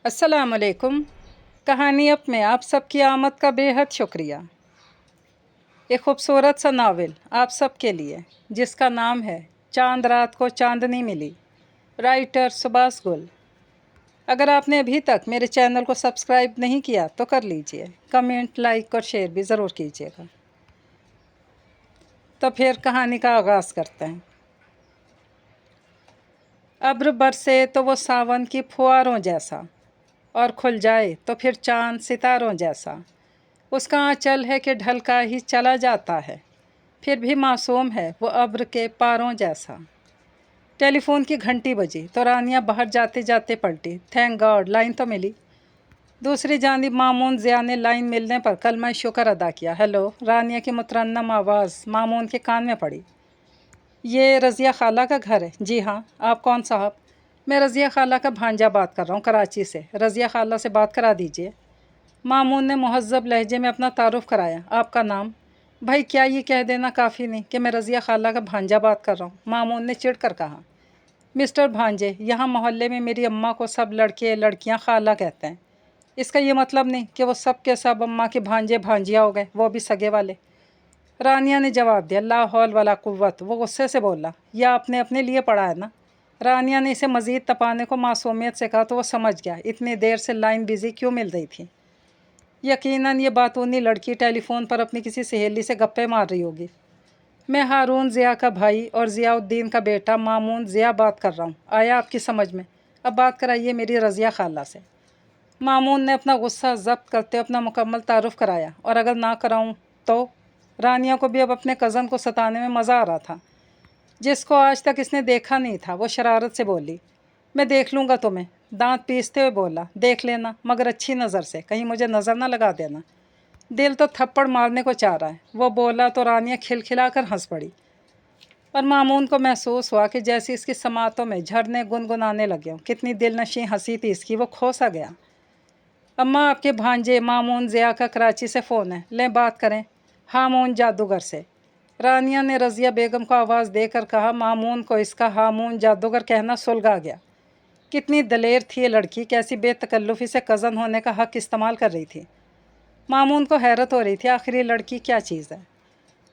अस्सलाम वालेकुम। कहानी अप में आप सबकी आमद का बेहद शुक्रिया। एक खूबसूरत सा नावल आप सब के लिए जिसका नाम है चांद रात को चांदनी मिली, राइटर सुभाष गुल। अगर आपने अभी तक मेरे चैनल को सब्सक्राइब नहीं किया तो कर लीजिए, कमेंट, लाइक और शेयर भी ज़रूर कीजिएगा। तो फिर कहानी का आगाज़ करते हैं। अब्र बरसे तो वो सावन की फुहारों जैसा, और खुल जाए तो फिर चांद सितारों जैसा। उसका आंचल है कि ढलका ही चला जाता है, फिर भी मासूम है वो अब्र के पारों जैसा। टेलीफोन की घंटी बजी तो रानिया बाहर जाते जाते पलटी। थैंक गॉड लाइन तो मिली। दूसरी जानिब मामून ज़िया ने लाइन मिलने पर कलमा शुक्र अदा किया। हेलो। रानिया की मुतरन्नम आवाज़ मामून के कान में पड़ी। ये रज़िया खाला का घर है? जी हाँ। आप कौन साहब? मैं रज़िया खाला का भांजा बात कर रहा हूँ, कराची से। रज़िया खाला से बात करा दीजिए। मामून ने मुहज़्ज़ब लहजे में अपना तारुफ़ कराया। आपका नाम? भाई क्या ये कह देना काफ़ी नहीं कि मैं रज़िया खाला का भांजा बात कर रहा हूँ? मामून ने चिढ़ कर कहा। मिस्टर भांजे, यहाँ मोहल्ले में मेरी अम्मा को सब लड़के लड़कियाँ खाला कहते हैं। इसका ये मतलब नहीं कि वो सब के सब अम्मा के भांजे भांजिया हो गए, वो भी सगे वाले। रानिया ने जवाब दिया। ला हौल वला कुव्वत। वो गुस्से से बोला। यह आपने अपने लिए पढ़ा है ना? रानिया ने इसे मज़ीद तपाने को मासूमियत से कहा तो वो समझ गया इतनी देर से लाइन बिज़ी क्यों मिल रही थी। यकीनन ये बातूनी लड़की टेलीफोन पर अपनी किसी सहेली से गप्पे मार रही होगी। मैं हारून ज़िया का भाई और ज़ियाउद्दीन का बेटा मामून ज़िया बात कर रहा हूँ। आया आपकी समझ में? अब बात कराइए मेरी रज़िया खाला से। मामून ने अपना गुस्सा ज़ब्त करते अपना मुकम्मल तारुफ़ कराया। और अगर ना कराऊँ तो? रानिया को भी अब अपने कज़न को सताने में मज़ा आ रहा था, जिसको आज तक इसने देखा नहीं था। वो शरारत से बोली। मैं देख लूँगा तुम्हें। दांत पीसते हुए बोला। देख लेना, मगर अच्छी नज़र से, कहीं मुझे नज़र ना लगा देना। दिल तो थप्पड़ मारने को चाह रहा है। वो बोला तो रानिया खिलखिलाकर हंस पड़ी। और मामून को महसूस हुआ कि जैसे इसकी समातों में झरने गुनगुनाने लगे हों। कितनी दिलनशी हंसी थी इसकी, वो खो सा गया। अम्मा, आपके भांजे मामून ज़िया का कराची से फ़ोन है, लें बात करें। हामून जादूगर से। रानिया ने रज़िया बेगम को आवाज़ देकर कहा। मामून को इसका हामून जादूगर कहना सुलगा गया। कितनी दलेर थी ये लड़की, कैसी बेतकल्लुफ़ी से कज़न होने का हक़ इस्तेमाल कर रही थी। मामून को हैरत हो रही थी, आखिर ये लड़की क्या चीज़ है।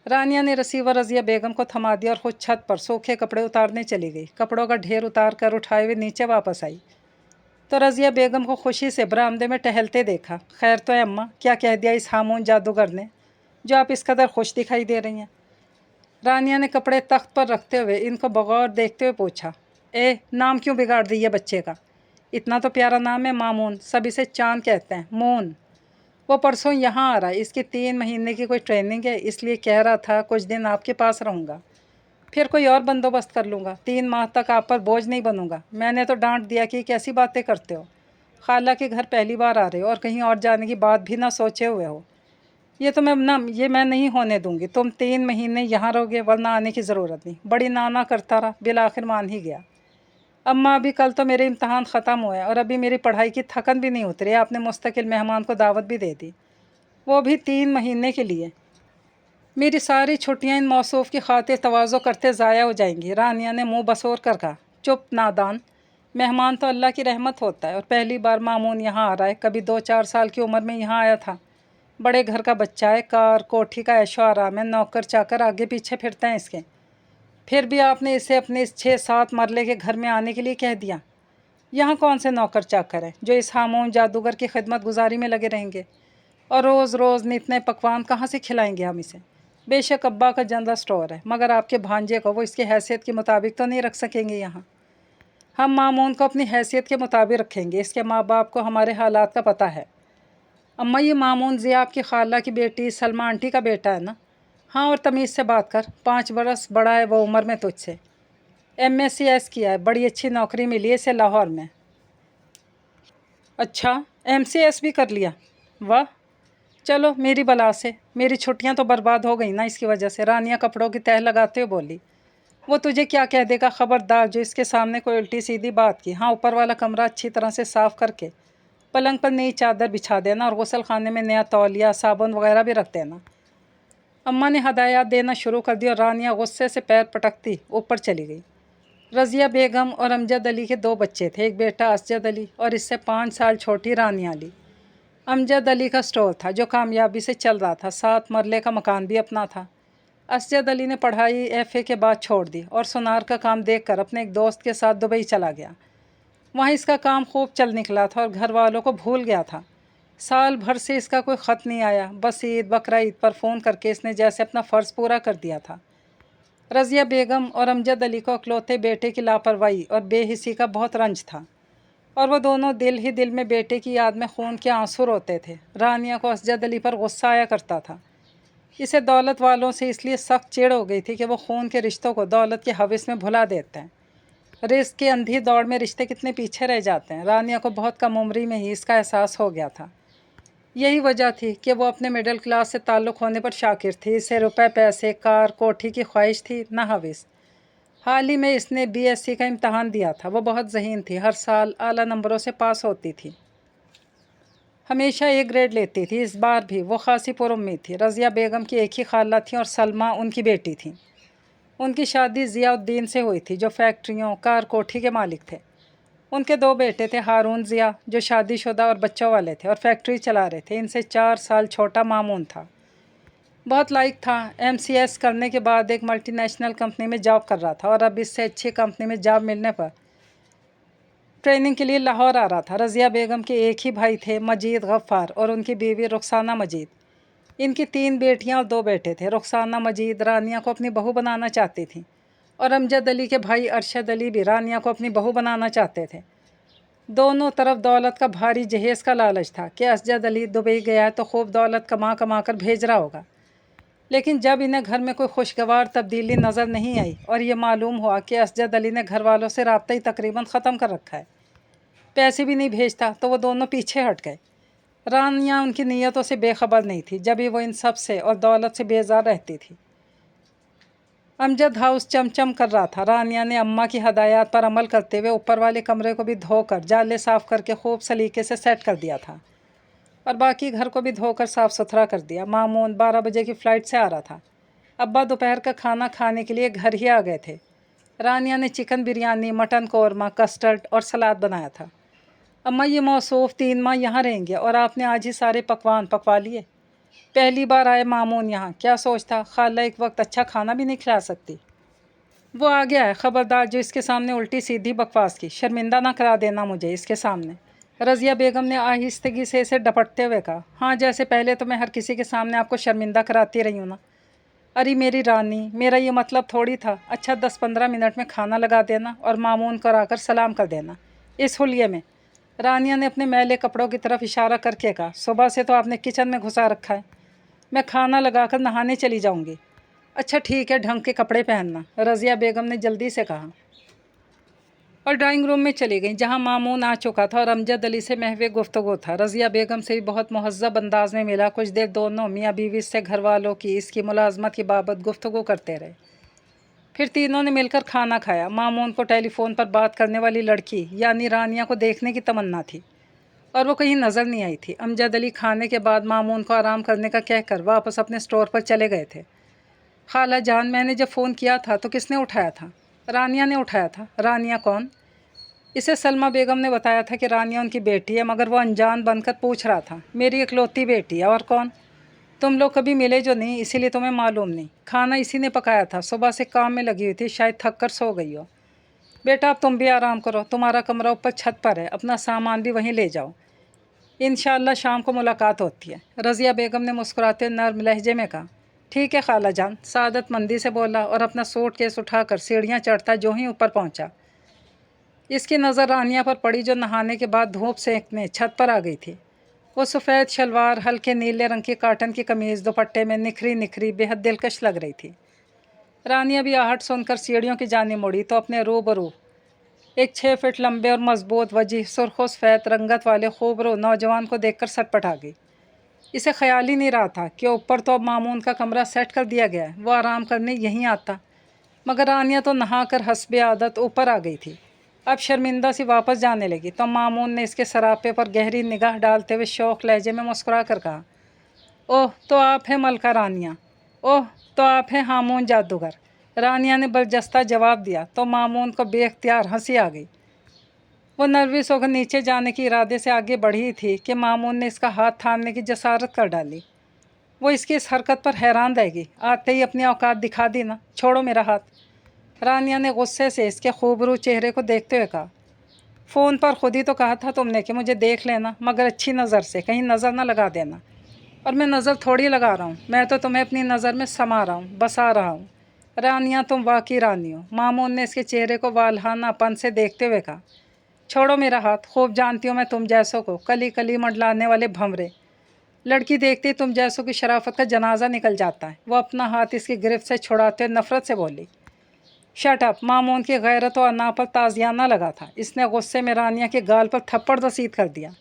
रानिया ने रसीवर रज़िया बेगम को थमा दिया और ख़ुद छत पर सूखे कपड़े उतारने चली गई। कपड़ों का ढेर उतार कर उठाए हुए नीचे वापस आई तो रज़िया बेगम को खुशी से बरामदे में टहलते देखा। खैर तो है अम्मा, क्या कह दिया इस हामून जादूगर ने जो आप इस कदर खुश दिखाई दे रही हैं? रानिया ने कपड़े तख्त पर रखते हुए इनको बगौर देखते हुए पूछा। नाम क्यों बिगाड़ दी है बच्चे का? इतना तो प्यारा नाम है मामून, सब इसे चांद कहते हैं। मून। वो परसों यहाँ आ रहा है, इसकी 3 महीने की कोई ट्रेनिंग है, इसलिए कह रहा था कुछ दिन आपके पास रहूँगा, फिर कोई और बंदोबस्त कर लूँगा। 3 माह तक आप पर बोझ नहीं बनूँगा। मैंने तो डांट दिया कि कैसी बातें करते हो, खाला के घर पहली बार आ रहे हो और कहीं और जाने की बात भी ना सोचे हुए हो। ये मैं नहीं होने दूंगी। तुम 3 महीने यहाँ रहोगे, वरना आने की ज़रूरत नहीं। बड़ी नाना करता रहा, बिल आखिर मान ही गया। अम्मा, अभी कल तो मेरे इम्तहान ख़त्म हुए और अभी मेरी पढ़ाई की थकन भी नहीं उतरी। आपने मुस्तकिल मेहमान को दावत भी दे दी, वो भी 3 महीने के लिए। मेरी सारी छुट्टियाँ इन मौसूफ़ की खातिर तवाज़ो करते ज़ाया हो जाएंगी। रानिया ने मुँह बसोर कर कहा। चुप नादान, मेहमान तो अल्लाह की रहमत होता है और पहली बार मामून यहाँ आ रहा है। कभी 2-4 साल की उम्र में यहाँ आया था। बड़े घर का बच्चा है, कार कोठी का ऐशो आराम है, नौकर चाकर आगे पीछे फिरते हैं इसके। फिर भी आपने इसे अपने इस 6-7 मरले के घर में आने के लिए कह दिया। यहाँ कौन से नौकर चाकर हैं जो इस हामून जादूगर की खिदमत गुजारी में लगे रहेंगे? और रोज़ रोज़ नित नए पकवान कहाँ से खिलाएंगे हम इसे? बेशक अब्बा का जनरल स्टोर है, मगर आपके भांजे को वो इसकी हैसियत के मुताबिक तो नहीं रख सकेंगे यहाँ। हम मामून को अपनी हैसियत के मुताबिक रखेंगे। इसके माँ बाप को हमारे हालात का पता है। अम्मा, ये मामून ज़िया आपकी खाला की बेटी सलमा आंटी का बेटा है ना? हाँ, और तमीज़ से बात कर, 5 बरस बड़ा है वो उम्र में तुझसे। MSc किया है, बड़ी अच्छी नौकरी मिली है इसे लाहौर में। अच्छा, MCS भी कर लिया? वाह, चलो मेरी बला से। मेरी छुट्टियां तो बर्बाद हो गई ना इसकी वजह से। रानिया कपड़ों की तह लगाते हुए बोली। वो तुझे क्या कह देगा, ख़बरदार जो इसके सामने कोई उल्टी सीधी बात की। हाँ, ऊपर वाला कमरा अच्छी तरह से साफ़ करके पलंग पर नई चादर बिछा देना और गुसल खाने में नया तौलिया साबुन वगैरह भी रख देना। अम्मा ने हदायत देना शुरू कर दी और रानिया गुस्से से पैर पटकती ऊपर चली गई। رضیہ بیگم اور امجد علی کے 2 بچے تھے، ایک بیٹا اسجد علی اور اس سے 5 سال چھوٹی رانیہ علی۔ امجد علی کا سٹور تھا جو کامیابی سے چل رہا تھا، 7 مرلے کا مکان بھی اپنا تھا۔ اسجد علی نے پڑھائی FA کے بعد چھوڑ دی اور سونار کا کام دیکھ کر اپنے ایک دوست کے ساتھ دبئی چلا گیا۔ وہاں اس کا کام خوب چل نکلا تھا اور گھر والوں کو بھول گیا تھا۔ سال بھر سے اس کا کوئی خط نہیں آیا، بس عید بقرعید پر فون کر کے اس نے جیسے اپنا فرض پورا کر دیا تھا۔ رضیہ بیگم اور امجد علی کو اکلوتے بیٹے کی لاپرواہی اور بے حسی کا بہت رنج تھا، اور وہ دونوں دل ہی دل میں بیٹے کی یاد میں خون کے آنسو روتے تھے۔ رانیہ کو اسجد علی پر غصہ آیا کرتا تھا۔ اسے دولت والوں سے اس لیے سخت چڑ ہو گئی تھی کہ وہ خون کے رشتوں کو دولت کے ہوس میں بھلا دیتے ہیں۔ رزق کی اندھی دوڑ میں رشتے کتنے پیچھے رہ جاتے ہیں۔ رانیہ کو بہت کم عمری میں ہی اس کا احساس ہو گیا تھا۔ یہی وجہ تھی کہ وہ اپنے مڈل کلاس سے تعلق ہونے پر شاکر تھی۔ اسے روپے پیسے، کار کوٹھی کی خواہش تھی، نہ ہوس۔ حال ہی میں اس نے BSc کا امتحان دیا تھا۔ وہ بہت ذہین تھی، ہر سال اعلیٰ نمبروں سے پاس ہوتی تھی، ہمیشہ A گریڈ لیتی تھی۔ اس بار بھی وہ خاصی پر امید تھی۔ رضیہ بیگم کی ایک ہی خالہ تھیں اور سلمیٰ ان کی بیٹی تھیں۔ ان کی شادی ضیاء الدین سے ہوئی تھی جو فیکٹریوں، کار کوٹھی کے مالک تھے۔ ان کے 2 بیٹے تھے، ہارون ضیاء جو شادی شدہ اور بچوں والے تھے اور فیکٹری چلا رہے تھے۔ ان سے 4 سال چھوٹا مامون تھا، بہت لائق تھا۔ MCS کرنے کے بعد ایک ملٹی نیشنل کمپنی میں جاب کر رہا تھا اور اب اس سے اچھی کمپنی میں جاب ملنے پر ٹریننگ کے لیے لاہور آ رہا تھا۔ رضیہ بیگم کے ایک ہی بھائی تھے، مجید غفار، اور ان کی بیوی رخسانہ مجید۔ ان کی 3 بیٹیاں اور 2 بیٹے تھے۔ رخسانہ مجید رانیہ کو اپنی بہو بنانا چاہتی تھیں اور امجد علی کے بھائی ارشد علی بھی رانیہ کو اپنی بہو بنانا چاہتے تھے۔ دونوں طرف دولت کا بھاری جہیز کا لالچ تھا کہ اسجد علی دبئی گیا ہے تو خوب دولت کما کما کر بھیج رہا ہوگا، لیکن جب انہیں گھر میں کوئی خوشگوار تبدیلی نظر نہیں آئی اور یہ معلوم ہوا کہ اسجد علی نے گھر والوں سے رابطہ ہی تقریباً ختم کر رکھا ہے، پیسے بھی نہیں بھیجتا، تو وہ دونوں پیچھے ہٹ گئے۔ رانیہ ان کی نیتوں سے بے خبر نہیں تھی، جبھی وہ ان سب سے اور دولت سے بیزار رہتی تھی۔ امجد ہاؤس چمچم کر رہا تھا۔ رانیہ نے اماں کی ہدایات پر عمل کرتے ہوئے اوپر والے کمرے کو بھی دھو کر جالے صاف کر کے خوب سلیقے سے سیٹ کر دیا تھا اور باقی گھر کو بھی دھو کر صاف ستھرا کر دیا۔ مامون 12 بجے کی فلائٹ سے آ رہا تھا۔ ابا دوپہر کا کھانا کھانے کے لیے گھر ہی آ گئے تھے۔ رانیہ نے chicken biryani, mutton korma, custard اور سلاد بنایا تھا۔ اماں یہ موصوف 3 ماہ یہاں رہیں گے اور آپ نے آج ہی سارے پکوان پکوا لیے؟ پہلی بار آئے مامون یہاں، کیا سوچتا خالہ ایک وقت اچھا کھانا بھی نہیں کھلا سکتی؟ وہ آ گیا ہے، خبردار جو اس کے سامنے الٹی سیدھی بکواس کی، شرمندہ نہ کرا دینا مجھے اس کے سامنے۔ رضیہ بیگم نے آہستگی سے اسے ڈپٹتے ہوئے کہا۔ ہاں، جیسے پہلے تو میں ہر کسی کے سامنے آپ کو شرمندہ کراتی رہی ہوں نا۔ ارے میری رانی، میرا یہ مطلب تھوڑی تھا۔ اچھا 10-15 منٹ میں کھانا لگا دینا اور مامون کو آ کر سلام کر دینا اس حلیے میں۔ رانیہ نے اپنے میلے کپڑوں کی طرف اشارہ کر کے کہا، صبح سے تو آپ نے کچن میں گھسا رکھا ہے، میں کھانا لگا کر نہانے چلی جاؤں گی۔ اچھا ٹھیک ہے، ڈھنگ کے کپڑے پہننا، رضیہ بیگم نے جلدی سے کہا اور ڈرائنگ روم میں چلی گئیں جہاں مامون آ چکا تھا اور امجد علی سے محو گفتگو تھا۔ رضیہ بیگم سے بھی بہت مہذب انداز میں ملا۔ کچھ دیر دونوں میاں بیوی سے گھر والوں کی، اس کی ملازمت کی بابت گفتگو کرتے رہے۔ پھر تینوں نے مل کر کھانا کھایا۔ مامون کو ٹیلی فون پر بات کرنے والی لڑکی یعنی رانیہ کو دیکھنے کی تمنا تھی اور وہ کہیں نظر نہیں آئی تھی۔ امجد علی کھانے کے بعد مامون کو آرام کرنے کا کہہ کر واپس اپنے سٹور پر چلے گئے تھے۔ خالہ جان، میں نے جب فون کیا تھا تو کس نے اٹھایا تھا؟ رانیہ نے اٹھایا تھا۔ رانیہ کون؟ اسے سلمیٰ بیگم نے بتایا تھا کہ رانیہ ان کی بیٹی ہے، مگر وہ انجان بن کر پوچھ رہا تھا، میری اکلوتی بیٹی ہے، اور کون؟ تم لوگ کبھی ملے جو نہیں، اسی لیے تمہیں معلوم نہیں۔ کھانا اسی نے پکایا تھا، صبح سے کام میں لگی ہوئی تھی، شاید تھک کر سو گئی ہو۔ بیٹا اب تم بھی آرام کرو، تمہارا کمرہ اوپر چھت پر ہے، اپنا سامان بھی وہیں لے جاؤ، انشاءاللہ شام کو ملاقات ہوتی ہے۔ رضیہ بیگم نے مسکراتے نرم لہجے میں کہا، ٹھیک ہے خالہ جان، سعادت مندی سے بولا اور اپنا سوٹ کیس اٹھا کر سیڑھیاں چڑھتا جو ہی اوپر پہنچا۔ اس کی نظر رانیہ پر پڑی جو نہانے کے بعد دھوپ سینکنے چھت پر آ گئی تھی۔ وہ سفید شلوار، ہلکے نیلے رنگ کی کاٹن کی قمیض، دوپٹے میں نکھری نکھری بے حد دلکش لگ رہی تھی۔ رانیہ بھی آہٹ سن کر سیڑھیوں کی جانب مڑی تو اپنے روبرو ایک 6 فٹ لمبے اور مضبوط وجیح سرخ و سفید رنگت والے خوبرو نوجوان کو دیکھ کر سٹپٹ آ گئی۔ اسے خیال ہی نہیں رہا تھا کہ اوپر تو اب مامون کا کمرہ سیٹ کر دیا گیا ہے، وہ آرام کرنے یہیں آتا، مگر رانیہ تو نہا کر حسب عادت اوپر آ گئی تھی۔ اب شرمندہ سی واپس جانے لگی تو مامون نے اس کے سراپے پر گہری نگاہ ڈالتے ہوئے شوق لہجے میں مسکرا کر کہا، اوہ تو آپ ہیں ملکہ رانیہ، اوہ تو آپ ہیں ہامون جادوگر، रानिया ने बलजस्ता जवाब दिया तो मामून को बेख्तियार हंसी आ गई। वो नर्वस होकर नीचे जाने के इरादे से आगे बढ़ी थी कि मामून ने इसका हाथ थामने की जसारत कर डाली। वो इसकी इस हरकत पर हैरान रह गई। आते ही अपनी औकात दिखा दी ना, छोड़ो मेरा हाथ। रानिया ने गुस्से से इसके खूबरू चेहरे को देखते हुए कहा, फ़ोन पर खुद ही तो कहा था तुमने कि मुझे देख लेना, मगर अच्छी नज़र से, कहीं नज़र ना लगा देना। और मैं नज़र थोड़ी लगा रहा हूँ, मैं तो तुम्हें अपनी नज़र में समा रहा हूँ, बसा रहा हूँ। रानिया तुम वाकई रानी हो। मामून ने इसके चेहरे को वालहानापन से देखते हुए कहा, छोड़ो मेरा हाथ, खूब जानती हूँ मैं तुम जैसों को, कली कली मंडलाने वाले भंवरे। लड़की देखती तुम जैसों की शराफत का जनाजा निकल जाता है। वो अपना हाथ इसकी गिरफ्त से छुड़ाते हुए नफरत से बोली। Shut up. मामून की गैरत और अना पर ताजियाना लगा था। इसने गुस्से में रानिया के गाल पर थप्पड़ रसीद कर दिया।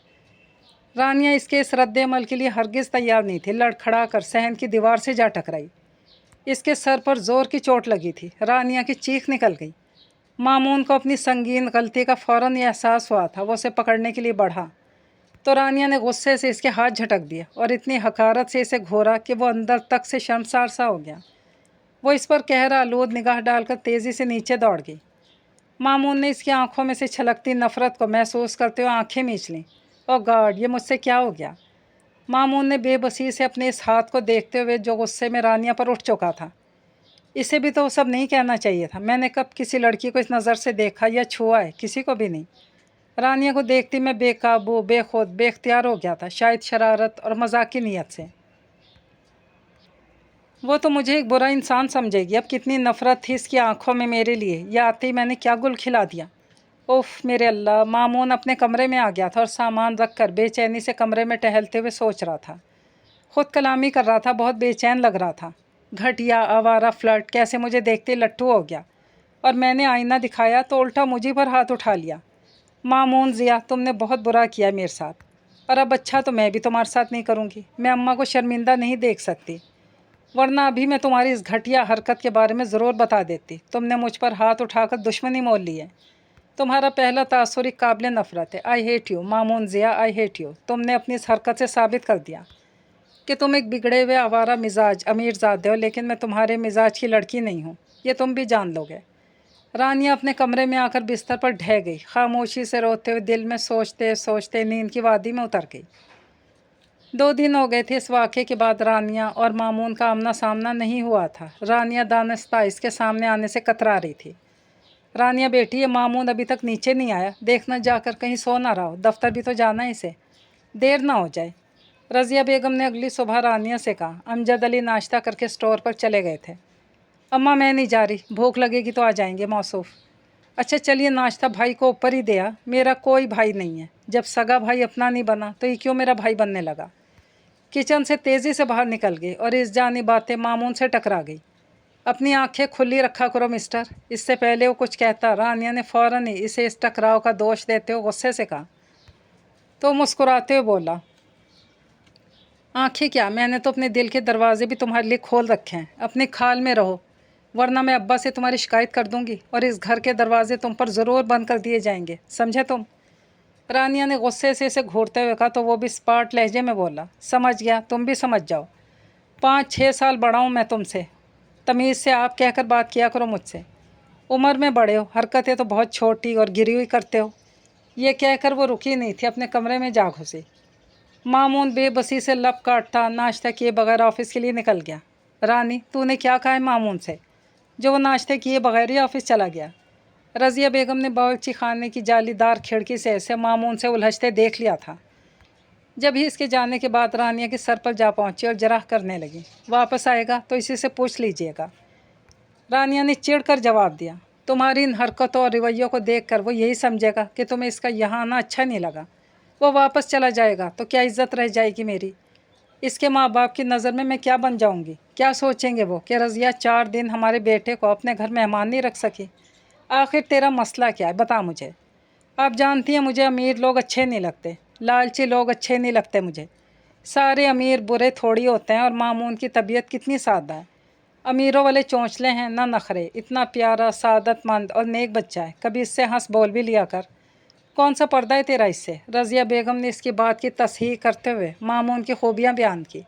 रानिया इसके इस रद्द-ए-अमल के लिए हरगिज़ तैयार नहीं थी। लड़खड़ा कर सहन की दीवार से जा टकराई। इसके सर पर ज़ोर की चोट लगी थी। रानिया की चीख निकल गई। मामून को अपनी संगीन गलती का फ़ौरन एहसास हुआ था। वो उसे पकड़ने के लिए बढ़ा तो रानिया ने गुस्से से इसके हाथ झटक दिया और इतनी हकारत से इसे घोरा कि वो अंदर तक से शर्मसार सा हो गया। वो इस पर गहरा आलूद निगाह डालकर तेज़ी से नीचे दौड़ गई। मामून ने इसकी आंखों में से छलकती नफ़रत को महसूस करते हुए आंखें मींच लीं। ओह गॉड, ये मुझसे क्या हो गया? मामून ने बेबसी से अपने इस हाथ को देखते हुए जो गुस्से में रानिया पर उठ चुका था। इसे भी तो सब नहीं कहना चाहिए था। मैंने कब किसी लड़की को इस नज़र से देखा या छुआ है? किसी को भी नहीं। रानिया को देखती मैं बेकाबू, बेखुद, बेख्तियार हो गया था, शायद शरारत और मजाक की नीयत से। वो तो मुझे एक बुरा इंसान समझेगी। अब कितनी नफ़रत थी इसकी आंखों में मेरे लिए। या आते ही मैंने क्या गुल खिला दिया। उफ़ मेरे अल्लाह। मामून अपने कमरे में आ गया था और सामान रख कर बेचैनी से कमरे में टहलते हुए सोच रहा था। खुद कलामी कर रहा था। बहुत बेचैन लग रहा था। घटिया, आवारा फ्लर्ट कैसे मुझे देखते लट्टू हो गया, और मैंने आईना दिखाया तो उल्टा मुझी पर हाथ उठा लिया। मामून ज़िया, तुमने बहुत बुरा किया मेरे साथ, और अब अच्छा तो मैं भी तुम्हारे साथ नहीं करूँगी। मैं अम्मा को शर्मिंदा नहीं देख सकती, वरना अभी मैं तुम्हारी इस घटिया हरकत के बारे में ज़रूर बता देती। तुमने मुझ पर हाथ उठाकर दुश्मनी मोल ली है। तुम्हारा पहला तासुर एक काबिल नफ़रत है। I hate you Mamoon Zia, I hate you. तुमने अपनी इस हरकत से साबित कर दिया कि तुम एक बिगड़े हुए आवारा मिजाज अमीरजादे हो, लेकिन मैं तुम्हारे मिजाज की लड़की नहीं हूँ। ये तुम भी जान लोगे। रानिया अपने कमरे में आकर बिस्तर पर ढह गई। खामोशी से रोते हुए दिल में सोचते सोचते नींद की वादी में उतर गई। 2 दिन हो गए थे इस वाक़े के बाद रानिया और मामून का आमना सामना नहीं हुआ था। रानिया दानिस्ता इसके सामने आने से कतरा रही थी। रानिया बेटी, ये मामून अभी तक नीचे नहीं आया, देखना जाकर कहीं सो ना रहा हो। दफ्तर भी तो जाना है इसे, देर ना हो जाए। रज़िया बेगम ने अगली सुबह रानिया से कहा। अमजद अली नाश्ता करके स्टोर पर चले गए थे। अम्मा मैं नहीं जा रही, भूख लगेगी तो आ जाएंगे मौसूफ। अच्छा चलिए, नाश्ता भाई को ऊपर ही दिया। मेरा कोई भाई नहीं है। जब सगा भाई अपना नहीं बना तो ये क्यों मेरा भाई बनने लगा। किचन से तेज़ी से बाहर निकल गई और इस जानी बातें मामून से टकरा गई। अपनी आंखें खुली रखा करो मिस्टर। इससे पहले वो कुछ कहता, रानिया ने फ़ौरन ही इसे इस टकराव का दोष देते हुए गुस्से से कहा। तो मुस्कुराते हुए बोला, आंखें क्या, मैंने तो अपने दिल के दरवाजे भी तुम्हारे लिए खोल रखे हैं। अपने खाल में रहो, वरना मैं अब्बा से तुम्हारी शिकायत कर दूंगी और इस घर के दरवाजे तुम पर ज़रूर बंद कर दिए जाएंगे, समझे तुम। रानिया ने गुस्से से इसे घूरते हुए कहा तो वो भी स्पार्ट लहजे में बोला, समझ गया, तुम भी समझ जाओ। 5-6 साल बड़ा हूँ मैं तुमसे। तमीज़ से आप कहकर बात किया करो मुझसे। उम्र में बड़े हो, हरकतें तो बहुत छोटी और गिरी हुई करते हो। ये कहकर वो रुकी नहीं थी, अपने कमरे में जा घुसी। मामून बेबसी से लब काटता नाश्ता किए बगैर ऑफिस के लिए निकल गया। रानी, तूने क्या कहा है मामून से जो वो नाश्ते किए बगैर ही ऑफिस चला गया? रज़िया बेगम ने बावर्ची खाने की जालीदार खिड़की से ऐसे मामून से उलझते देख लिया था। जब ही इसके जाने के बाद रानिया के सर पर जा पहुंची और जराह करने लगी, वापस आएगा तो इसी से पूछ लीजिएगा। रानिया ने चिढ़कर जवाब दिया, तुम्हारी इन हरकतों और रवैयों को देखकर वो यही समझेगा कि तुम्हें इसका यहाँ आना अच्छा नहीं लगा। वो वापस चला जाएगा तो क्या इज्जत रह जाएगी मेरी? इसके माँ बाप की नज़र में मैं क्या बन जाऊँगी? क्या सोचेंगे वो कि रज़िया 4 दिन हमारे बेटे को अपने घर मेहमान नहीं रख सकी? आखिर तेरा मसला क्या है, बता मुझे। आप जानती हैं मुझे अमीर लोग अच्छे नहीं लगते, लालची लोग अच्छे नहीं लगते मुझे। सारे अमीर बुरे थोड़ी होते हैं, और मामून की तबीयत कितनी सादा है। अमीरों वाले चोंचले हैं ना नखरे। इतना प्यारा, सादतमंद और नेक बच्चा है, कभी इससे हंस बोल भी लिया कर। कौन सा पर्दा है तेरा इससे? रज़िया बेगम ने इसकी बात की तस्हीह करते हुए मामून की खूबियाँ बयान की।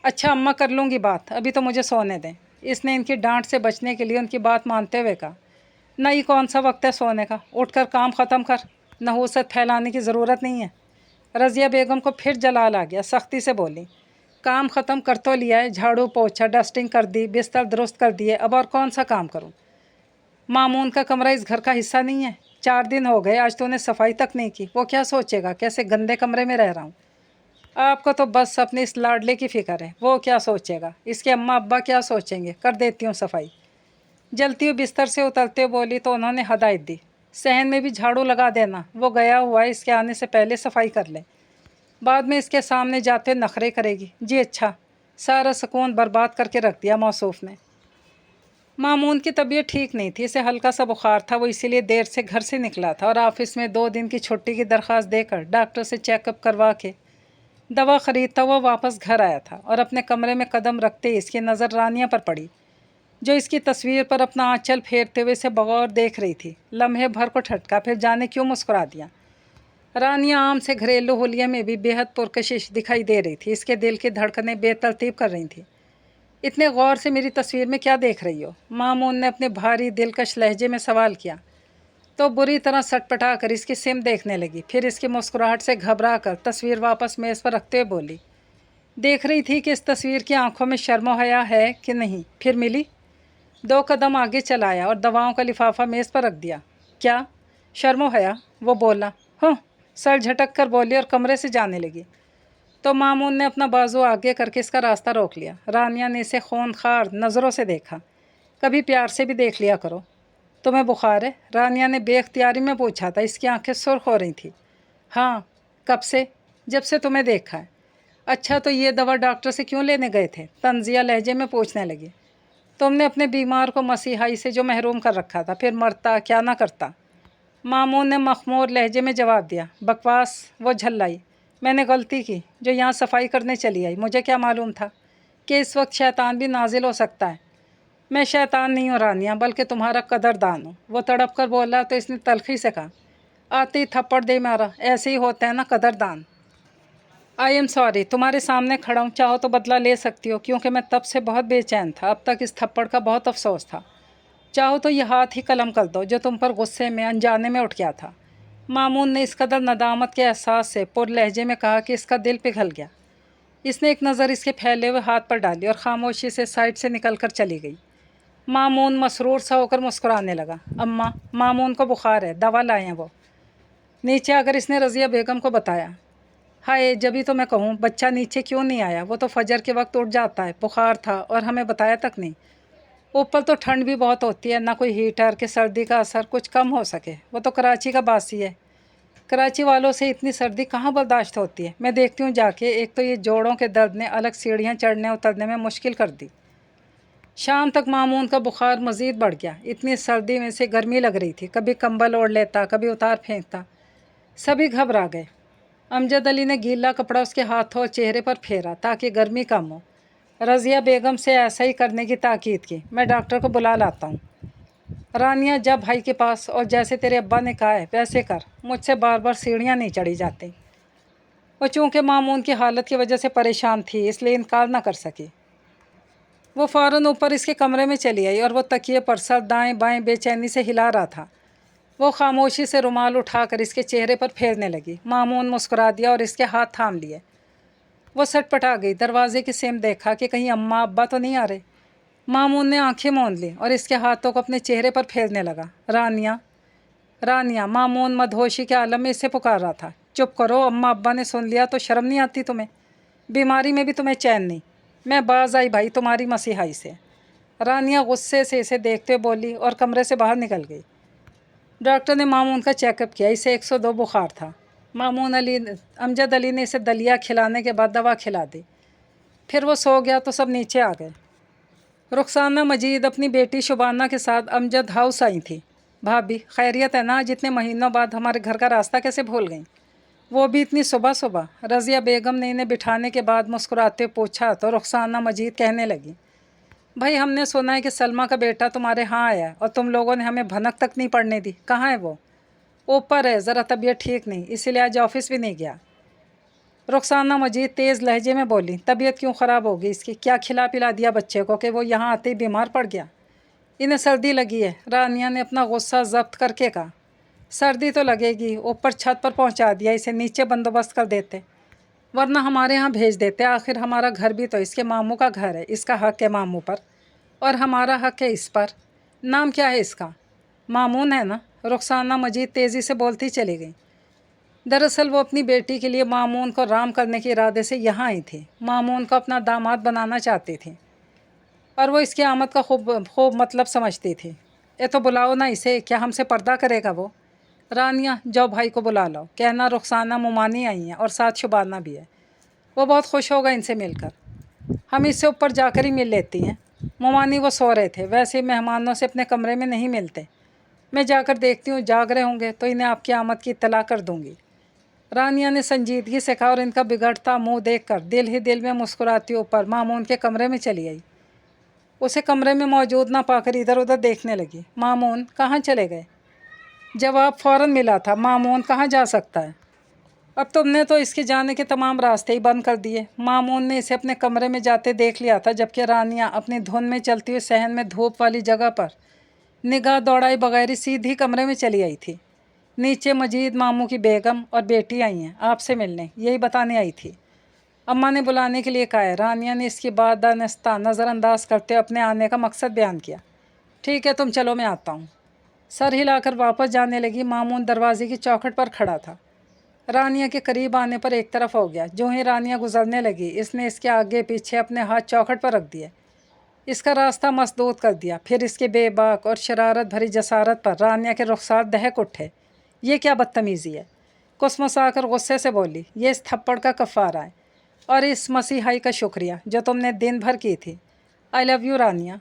अच्छा अम्मा, कर लूँगी बात, अभी तो मुझे सोने दें। इसने इनकी डांट से बचने के लिए उनकी बात मानते हुए कहा, नहीं, कौन सा वक्त है सोने का, उठकर काम ख़त्म कर, नहूसत फैलाने की ज़रूरत नहीं है। रज़िया बेगम को फिर जलाल आ गया, सख्ती से बोली, काम ख़त्म कर तो लिया है, झाड़ू पोछा डस्टिंग कर दी, बिस्तर दुरुस्त कर दिए, अब और कौन सा काम करूं? मामून का कमरा इस घर का हिस्सा नहीं है? 4 दिन हो गए, आज तूने सफाई तक नहीं की, वो क्या सोचेगा, कैसे गंदे कमरे में रह रहा हूँ। आपको तो बस अपने इस लाडले की फ़िक्र है, वो क्या सोचेगा, इसके अम्मा अब्बा क्या सोचेंगे, कर देती हूँ सफाई। जलती हुई बिस्तर से उतरते हुए बोली तो उन्होंने हदायत दी, सहन में भी झाड़ू लगा देना, वो गया हुआ है, इसके आने से पहले सफाई कर ले, बाद में इसके सामने जाते नखरे करेगी। जी अच्छा। सारा सुकून बर्बाद करके रख दिया मौसूफ ने। मामून की तबीयत ठीक नहीं थी, इसे हल्का सा बुखार था, वो इसीलिए देर से घर से निकला था और ऑफिस में 2 दिन की छुट्टी की दरख्वास्त देकर डॉक्टर से चेकअप करवा के दवा ख़रीदता हुआ वापस घर आया था और अपने कमरे में कदम रखते ही इसकी नज़र रानिया पर पड़ी, जो इसकी तस्वीर पर अपना आंचल फेरते हुए इसे बगौर देख रही थी। लम्हे भर को ठटका, फिर जाने क्यों मुस्कुरा दिया। रानिया आम से घरेलू होलिया में भी बेहद पुरकशिश दिखाई दे रही थी, इसके दिल की धड़कनें बेतरतीब कर रही थी। इतने गौर से मेरी तस्वीर में क्या देख रही हो? मामून ने अपने भारी दिलकश लहजे में सवाल किया तो बुरी तरह सटपटा कर इसकी सिम देखने लगी, फिर इसकी मुस्कुराहट से घबरा कर तस्वीर वापस मेज़ पर रखते हुए बोली, देख रही थी कि इस तस्वीर की आंखों में शर्म हया है कि नहीं, फिर मिली। 2 कदम आगे चलाया और दवाओं का लिफाफा मेज़ पर रख दिया। क्या शर्म हया? वो बोला। हाँ, सर झटक कर बोली और कमरे से जाने लगी। तो मामून ने अपना बाजू आगे करके इसका रास्ता रोक लिया। रानिया ने इसे खूनखार नज़रों से देखा। कभी प्यार से भी देख लिया करो। तुम्हें बुखार है? रानिया ने बेख्तियारी में पूछा था। इसकी आंखें सुर्ख हो रही थी। हाँ। कब से? जब से तुम्हें देखा है। अच्छा, तो ये दवा डॉक्टर से क्यों लेने गए थे? तंजिया लहजे में पूछने लगी। तुमने अपने बीमार को मसीहाई से जो महरूम कर रखा था, फिर मरता क्या ना करता। मामून ने मखमूर लहजे में जवाब दिया। बकवास। वो झल्लाई। मैंने गलती की जो यहाँ सफाई करने चली आई। मुझे क्या मालूम था कि इस वक्त शैतान भी नाजिल हो सकता है। मैं शैतान नहीं हूँ रानिया, बल्कि तुम्हारा कदरदान हूँ। वो तड़प कर बोला तो इसने तलखी से कहा, आते ही थप्पड़ दे मारा। ऐसे ही होते हैं ना कदरदान। आई एम सॉरी, तुम्हारे सामने खड़ा हूँ, चाहो तो बदला ले सकती हो, क्योंकि मैं तब से बहुत बेचैन था। अब तक इस थप्पड़ का बहुत अफसोस था। चाहो तो ये हाथ ही कलम कर दो जो तुम पर गुस्से में अनजाने में उठ गया था। मामून ने इस कदर नदामत के एहसास से पुर लहजे में कहा कि इसका दिल पिघल गया। इसने एक नज़र इसके फैले हुए हाथ पर डाली और खामोशी से साइड से निकल कर चली गई। मामून मसरूर सा होकर मुस्कुराने लगा। अम्मा, मामून को बुखार है, दवा लाए हैं वो। नीचे आकर इसने रज़िया बेगम को बताया। हाय, जब ही तो मैं कहूँ बच्चा नीचे क्यों नहीं आया। वो तो फजर के वक्त उठ जाता है, बुखार था और हमें बताया तक नहीं। ऊपर तो ठंड भी बहुत होती है, ना कोई हीटर के सर्दी का असर कुछ कम हो सके। वो तो कराची का बासी है, कराची वालों से इतनी सर्दी कहाँ बर्दाश्त होती है। मैं देखती हूँ जाके, एक तो ये जोड़ों के दर्द ने अलग सीढ़ियाँ चढ़ने उतरने में मुश्किल कर दी। शाम तक मामून का बुखार मज़ीद बढ़ गया। इतनी सर्दी में से गर्मी लग रही थी, कभी कंबल ओढ़ लेता, कभी उतार फेंकता। सभी घबरा गए। अमजद अली ने गीला कपड़ा उसके हाथों और चेहरे पर फेरा ताकि गर्मी कम हो। रज़िया बेगम से ऐसा ही करने की ताकीद की। मैं डॉक्टर को बुला लाता हूँ। रानिया, जा भाई के पास और जैसे तेरे अब्बा ने कहा है वैसे कर। मुझसे बार बार सीढ़ियाँ नहीं चढ़ी जाती। वो चूँकि मामून की हालत की वजह से परेशान थी, इसलिए इनकार ना कर सकी। वो फ़ौरन ऊपर इसके कमरे में चली आई और वो तकिए पर सर दाएं बाएं बेचैनी से हिला रहा था। वो खामोशी से रुमाल उठाकर इसके चेहरे पर फेरने लगी। मामून मुस्कुरा दिया और इसके हाथ थाम लिए। वो सटपटा गई। दरवाजे की सेम देखा कि कहीं अम्मा अब्बा तो नहीं आ रहे। मामून ने आंखें मूंद ली और इसके हाथों को अपने चेहरे पर फेरने लगा। रानिया, रानिया। मामून मदहोशी के आलम में इसे पुकार रहा था। चुप करो, अम्मा अब्बा ने सुन लिया तो शर्म नहीं आती तुम्हें? बीमारी में भी तुम्हें चैन नहीं। मैं बाज आई भाई तुम्हारी मसीहाई से। रानिया गुस्से से इसे देखते बोली और कमरे से बाहर निकल गई। डॉक्टर ने मामून का चेकअप किया। इसे 102 बुखार था। अमजद अली ने इसे दलिया खिलाने के बाद दवा खिला दी। फिर वो सो गया तो सब नीचे आ गए। रुखसाना मजीद अपनी बेटी शुबाना के साथ अमजद हाउस आई थी। भाभी, खैरियत है ना? जितने महीनों बाद हमारे घर का रास्ता कैसे भूल गई, वो भी इतनी सुबह सुबह? रज़िया बेगम ने इन्हें बिठाने के बाद मुस्कुराते पूछा तो रुखसाना मजीद कहने लगी, भाई हमने सुना है कि सलमा का बेटा तुम्हारे यहाँ आया है और तुम लोगों ने हमें भनक तक नहीं पड़ने दी। कहाँ है वो? ऊपर है, ज़रा तबीयत ठीक नहीं, इसीलिए आज ऑफिस भी नहीं गया। रुखसाना मजीद तेज़ लहजे में बोली, तबीयत क्यों ख़राब होगी इसकी? क्या खिला पिला दिया बच्चे को कि वो यहाँ आते ही बीमार पड़ गया? इन्हें सर्दी लगी है। रानिया ने अपना गुस्सा ज़ब्त करके कहा, सर्दी तो लगेगी, ऊपर छत पर पहुँचा दिया, इसे नीचे बंदोबस्त कर देते, वरना हमारे यहाँ भेज देते। आखिर हमारा घर भी तो इसके मामू का घर है, इसका हक है मामू पर और हमारा हक है इस पर। नाम क्या है इसका? मामून है ना? रुखसाना मजीद तेज़ी से बोलती चली गई। दरअसल वो अपनी बेटी के लिए मामून को राम करने के इरादे से यहाँ आई थी। मामून को अपना दामाद बनाना चाहती थी और वो इसकी आमद का खूब मतलब समझती थी। ये तो बुलाओ ना इसे, क्या हमसे पर्दा करेगा वो? रानिया, जाओ भाई को बुला लो, कहना रुखसाना मुमानी आई हैं और साथ शुबाना भी है, वो बहुत खुश होगा इनसे मिलकर। हम इससे ऊपर जाकर ही मिल लेती हैं। मुमानी वो सो रहे थे, वैसे ही मेहमानों से अपने कमरे में नहीं मिलते। मैं जाकर देखती हूँ, जाग रहे होंगे तो इन्हें आपकी आमद की इत्तला कर दूँगी। रानिया ने संजीदगी से कहा और इनका बिगड़ता मुंह देखकर दिल ही दिल में मुस्कुराती ऊपर मामून के कमरे में चली आई। उसे कमरे में मौजूद ना पाकर इधर उधर देखने लगी। मामून कहाँ चले गए? जवाब फ़ौरन मिला था, मामून कहाँ जा सकता है? अब तुमने तो इसके जाने के तमाम रास्ते ही बंद कर दिए। मामून ने इसे अपने कमरे में जाते देख लिया था, जबकि रानिया अपनी धुन में चलती हुई सहन में धूप वाली जगह पर निगाह दौड़ाए बगैर ही सीधी कमरे में चली आई थी। नीचे मजीद मामू की बेगम और बेटी आई हैं आपसे मिलने, यही बताने आई थी। अम्मा ने बुलाने के लिए कहा है। रानिया ने इसकी बात दानिस्ता नज़रअंदाज करते अपने आने का मकसद बयान किया। ठीक है, तुम चलो, मैं आता हूँ। सर हिलाकर वापस जाने लगी। मामून दरवाजे की चौखट पर खड़ा था। रानिया के करीब आने पर एक तरफ हो गया। जो ही रानिया गुजरने लगी, इसने इसके आगे पीछे अपने हाथ चौखट पर रख दिए, इसका रास्ता मसदूद कर दिया। फिर इसके बेबाक और शरारत भरी जसारत पर रानिया के रुखसार दहक उठे। ये क्या बदतमीज़ी है? कुसमुसाकर गुस्से से बोली, ये इस थप्पड़ का कफ़ारा है और इस मसीहाई का शुक्रिया जो तुमने दिन भर की थी। आई लव यू रानिया,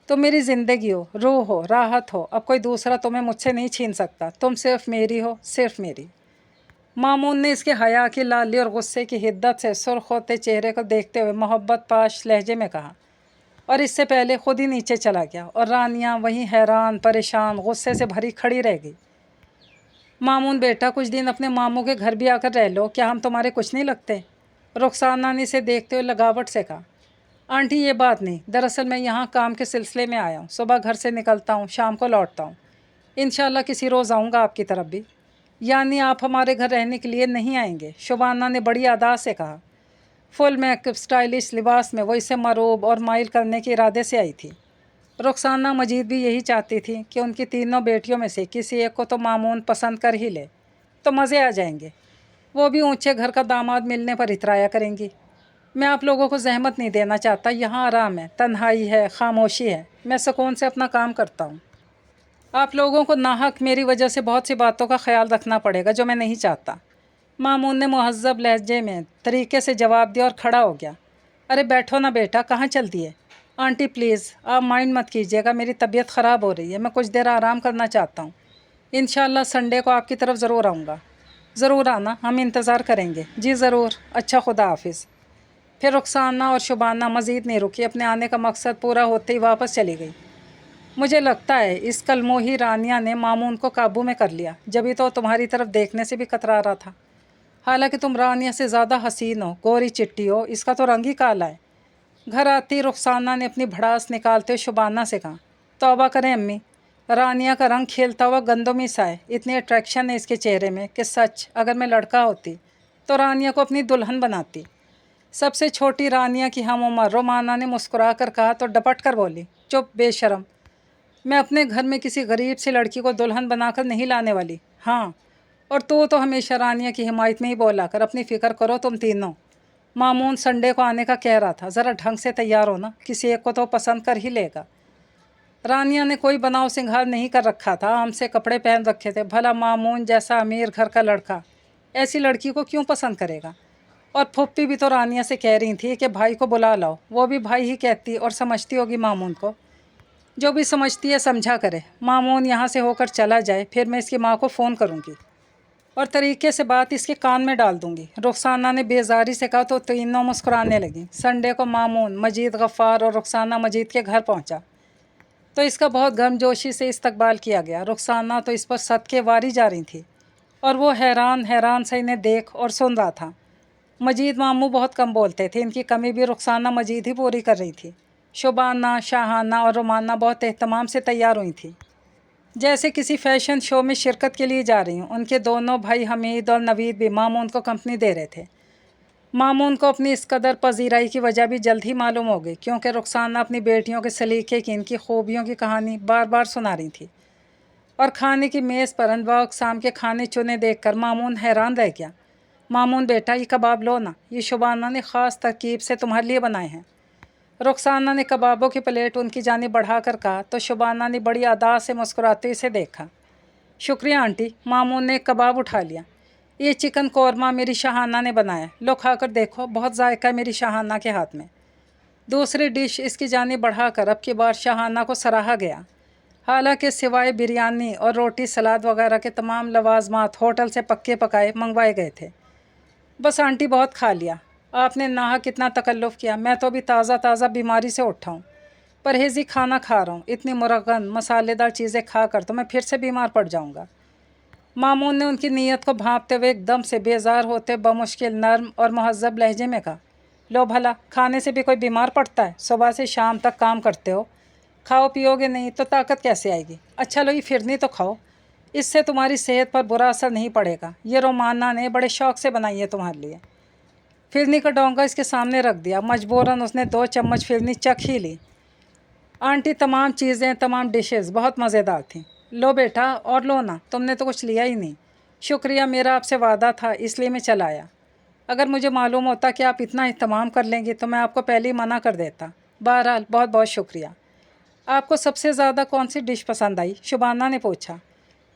तुम मेरी ज़िंदगी हो, रूह हो, राहत हो। अब कोई दूसरा तुम्हें मुझसे नहीं छीन सकता। तुम सिर्फ मेरी हो, सिर्फ मेरी। मामून ने इसके हया की लाली और गुस्से की हिद्दत से सुर्ख होते चेहरे को देखते हुए मोहब्बत पाश लहजे में कहा और इससे पहले खुद ही नीचे चला गया। और रानिया वहीं हैरान, परेशान, गुस्से से भरी खड़ी रह गई। मामून बेटा, कुछ दिन अपने मामू के घर भी आकर रह लो, क्या हम तुम्हारे कुछ नहीं लगते? रुखसाना ने इसे देखते हुए लगावट से कहा। आंटी, ये बात नहीं, दरअसल मैं यहाँ काम के सिलसिले में आया हूँ। सुबह घर से निकलता हूँ, शाम को लौटता हूँ। इंशाल्लाह किसी रोज़ आऊँगा आपकी तरफ भी। यानी आप हमारे घर रहने के लिए नहीं आएंगे? शुबाना ने बड़ी अदा से कहा। फुल मेकअप स्टाइलिश लिबास में वो इसे मरूब और माइल करने के इरादे से आई थी। रुखसाना मजीद भी यही चाहती थी कि उनकी तीनों बेटियों में से किसी एक को तो मामून पसंद कर ही ले तो मज़े आ जाएंगे। वो भी ऊंचे घर का दामाद मिलने पर इतराया करेंगी। मैं आप लोगों को जहमत नहीं देना चाहता, यहाँ आराम है, तन्हाई है, खामोशी है, मैं सुकून से अपना काम करता हूँ। आप लोगों को नाहक मेरी वजह से बहुत सी बातों का ख्याल रखना पड़ेगा जो मैं नहीं चाहता। मामून ने मुहज़्ज़ब लहजे में तरीके से जवाब दिया और खड़ा हो गया। अरे बैठो ना बेटा, कहाँ चलती है? आंटी प्लीज़ आप माइंड मत कीजिएगा, मेरी तबीयत ख़राब हो रही है, मैं कुछ देर आराम करना चाहता हूँ। इंशाल्लाह संडे को आपकी तरफ ज़रूर आऊँगा। ज़रूर आना, हम इंतज़ार करेंगे। जी ज़रूर, अच्छा, खुदा हाफिज़। फिर रुखसाना और शुबाना मज़ीद नहीं रुकी, अपने आने का मकसद पूरा होते ही वापस चली गई। मुझे लगता है इस कलमोही रानिया ने मामून को काबू में कर लिया, जभी तो तुम्हारी तरफ देखने से भी कतरा रहा था। हालांकि तुम रानिया से ज़्यादा हसीन हो, गोरी चिट्टी हो, इसका तो रंग ही काला है। घर आती रुखसाना ने अपनी भड़ास निकालते हुए शुबाना से कहा, तौबा करें अम्मी, रानिया का रंग खेलता हुआ गंदमी सा है। इतनी अट्रैक्शन है इसके चेहरे में कि सच अगर मैं लड़का होती तो रानिया को अपनी दुल्हन बनाती। सबसे छोटी रानिया की हम उम्र रोमाना ने मुस्कुरा कर कहा तो डपट कर बोली, चुप बेशरम, मैं अपने घर में किसी गरीब सी लड़की को दुल्हन बनाकर नहीं लाने वाली। हाँ, और तू तो हमेशा रानिया की हिमायत में ही बोला कर, अपनी फ़िक्र करो तुम तीनों। मामून संडे को आने का कह रहा था, ज़रा ढंग से तैयार हो ना, किसी एक को तो पसंद कर ही लेगा। रानिया ने कोई बनाव सिंगार नहीं कर रखा था, आम से कपड़े पहन रखे थे। भला मामून जैसा अमीर घर का लड़का ऐसी लड़की को क्यों पसंद करेगा? और फुप्पी भी तो रानिया से कह रही थी कि भाई को बुला लाओ। वो भी भाई ही कहती और समझती होगी मामून को। जो भी समझती है समझा करे। मामून यहाँ से होकर चला जाए, फिर मैं इसकी माँ को फ़ोन करूँगी और तरीके से बात इसके कान में डाल दूँगी। रुखसाना ने बेजारी से कहा तो तीनों मुस्कुराने लगी। संडे को मामून मजीद गफ़ार और रुखसाना मजीद के घर पहुँचा तो इसका बहुत गर्मजोशी से इस्तकबाल किया गया। रुखसाना तो इस पर सदके वारी जा रही थी और वो हैरान हैरान से इन्हें देख और सुन रहा था। मजीद मामू बहुत कम बोलते थे, इनकी कमी भी रुखसाना मजीद ही पूरी कर रही थी। शुबाना, शाहाना और रोमाना बहुत एहतमाम से तैयार हुई थी, जैसे किसी फ़ैशन शो में शिरकत के लिए जा रही हूँ। उनके दोनों भाई हमीद और नवीद भी मामून को कंपनी दे रहे थे। मामून को अपनी इस कदर पजीराई की वजह भी जल्द ही मालूम हो गई, क्योंकि रुखसाना अपनी बेटियों के सलीके की, इनकी खूबियों की कहानी बार बार सुना रही थी। और खाने की मेज़ पर अनवा अक़साम के खाने चुने देख कर मामून हैरान रह गया। मामून बेटा, ये कबाब लो ना, ये शुबाना ने ख़ास तरकीब से तुम्हारे लिए बनाए हैं। रुखसाना ने कबाबों की प्लेट उनकी जानिब बढ़ा कर कहा तो शुबाना ने बड़ी अदा से मुस्कुराते इसे देखा। शुक्रिया आंटी। मामून ने एक कबाब उठा लिया। ये चिकन कौरमा मेरी शाहाना ने बनाया, लो खाकर देखो, बहुत जायका है मेरी शाहाना के हाथ में। दूसरी डिश इसकी जानिब बढ़ाकर अब की बार शाहाना को सराहा गया। हालांकि सिवाय बिरयानी और रोटी सलाद वगैरह के तमाम लवाजमात होटल से पक्के पकाए मंगवाए गए थे। बस आंटी बहुत खा लिया, आपने नाहक कितना तकल्लुफ़ किया। मैं तो अभी ताज़ा बीमारी से उठा हूँ, परहेज़ी खाना खा रहा हूँ। इतनी मुरगन मसालेदार चीज़ें खाकर तो मैं फिर से बीमार पड़ जाऊँगा। मामून ने उनकी नीयत को भांपते हुए एकदम से बेजार होते बमुश्किल नर्म और महज़्ज़ब लहजे में कहा, लो भला, खाने से भी कोई बीमार पड़ता है? सुबह से शाम तक काम करते हो, खाओ पियोगे नहीं तो ताकत कैसे आएगी? अच्छा लो, ये फिरनी तो खाओ, इससे तुम्हारी सेहत पर बुरा असर नहीं पड़ेगा। ये रोमाना ने बड़े शौक़ से बनाई है तुम्हारे लिए। फिरनी का डोंगा इसके सामने रख दिया। मजबूरन उसने 2 चम्मच फिरनी चख ही ली। आंटी, तमाम चीज़ें, तमाम डिशेस बहुत मज़ेदार थीं। लो बेटा, और लो ना, तुमने तो कुछ लिया ही नहीं। शुक्रिया, मेरा आपसे वादा था इसलिए मैं चला आया। अगर मुझे मालूम होता कि आप इतना एहतमाम कर लेंगी तो मैं आपको पहले ही मना कर देता। बहरहाल बहुत बहुत शुक्रिया। आपको सबसे ज़्यादा कौन सी डिश पसंद आई? शुबाना ने पूछा।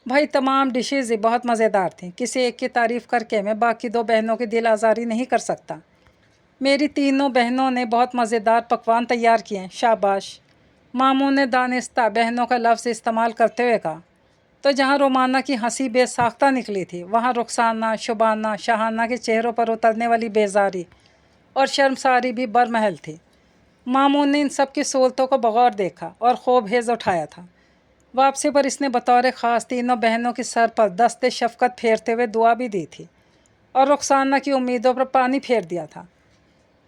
भाई, तमाम डिशेज़ ही बहुत मज़ेदार थीं। किसी एक की तारीफ़ करके मैं बाकी 2 बहनों की दिल आज़ारी नहीं कर सकता। मेरी तीनों बहनों ने बहुत मज़ेदार पकवान तैयार किए हैं। शाबाश। मामून ने दानिस्ता बहनों का लफ्ज़ इस्तेमाल करते हुए कहा। तो जहाँ रोमाना की हंसी बेसाख्ता निकली थी, वहाँ रुखसाना, शुबाना, शाहाना के चेहरों पर उतरने वाली बेजारी और शर्मसारी भी बरमहल थी। मामून ने इन सब की सूरतों को बगौर देखा और खूब हेज़ उठाया था। वापसी पर इसने बतौर ख़ास तीनों बहनों के सर पर दस्ते शफ़क़त फेरते हुए दुआ भी दी थी और रुखसाना की उम्मीदों पर पानी फेर दिया था।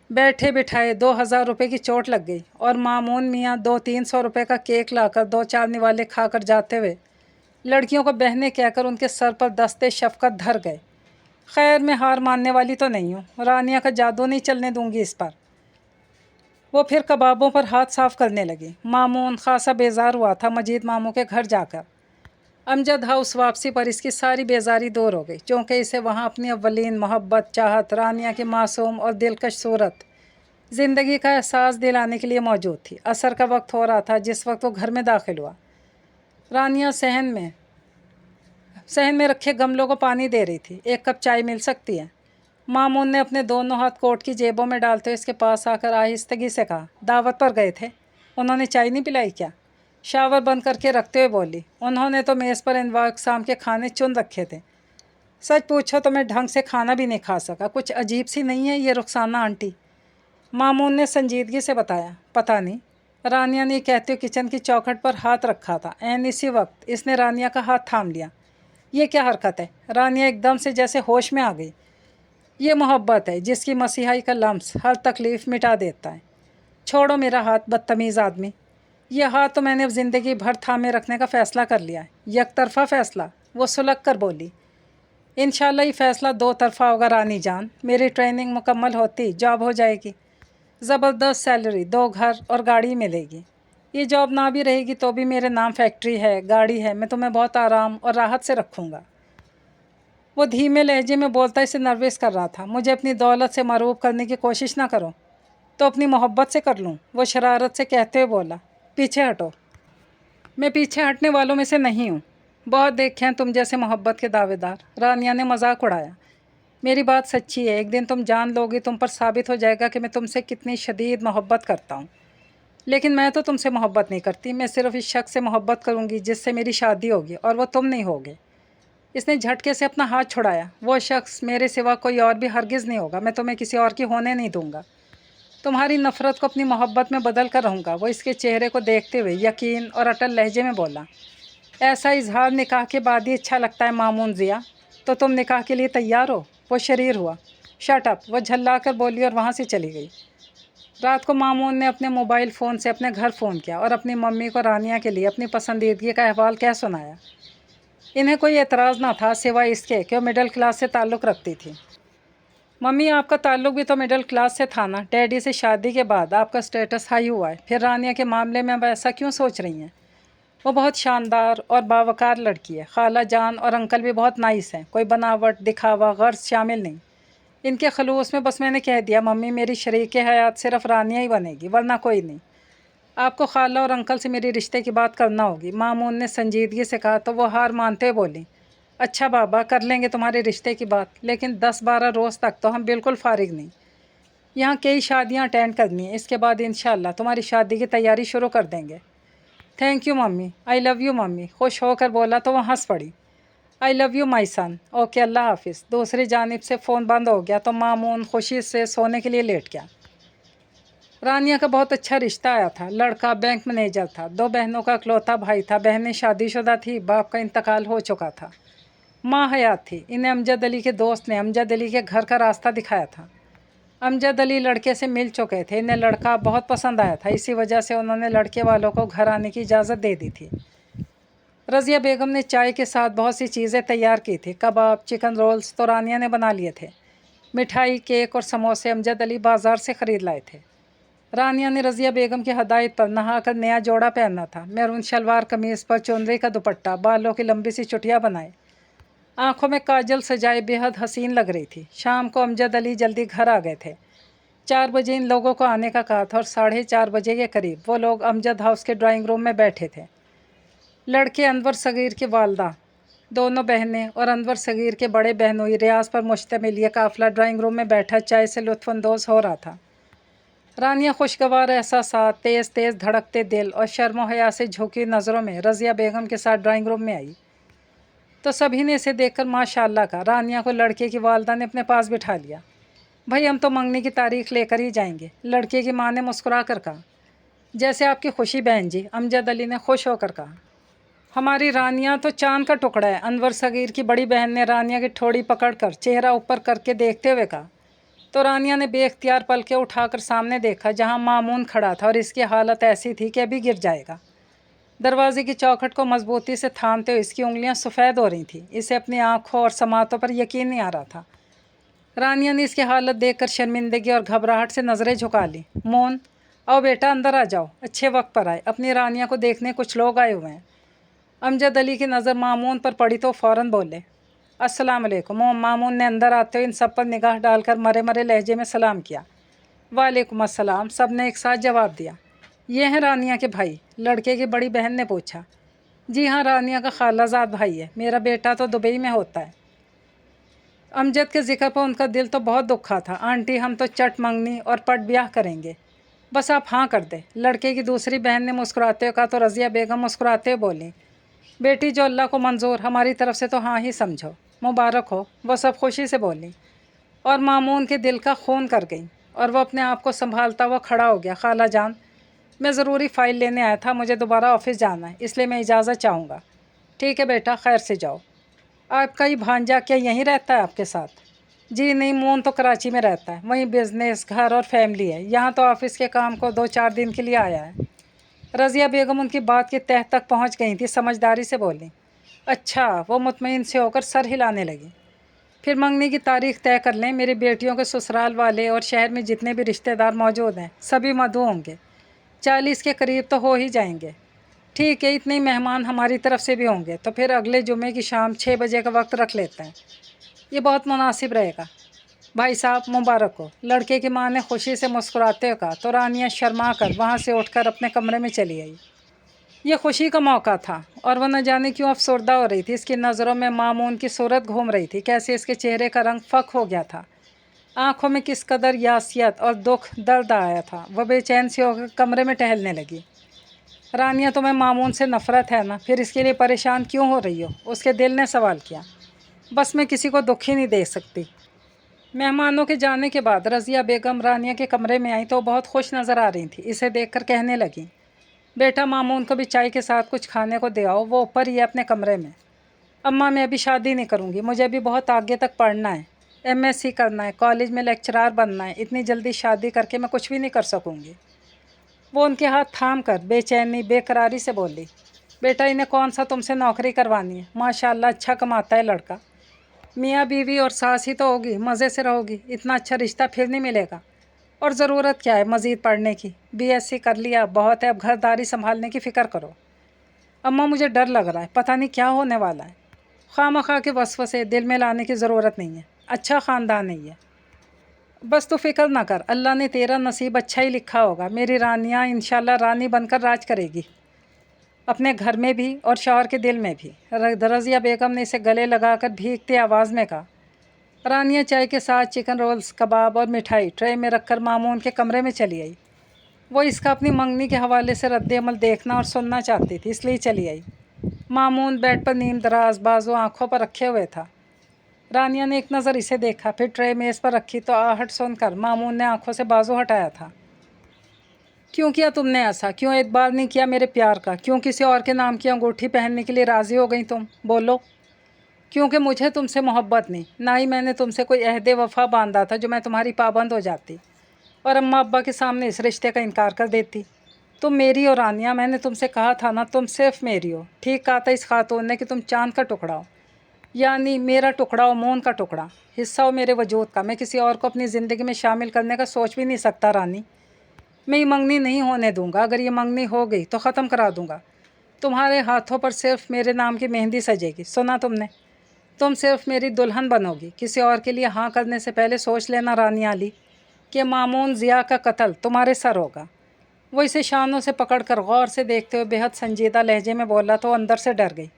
बैठे बिठाए 2000 रुपये की चोट लग गई और मामून मियाँ 200-300 रुपये का केक लाकर 2-4 निवाले खाकर जाते हुए लड़कियों को बहने कहकर उनके सर पर दस्ते शफ़क़त धर गए। खैर, मैं हार मानने वाली तो नहीं हूँ, रानिया का जादू नहीं चलने दूंगी इस पर। वो फिर कबाबों पर हाथ साफ़ करने लगी। मामून खासा बेजार हुआ था मजीद मामू के घर जाकर। अमजद हाउस वापसी पर इसकी सारी बेजारी दूर हो गई, क्योंकि इसे वहाँ अपनी अव्वलीन मोहब्बत, चाहत, रानिया की मासूम और दिलकश सूरत ज़िंदगी का एहसास दिलाने के लिए मौजूद थी। असर का वक्त हो रहा था जिस वक्त वो घर में दाखिल हुआ। रानिया सहन में रखे गमलों को पानी दे रही थी। एक कप चाय मिल सकती है? मामून ने अपने दोनों हाथ कोट की जेबों में डालते हुए इसके पास आकर आहिस्तगी से कहा, दावत पर गए थे, उन्होंने चाय नहीं पिलाई क्या? शावर बंद करके रखते हुए बोली, उन्होंने तो मेज़ पर अनवा अक़साम के खाने चुन रखे थे। सच पूछो तो मैं ढंग से खाना भी नहीं खा सका। कुछ अजीब सी नहीं है ये रुखसाना आंटी? मामून ने संजीदगी से बताया। पता नहीं। रानिया ने कहते हुए किचन की चौखट पर हाथ रखा था। ऐन इसी वक्त इसने रानिया का हाथ थाम लिया। ये क्या हरकत है? रानिया एकदम से जैसे होश में आ गई। ये मोहब्बत है जिसकी मसीहाई का लम्स हर तकलीफ़ मिटा देता है। छोड़ो मेरा हाथ, बदतमीज़ आदमी। यह हाथ तो मैंने अब ज़िंदगी भर थामे रखने का फ़ैसला कर लिया है। यकतरफ़ा फ़ैसला? वो सुलग कर बोली। इंशाल्लाह ये फ़ैसला 2 तरफ़ा होगा रानी जान। मेरी ट्रेनिंग मुकम्मल होती जॉब हो जाएगी, ज़बरदस्त सैलरी, 2 घर और गाड़ी मिलेगी। ये जॉब ना भी रहेगी तो भी मेरे नाम फैक्ट्री है, गाड़ी है, मैं तुम्हें बहुत आराम और राहत से रखूँगा। वो धीमे लहजे में बोलता इसे नर्वस कर रहा था। मुझे अपनी दौलत से मरूब करने की कोशिश ना करो तो अपनी मोहब्बत से कर लूँ, वो शरारत से कहते हुए बोला। पीछे हटो। मैं पीछे हटने वालों में से नहीं हूँ। बहुत देखे हैं तुम जैसे मोहब्बत के दावेदार। रानिया ने मजाक उड़ाया। मेरी बात सच्ची है, एक दिन तुम जान लोगी, तुम पर साबित हो जाएगा कि मैं तुमसे कितनी शदीद मोहब्बत करता हूँ। लेकिन मैं तो तुमसे मोहब्बत नहीं करती, मैं सिर्फ इस शख्स से मोहब्बत करूँगी जिससे मेरी शादी होगी, और वो तुम नहीं होगे। इसने झटके से अपना हाथ छुड़ाया। वो शख्स मेरे सिवा कोई और भी हरगिज़ नहीं होगा। मैं तुम्हें किसी और की होने नहीं दूँगा। तुम्हारी नफ़रत को अपनी मोहब्बत में बदल कर रहूँगा। वो इसके चेहरे को देखते हुए यकीन और अटल लहजे में बोला। ऐसा इजहार निकाह के बाद ही अच्छा लगता है मामून ज़िया। तो तुम निकाह के लिए तैयार हो? वो शरीर हुआ। शट अप, वो झल्ला कर बोली और वहाँ से चली गई। रात को मामून ने अपने मोबाइल फ़ोन से अपने घर फ़ोन किया और अपनी मम्मी को रानिया के लिए अपनी पसंदीदगी का अहवाल क्या सुनाया। इन्हें कोई एतराज़ ना था सिवाय इसके कि वो मिडिल क्लास से ताल्लुक़ रखती थी। मम्मी, आपका ताल्लुक़ भी तो मिडिल क्लास से था ना। डैडी से शादी के बाद आपका स्टेटस हाई हुआ है, फिर रानिया के मामले में अब ऐसा क्यों सोच रही हैं? वो बहुत शानदार और बावकार लड़की है। खाला जान और अंकल भी बहुत नाइस हैं, कोई बनावट दिखावा गर्ज शामिल नहीं। इनके खलूस में बस मैंने कह दिया, मम्मी मेरी शरीक हयात सिर्फ रानिया ही बनेगी, वरना कोई नहीं। आपको खाला और अंकल से मेरी रिश्ते की बात करना होगी। मामून ने संजीदगी से कहा तो वो हार मानते हुए बोली, अच्छा बाबा, कर लेंगे तुम्हारे रिश्ते की बात, लेकिन 10-12 रोज़ तक तो हम बिल्कुल फारिग नहीं। यहाँ कई शादियाँ अटेंड करनी है, इसके बाद इंशाल्लाह तुम्हारी शादी की तैयारी शुरू कर देंगे। Thank you mummy, I love you mummy, खुश होकर बोला तो वह हंस पड़ी। I love you my son, okay अल्लाह हाफिज़। दूसरी जानिब से फ़ोन बंद हो गया तो मामून खुशी से सोने के लिए लेट गया। रानिया का बहुत अच्छा रिश्ता आया था। लड़का बैंक मैनेजर था, 2 बहनों का इकलौता भाई था, बहनें शादीशुदा थी, बाप का इंतकाल हो चुका था, माँ हयात थी। इन्हें अमजद अली के दोस्त ने अमजद अली के घर का रास्ता दिखाया था। अमजद अली लड़के से मिल चुके थे, इन्हें लड़का बहुत पसंद आया था, इसी वजह से उन्होंने लड़के वालों को घर आने की इजाज़त दे दी थी। रज़िया बेगम ने चाय के साथ बहुत सी चीज़ें तैयार की थी। कबाब, चिकन रोल्स तो रानिया ने बना लिए थे। मिठाई, केक और समोसे अमजद अली बाज़ार से ख़रीद लाए थे। रानिया ने रज़िया बेगम की हदायत पर नहाकर नया जोड़ा पहनना था। मैरून शलवार कमीज़ पर चुनरी का दुपट्टा, बालों की लंबी सी चुटिया बनाए, आँखों में काजल सजाए बेहद हसीन लग रही थी। शाम को अमजद अली जल्दी घर आ गए थे। 4 बजे इन लोगों को आने का कहा था और 4:30 बजे के करीब वो लोग अमजद हाउस के ड्राइंग रूम में बैठे थे। लड़के अनवर सगीर की वालदा, दोनों बहनें और अनवर सगीर के बड़े बहनोई रियाज पर मुश्तमिल ये काफ़िला ड्राइंग रूम में बैठा चाय से लुत्फ़अंदोज़ हो रहा था। रानिया खुशगवार एहसासात, तेज़ तेज़ धड़कते दिल और शर्म हया से झुकी नज़रों में रज़िया बेगम के साथ ड्राइंग रूम में आई तो सभी ने इसे देखकर माशाअल्लाह कहा। रानिया को लड़के की वालदा ने अपने पास बिठा लिया। भाई, हम तो मंगनी की तारीख लेकर ही जाएंगे, लड़के की माँ ने मुस्कुरा कर कहा। जैसे आपकी खुशी बहन जी, अमजद अली ने खुश होकर कहा। हमारी रानिया तो चांद का टुकड़ा है, अनवर सगीर की बड़ी बहन ने रानिया की ठोड़ी पकड़कर चेहरा ऊपर करके देखते हुए कहा। तो रानिया ने बेख्तियार पलके उठाकर सामने देखा जहां मामून खड़ा था और इसकी हालत ऐसी थी कि अभी गिर जाएगा। दरवाजे की चौखट को मजबूती से थामते हुए इसकी उंगलियां सफ़ेद हो रही थीं। इसे अपनी आंखों और समातों पर यकीन नहीं आ रहा था। रानिया ने इसकी हालत देखकर शर्मिंदगी और घबराहट से नज़रें झुका ली। मोन, आओ बेटा, अंदर आ जाओ, अच्छे वक्त पर आए, अपनी रानिया को देखने कुछ लोग आए हुए हैं। अमजद अली की नज़र मामून पर पड़ी तो फ़ौरन बोले, अस्सलाम वालेकुम। मामून ने अंदर आते हुए इन सब पर निगाह डालकर मरे मरे लहजे में सलाम किया। वालेकुम अस्सलाम, सब ने एक साथ जवाब दिया। ये हैं रानिया के भाई, लड़के की बड़ी बहन ने पूछा। जी हाँ, रानिया का खालाजाद भाई है, मेरा बेटा तो दुबई में होता है। अमजद के जिक्र पर उनका दिल तो बहुत दुखा था। आंटी, हम तो चट मंगनी और पट ब्याह करेंगे, बस आप हाँ कर दे। लड़के की दूसरी बहन ने मुस्कुराते हुए कहा तो रज़िया बेगम मुस्कुराते हुए बोली, बेटी, जो अल्लाह को मंजूर, हमारी तरफ से तो हाँ ही समझो, मुबारक हो। वो सब खुशी से बोली और मामून के दिल का खून कर गई और वह अपने आप को संभालता हुआ खड़ा हो गया। खाला जान, मैं ज़रूरी फ़ाइल लेने आया था, मुझे दोबारा ऑफिस जाना है, इसलिए मैं इजाज़त चाहूँगा। ठीक है बेटा, खैर से जाओ। आपका ये भांजा क्या यहीं रहता है आपके साथ? जी नहीं, मोन तो कराची में रहता है, वहीं बिज़नेस, घर और फैमिली है। यहाँ तो ऑफिस के काम को 2-4 दिन के लिए आया है। रज़िया बेगम उनकी बात की तह तक पहुँच गई थी, समझदारी से बोली। अच्छा, वो मुतमईन से होकर सर हिलाने लगी। फिर मंगनी की तारीख तय कर लें, मेरी बेटियों के ससुराल वाले और शहर में जितने भी रिश्तेदार मौजूद हैं सभी मदऊ होंगे, 40 के करीब तो हो ही जाएंगे। ठीक है, इतने ही मेहमान हमारी तरफ से भी होंगे, तो फिर अगले जुमे की शाम 6 बजे का वक्त रख लेते हैं, ये बहुत मुनासिब रहेगा। भाई साहब, मुबारक हो। लड़के की माँ ने खुशी से मुस्कुराते हुए कहा तो रानिया शर्मा कर वहाँ से उठकर अपने कमरे में चली आई। ये खुशी का मौका था और वह न जाने क्यों अफसरदा हो रही थी। इसकी नज़रों में मामून की सूरत घूम रही थी, कैसे इसके चेहरे का रंग फक हो गया था, आँखों में किस कदर यासियत और दुख दर्द आया था। वह बेचैन सी होकर कमरे में टहलने लगी। रानिया, तुम्हें मामून से नफ़रत है ना, फिर इसके लिए परेशान क्यों हो रही हो? उसके दिल ने सवाल किया। बस मैं किसी को दुखी नहीं दे सकती। मेहमानों के जाने के बाद रज़िया बेगम रानिया के कमरे में आई तो बहुत खुश नज़र आ रही थी। इसे देखकर कहने लगी, बेटा, मामून को भी चाय के साथ कुछ खाने को दे आओ, वो ऊपर ही है अपने कमरे में। अम्मा, मैं अभी शादी नहीं करूँगी, मुझे अभी बहुत आगे तक पढ़ना है। MSc करना है, कॉलेज में लेक्चरार बनना है, इतनी जल्दी शादी करके मैं कुछ भी नहीं कर सकूँगी। वो उनके हाथ थाम कर बेचैनी बेकरारी से बोली, बेटा इन्हें कौन सा तुमसे नौकरी करवानी है, माशाल्लाह अच्छा कमाता है लड़का, मियाँ बीवी और सास ही तो होगी, मज़े से रहोगी, इतना अच्छा रिश्ता फिर नहीं मिलेगा। और ज़रूरत क्या है मज़ीद पढ़ने की, BSc कर लिया बहुत है, अब घरदारी संभालने की फ़िक्र करो। अम्मा मुझे डर लग रहा है, पता नहीं क्या होने वाला है। खामखा के वसवसे दिल में लाने की ज़रूरत नहीं है, अच्छा ख़ानदान नहीं है, बस तू फिक्र ना कर, अल्लाह ने तेरा नसीब अच्छा ही लिखा होगा। मेरी रानियाँ इंशाल्लाह रानी बनकर राज करेगी, अपने घर में भी और शौहर के दिल में भी। रज़िया बेगम ने इसे गले लगाकर भीगती आवाज़ में कहा। रानिया चाय के साथ चिकन रोल्स, कबाब और मिठाई ट्रे में रखकर मामून के कमरे में चली आई। वो इसका अपनी मंगनी के हवाले से रद्द-ए-अमल देखना और सुनना चाहती थी, इसलिए चली आई। मामून बेड पर नीम दराज बाजू आंखों पर रखे हुए था। रानिया ने एक नज़र इसे देखा, फिर ट्रे मेज़ पर रखी तो आहट सुनकर मामून ने आंखों से बाजू हटाया था। क्यों किया तुमने ऐसा, क्यों एतबार नहीं किया मेरे प्यार का, क्यों किसी और के नाम की अंगूठी पहनने के लिए राज़ी हो गई तुम, बोलो। क्योंकि मुझे तुमसे मोहब्बत नहीं, ना ही मैंने तुमसे कोई अहद वफ़ा बांधा था जो मैं तुम्हारी पाबंद हो जाती और अम्मा अब्बा के सामने इस रिश्ते का इनकार कर देती। तुम मेरी हो रानिया, मैंने तुमसे कहा था ना, तुम सिर्फ मेरी हो। ठीक कहा था इस खातून ने कि तुम चांद का टुकड़ा हो, यानी मेरा टुकड़ा हो, मोन का टुकड़ा, हिस्सा हो मेरे वजूद का। मैं किसी और को अपनी ज़िंदगी में शामिल करने का सोच भी नहीं सकता रानी। मैं ये मंगनी नहीं होने दूंगा, अगर ये मंगनी हो गई तो ख़त्म करा दूंगा। तुम्हारे हाथों पर सिर्फ मेरे नाम की मेहंदी सजेगी, सुना तुमने? तुम सिर्फ मेरी दुल्हन बनोगी। किसी और के लिए हाँ करने से पहले सोच लेना रानी आली कि मामून ज़िया का कत्ल तुम्हारे सर होगा। वो इसे शानों से पकड़कर गौर से देखते हुए बेहद संजीदा लहजे में बोला तो अंदर से डर गई।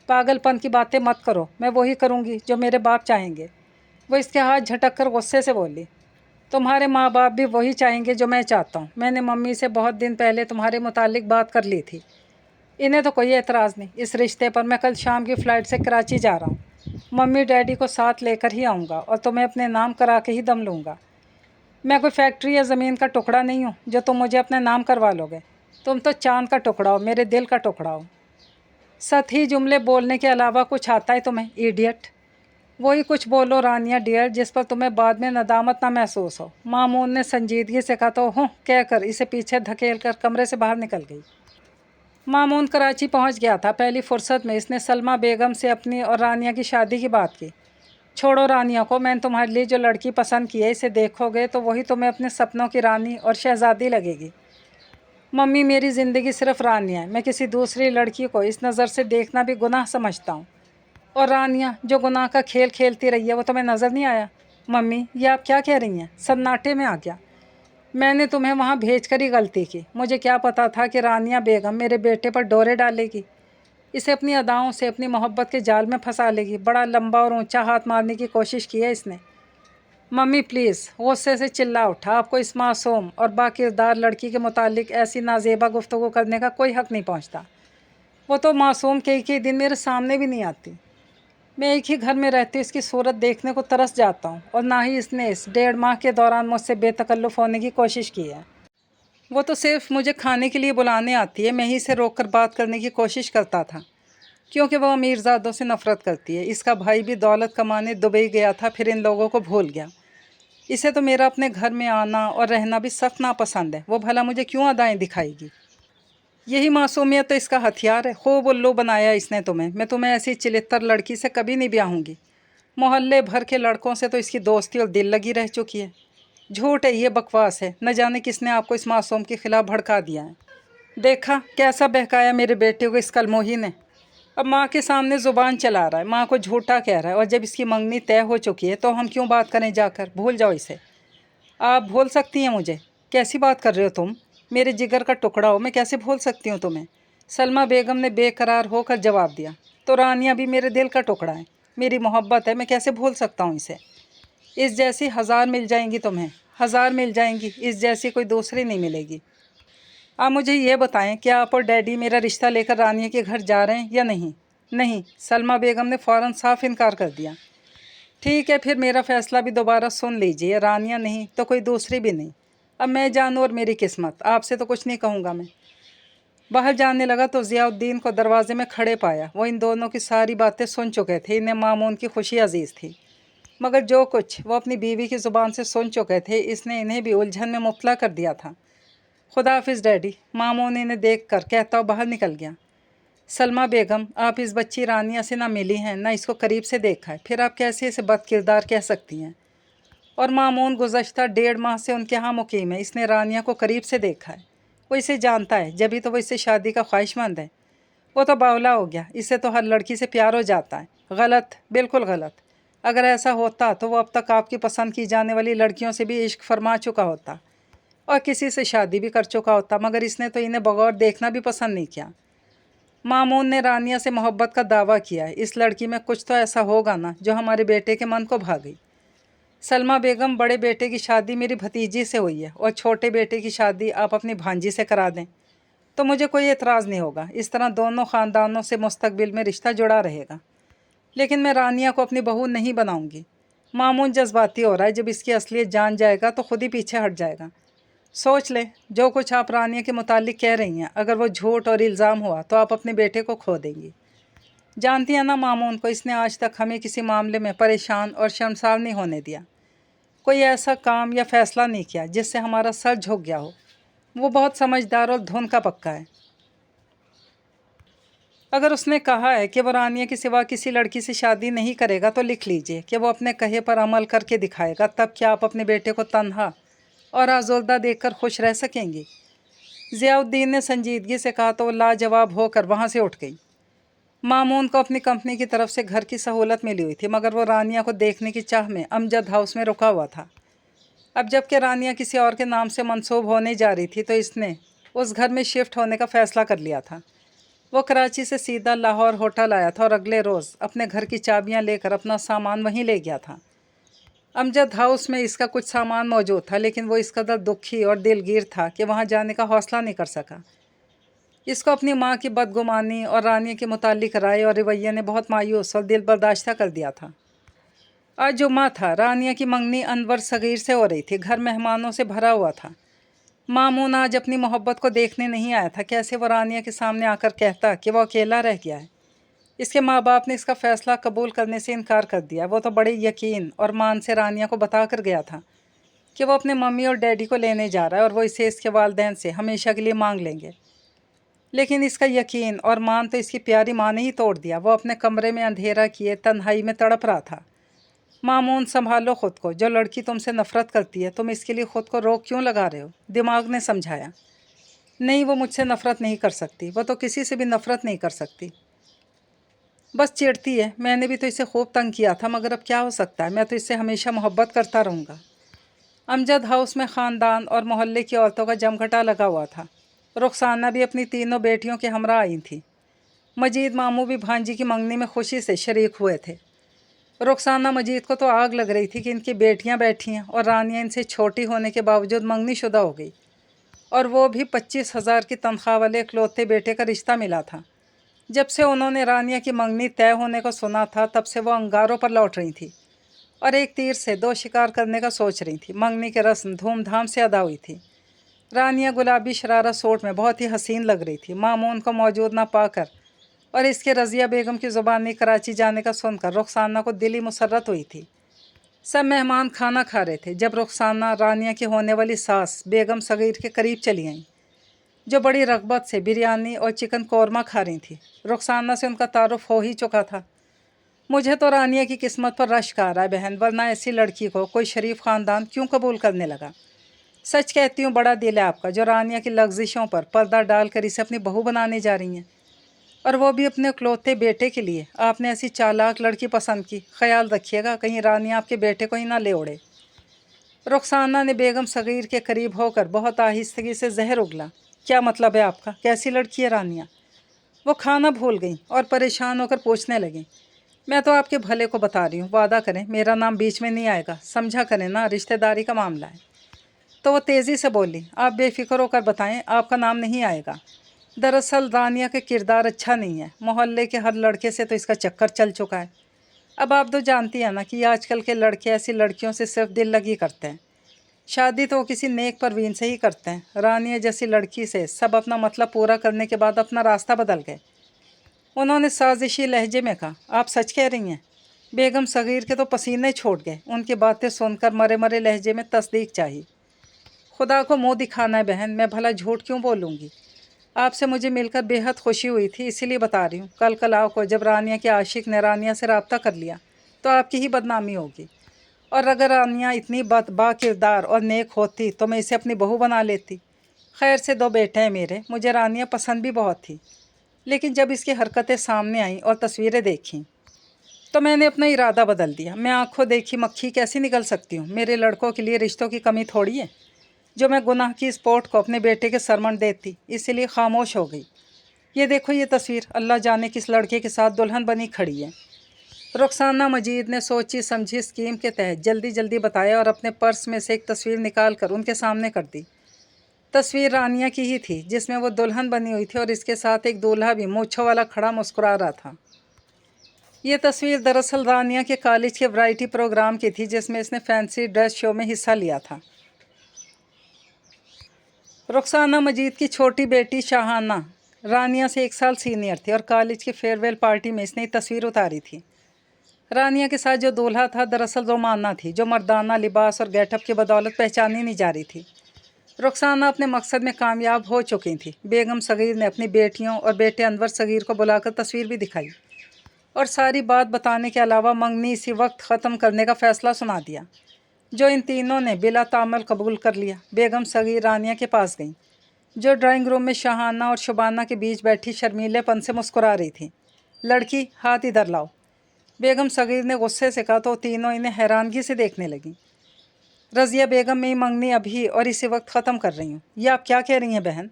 पागलपन की बातें मत करो, मैं वही करूँगी जो मेरे बाप चाहेंगे। वो इसके हाथ झटक कर गुस्से से बोली, तुम्हारे माँ बाप भी वही चाहेंगे जो मैं चाहता हूँ। मैंने मम्मी से बहुत दिन पहले तुम्हारे मुतालिक बात कर ली थी, इन्हें तो कोई एतराज़ नहीं इस रिश्ते पर। मैं कल शाम की फ़्लाइट से कराची जा रहा हूँ, मम्मी डैडी को साथ लेकर ही आऊँगा और तुम्हें अपने नाम करा के ही दम लूँगा। मैं कोई फैक्ट्री या ज़मीन का टुकड़ा नहीं हूँ जो तुम मुझे अपने नाम करवा लोगे। तुम तो चाँद का टुकड़ा हो, मेरे दिल का टुकड़ा हो। सतही जुमले बोलने के अलावा कुछ आता है तुम्हें, इडियट? वही कुछ बोलो रानिया डियर जिस पर तुम्हें बाद में नदामत ना महसूस हो। मामून ने संजीदगी से कहा तो हूँ कहकर इसे पीछे धकेल कर कमरे से बाहर निकल गई। मामून कराची पहुँच गया था। पहली फुर्सत में इसने सलमा बेगम से अपनी और रानिया की शादी की बात की। छोड़ो रानिया को, मैंने तुम्हारे लिए जो लड़की पसंद की है, इसे देखोगे तो वही तुम्हें अपने सपनों की रानी और शहज़ादी लगेगी। मम्मी मेरी ज़िंदगी सिर्फ रानिया है, मैं किसी दूसरी लड़की को इस नज़र से देखना भी गुनाह समझता हूँ। और रानिया जो गुनाह का खेल खेलती रही है वो तुम्हें नज़र नहीं आया? मम्मी ये आप क्या कह रही हैं? सन्नाटे में आ गया। मैंने तुम्हें वहाँ भेज कर ही गलती की। मुझे क्या पता था कि रानिया बेगम मेरे बेटे पर डोरे डालेगी, इसे अपनी अदाओं से अपनी मोहब्बत के जाल में फंसा लेगी। बड़ा लंबा और ऊंचा हाथ मारने की कोशिश की है इसने। मम्मी प्लीज़, गुस्से से चिल्ला उठा, आपको इस मासूम और बाकिरदार लड़की के मुतालिक ऐसी नाजेबा गुफ्तगू करने का कोई हक़ नहीं पहुँचता। वो तो मासूम कई दिन मेरे सामने भी नहीं आती। मैं एक ही घर में रहती इसकी सूरत देखने को तरस जाता हूँ, और ना ही इसने इस 1.5 माह के दौरान मुझसे बेतकल्लुफ़ होने की कोशिश की है। वो तो सिर्फ मुझे खाने के लिए बुलाने आती है, मैं ही इसे रोक कर बात करने की कोशिश करता था क्योंकि वह अमीरज़ादों से नफ़रत करती है। इसका भाई भी दौलत कमाने दुबई गया था, फिर इन लोगों को भूल गया। इसे तो मेरा अपने घर में आना और रहना भी सख्त नापसंद है। वो भला मुझे क्यों अदाएँ दिखाएगी? यही मासूमियत तो इसका हथियार है। खूब उल्लू बनाया इसने तुम्हें। मैं तुम्हें ऐसी चिलित्तर लड़की से कभी नहीं ब्याहूँगी। मोहल्ले भर के लड़कों से तो इसकी दोस्ती और दिल लगी रह चुकी है। झूठ है, ये बकवास है। न जाने किसने आपको इस मासूम के खिलाफ भड़का दिया है। देखा कैसा बहकाया मेरे बेटे को इस कलमोही ने। अब माँ के सामने ज़ुबान चला रहा है, माँ को झूठा कह रहा है। और जब इसकी मंगनी तय हो चुकी है तो हम क्यों बात करें जाकर? भूल जाओ इसे। आप भूल सकती हैं मुझे? कैसी बात कर रहे हो तुम? मेरे जिगर का टुकड़ा हो, मैं कैसे भूल सकती हूँ तुम्हें? सलमा बेगम ने बेकरार होकर जवाब दिया। तो रानिया भी मेरे दिल का टुकड़ा है, मेरी मोहब्बत है, मैं कैसे भूल सकता हूँ इसे? इस जैसी 1000 मिल जाएंगी तुम्हें, 1000 मिल जाएंगी, इस जैसी कोई दूसरी नहीं मिलेगी। आप मुझे ये बताएं कि आप और डैडी मेरा रिश्ता लेकर रानिया के घर जा रहे हैं या नहीं? नहीं, सलमा बेगम ने फ़ौरन साफ इनकार कर दिया। ठीक है, फिर मेरा फ़ैसला भी दोबारा सुन लीजिए। रानिया नहीं तो कोई दूसरी भी नहीं। अब मैं जानूँ और मेरी किस्मत, आपसे तो कुछ नहीं कहूँगा मैं। बाहर जाने लगा तो ज़ियाउद्दीन को दरवाजे में खड़े पाया। वो इन दोनों की सारी बातें सुन चुके थे। इन्हें मामून की खुशी अजीज़ थी। मगर जो कुछ वो अपनी बीवी की ज़ुबान से सुन चुके थे, इसने इन्हें भी उलझन में मुब्तला कर दिया था। खुदा हाफिज़ डैडी, मामून इन्हें देख कर कहता हुआ बाहर निकल गया। सलमा बेगम, आप इस बच्ची रानिया से ना मिली हैं, ना इसको करीब से देखा है, फिर आप कैसे इसे बदकिरदार कह सकती हैं? और मामून गुज़श्ता 1.5 माह से उनके यहाँ मुकीम है। इसने रानिया को करीब से देखा है, वो इसे जानता है, जब ही तो वो इससे शादी का ख्वाहिशमंद है। वो तो बावला हो गया, इससे तो हर लड़की से प्यार हो जाता है। गलत, बिल्कुल गलत। अगर ऐसा होता तो वो अब तक आपकी पसंद की जाने वाली लड़कियों से भी इश्क फरमा चुका होता और किसी से शादी भी कर चुका होता, मगर इसने तो इन्हें बगौर देखना भी पसंद नहीं किया। मामून ने रानिया से मोहब्बत का दावा किया है। इस लड़की में कुछ तो ऐसा होगा ना जो हमारे बेटे के मन को भा गई। सलमा बेगम, बड़े बेटे की शादी मेरी भतीजी से हुई है और छोटे बेटे की शादी आप अपनी भांजी से करा दें तो मुझे कोई एतराज़ नहीं होगा। इस तरह दोनों ख़ानदानों से मुस्तकबिल में रिश्ता जुड़ा रहेगा। लेकिन मैं रानिया को अपनी बहू नहीं बनाऊंगी। मामून जज्बाती हो रहा है, जब इसकी असलियत जान जाएगा तो खुद ही पीछे हट जाएगा। सोच लें, जो कुछ आप रानिया के मुतालिक कह रही हैं, अगर वो झूठ और इल्ज़ाम हुआ तो आप अपने बेटे को खो देंगी। जानती हैं ना मामून को, इसने आज तक हमें किसी मामले में परेशान और शर्मसार नहीं होने दिया। कोई ऐसा काम या फ़ैसला नहीं किया जिससे हमारा सर झुक गया हो। वो बहुत समझदार और धुन का पक्का है। अगर उसने कहा है कि वो रानिया के सिवा किसी लड़की से शादी नहीं करेगा तो लिख लीजिए कि वो अपने कहे पर अमल करके दिखाएगा। तब क्या आप अपने बेटे को तन्हा और आज़ोल्दा देखकर खुश रह सकेंगी? ज़ियाउद्दीन ने संजीदगी से कहा तो वो लाजवाब होकर वहाँ से उठ गई। मामून को अपनी कंपनी की तरफ से घर की सहूलत मिली हुई थी, मगर वो रानिया को देखने की चाह में अमजद हाउस में रुका हुआ था। अब जबकि रानिया किसी और के नाम से मंसूब होने जा रही थी तो इसने उस घर में शिफ्ट होने का फ़ैसला कर लिया था। वो कराची से सीधा लाहौर होटल आया था और अगले रोज़ अपने घर की चाबियां लेकर अपना सामान वहीं ले गया था। अमजद हाउस में इसका कुछ सामान मौजूद था, लेकिन वो इस कदर दुखी और दिलगीर था कि वहाँ जाने का हौसला नहीं कर सका। इसको अपनी माँ की बदगुमानी और रानिया के मुतालिक राय और रवैये ने बहुत मायूस और दिल बर्दाश्ता कर दिया था। आज जुम्मा था। रानिया की मंगनी अनवर सगीर से हो रही थी। घर मेहमानों से भरा हुआ था। मामून आज अपनी मोहब्बत को देखने नहीं आया था। कैसे वो रानिया के सामने आकर कहता कि वो अकेला रह गया है। इसके माँ बाप ने इसका फ़ैसला कबूल करने से इनकार कर दिया। वो तो बड़े यकीन और मान से रानिया को बता कर गया था कि वो अपने मम्मी और डैडी को लेने जा रहा है और वो इसे इसके वालिदैन से हमेशा के लिए मांग लेंगे। लेकिन इसका यकीन और मान तो इसकी प्यारी माँ ने ही तोड़ दिया। वो अपने कमरे में अंधेरा किए तन्हाई में तड़प रहा था। मामून, संभालो ख़ुद को। जो लड़की तुमसे नफ़रत करती है, तुम इसके लिए ख़ुद को रोक क्यों लगा रहे हो? दिमाग ने समझाया। नहीं, वो मुझसे नफ़रत नहीं कर सकती। वो तो किसी से भी नफ़रत नहीं कर सकती, बस चिढ़ती है। मैंने भी तो इसे खूब तंग किया था, मगर अब क्या हो सकता है। मैं तो इससे हमेशा मोहब्बत करता रहूँगा। अमजद हाउस में ख़ानदान और मोहल्ले की औरतों का जमघटा लगा हुआ था। रुखसाना भी अपनी तीनों बेटियों के हमरा आई थी। मजीद मामू भी भांजी की मंगनी में खुशी से शरीक हुए थे। रुखसाना मजीद को तो आग लग रही थी कि इनकी बेटियां बैठी हैं और रानिया इनसे छोटी होने के बावजूद मंगनी शुदा हो गई, और वो भी 25,000 की तनख्वाह वाले इकलौते बेटे का रिश्ता मिला था। जब से उन्होंने रानिया की मंगनी तय होने को सुना था, तब से वो अंगारों पर लौट रही थी और एक तीर से 2 शिकार करने का सोच रही थी। मंगनी की रस्म धूमधाम से अदा हुई थी। रानिया गुलाबी शरारा सूट में बहुत ही हसीन लग रही थी। मामून को मौजूद ना पाकर और इसके रज़िया बेगम की ज़ुबानी कराची जाने का सुनकर रुखसाना को दिली मुसर्रत हुई थी। सब मेहमान खाना खा रहे थे जब रुखसाना रानिया की होने वाली सास बेगम सगीर के करीब चली आईं, जो बड़ी रग़बत से बिरयानी और चिकन कौरमा खा रही थी। रुखसाना से उनका तारुफ हो ही चुका था। मुझे तो रानिया की किस्मत पर रश्क आ रहा है बहन, वरना ऐसी लड़की को कोई शरीफ ख़ानदान क्यों कबूल करने लगा। सच कहती हूँ, बड़ा दिल है आपका, जो रानिया की लग्जिशों पर पर्दा डालकर इसे अपनी बहू बनाने जा रही हैं, और वो भी अपने इकलौते बेटे के लिए। आपने ऐसी चालाक लड़की पसंद की। ख्याल रखिएगा कहीं रानिया आपके बेटे को ही ना ले उड़े। रुखसाना ने बेगम सगीर के करीब होकर बहुत आहिस्तगी से जहर उगला। क्या मतलब है आपका? कैसी लड़की है रानिया? वो खाना भूल गई और परेशान होकर पूछने लगी। मैं तो आपके भले को बता रही हूँ, वादा करें मेरा नाम बीच में नहीं आएगा, समझा करें ना, रिश्तेदारी का मामला है। तो वो तेज़ी से बोली, आप बेफिक्र होकर बताएं, आपका नाम नहीं आएगा। दरअसल रानिया का किरदार अच्छा नहीं है। मोहल्ले के हर लड़के से तो इसका चक्कर चल चुका है। अब आप तो जानती हैं ना कि आजकल के लड़के ऐसी लड़कियों से सिर्फ दिल लगी करते हैं। शादी तो किसी नेक परवीन से ही करते हैं। रानिया जैसी लड़की से सब अपना मतलब पूरा करने के बाद अपना रास्ता बदल गए। उन्होंने साजिशी लहजे में कहा, आप सच कह रही हैं? बेगम सगीर के तो पसीने छूट गए। उनकी बातें सुनकर मरे मरे लहजे में तस्दीक चाहिए। खुदा को मुँह दिखाना है बहन, मैं भला झूठ क्यों बोलूँगी। आपसे मुझे मिलकर बेहद खुशी हुई थी, इसीलिए बता रही हूँ। कल कलाव को जब रानिया के आशिक ने रानिया से रब्ता कर लिया तो आपकी ही बदनामी होगी। और अगर रानिया इतनी बाकिरदार और नेक होती तो मैं इसे अपनी बहू बना लेती। खैर से 2 बेटे हैं मेरे, मुझे रानिया पसंद भी बहुत थी, लेकिन जब इसकी हरकतें सामने आईं और तस्वीरें देखीं तो मैंने अपना इरादा बदल दिया। मैं आंखों देखी मक्खी कैसी निकल सकती हूँ। मेरे लड़कों के लिए रिश्तों की कमी थोड़ी है जो मैं गुनाह की स्पोर्ट को अपने बेटे के सरमन देती, इसीलिए खामोश हो गई। ये देखो ये तस्वीर, अल्लाह जाने किस लड़के के साथ दुल्हन बनी खड़ी है। रुखसाना मजीद ने सोची समझी स्कीम के तहत जल्दी जल्दी बताया और अपने पर्स में से एक तस्वीर निकाल कर उनके सामने कर दी। तस्वीर रानिया की ही थी, जिसमें वो दुल्हन बनी हुई थी और इसके साथ एक दूल्हा भी मूंछों वाला खड़ा मुस्कुरा रहा था। ये तस्वीर दरअसल रानिया के कॉलेज के वैरायटी प्रोग्राम की थी, जिसमें इसने फैंसी ड्रेस शो में हिस्सा लिया था। रुखसाना मजीद की छोटी बेटी शाहाना रानिया से 1 साल सीनियर थी और कॉलेज की फेयरवेल पार्टी में इसने तस्वीर उतारी थी। रानिया के साथ जो दूल्हा था दरअसल रोमाना थी, जो मर्दाना लिबास और गेटअप की बदौलत पहचानी नहीं जा रही थी। रुखसाना अपने मकसद में कामयाब हो चुकी थी। बेगम सगीर ने अपनी बेटियों और बेटे अनवर सगीर को बुलाकर तस्वीर भी दिखाई और सारी बात बताने के अलावा मंगनी इसी वक्त ख़त्म करने का फ़ैसला सुना दिया, जो इन तीनों ने बिला तामल कबूल कर लिया। बेगम सगीर रानिया के पास गई, जो ड्राइंग रूम में शाहाना और शुबाना के बीच बैठी शर्मीलेपन से मुस्कुरा रही थी। लड़की, हाथ इधर लाओ, बेगम सगीर ने गुस्से से कहा तो तीनों इन्हें हैरानगी से देखने लगी। रज़िया बेगम, मैं मंगनी अभी और इसी वक्त ख़त्म कर रही हूँ। ये आप क्या कह रही हैं बहन?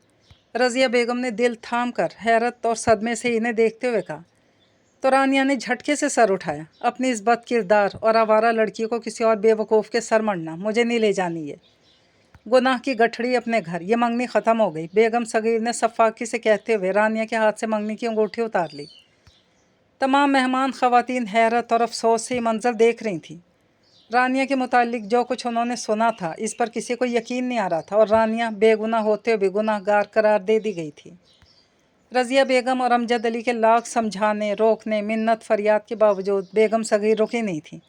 रज़िया बेगम ने दिल थाम कर हैरत और सदमे से इन्हें देखते हुए कहा। तो रानिया ने झटके से सर उठाया। अपनी इस बद किरदार और आवारा लड़की को किसी और बेवकूफ़ के सर मढ़ना मुझे नहीं ले जानी है। गुनाह की गठड़ी अपने घर, ये मंगनी ख़त्म हो गई। बेगम सगीर ने सफाकी से कहते हुए रानिया के हाथ से मंगनी की अंगूठी उतार ली। तमाम मेहमान ख़वातीन हैरत और अफसोस से मंजर देख रही थीं। रानिया के मुतालिक जो कुछ उन्होंने सुना था, इस पर किसी को यकीन नहीं आ रहा था और रानिया बेगुनाह होते हुए गुनाहगार करार दे दी गई थी। रज़िया बेगम और अमजद अली के लाख समझाने, रोकने, मिन्नत फरियाद के बावजूद बेगम सगीर रुकी नहीं थी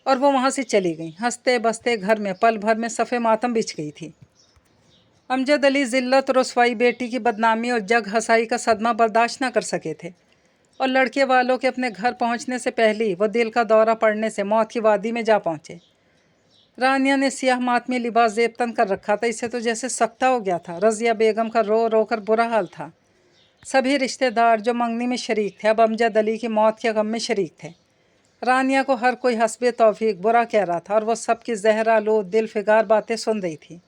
और वो वहाँ से चली गई। हंसते बसते घर में पल भर में सफ़े मातम बिछ गई थी। अमजद अली ज़िल्लत, रुसवाई, बेटी की बदनामी और जग हंसाई का सदमा बर्दाश्त न कर सके थे और लड़के वालों के अपने घर पहुंचने से पहले ही वो दिल का दौरा पड़ने से मौत की वादी में जा पहुंचे। रानिया ने सियाह मातमी लिबास ज़ेबतन कर रखा था, इससे तो जैसे सख्ता हो गया था। रज़िया बेगम का रो रो कर बुरा हाल था। सभी रिश्तेदार जो मंगनी में शरीक थे अब अमजद अली की मौत के गम में शरीक थे। रानिया को हर कोई हस्बे तौफीक बुरा कह रहा था और वो सबकी जहर आलूद दिल फिगार बातें सुन रही थी।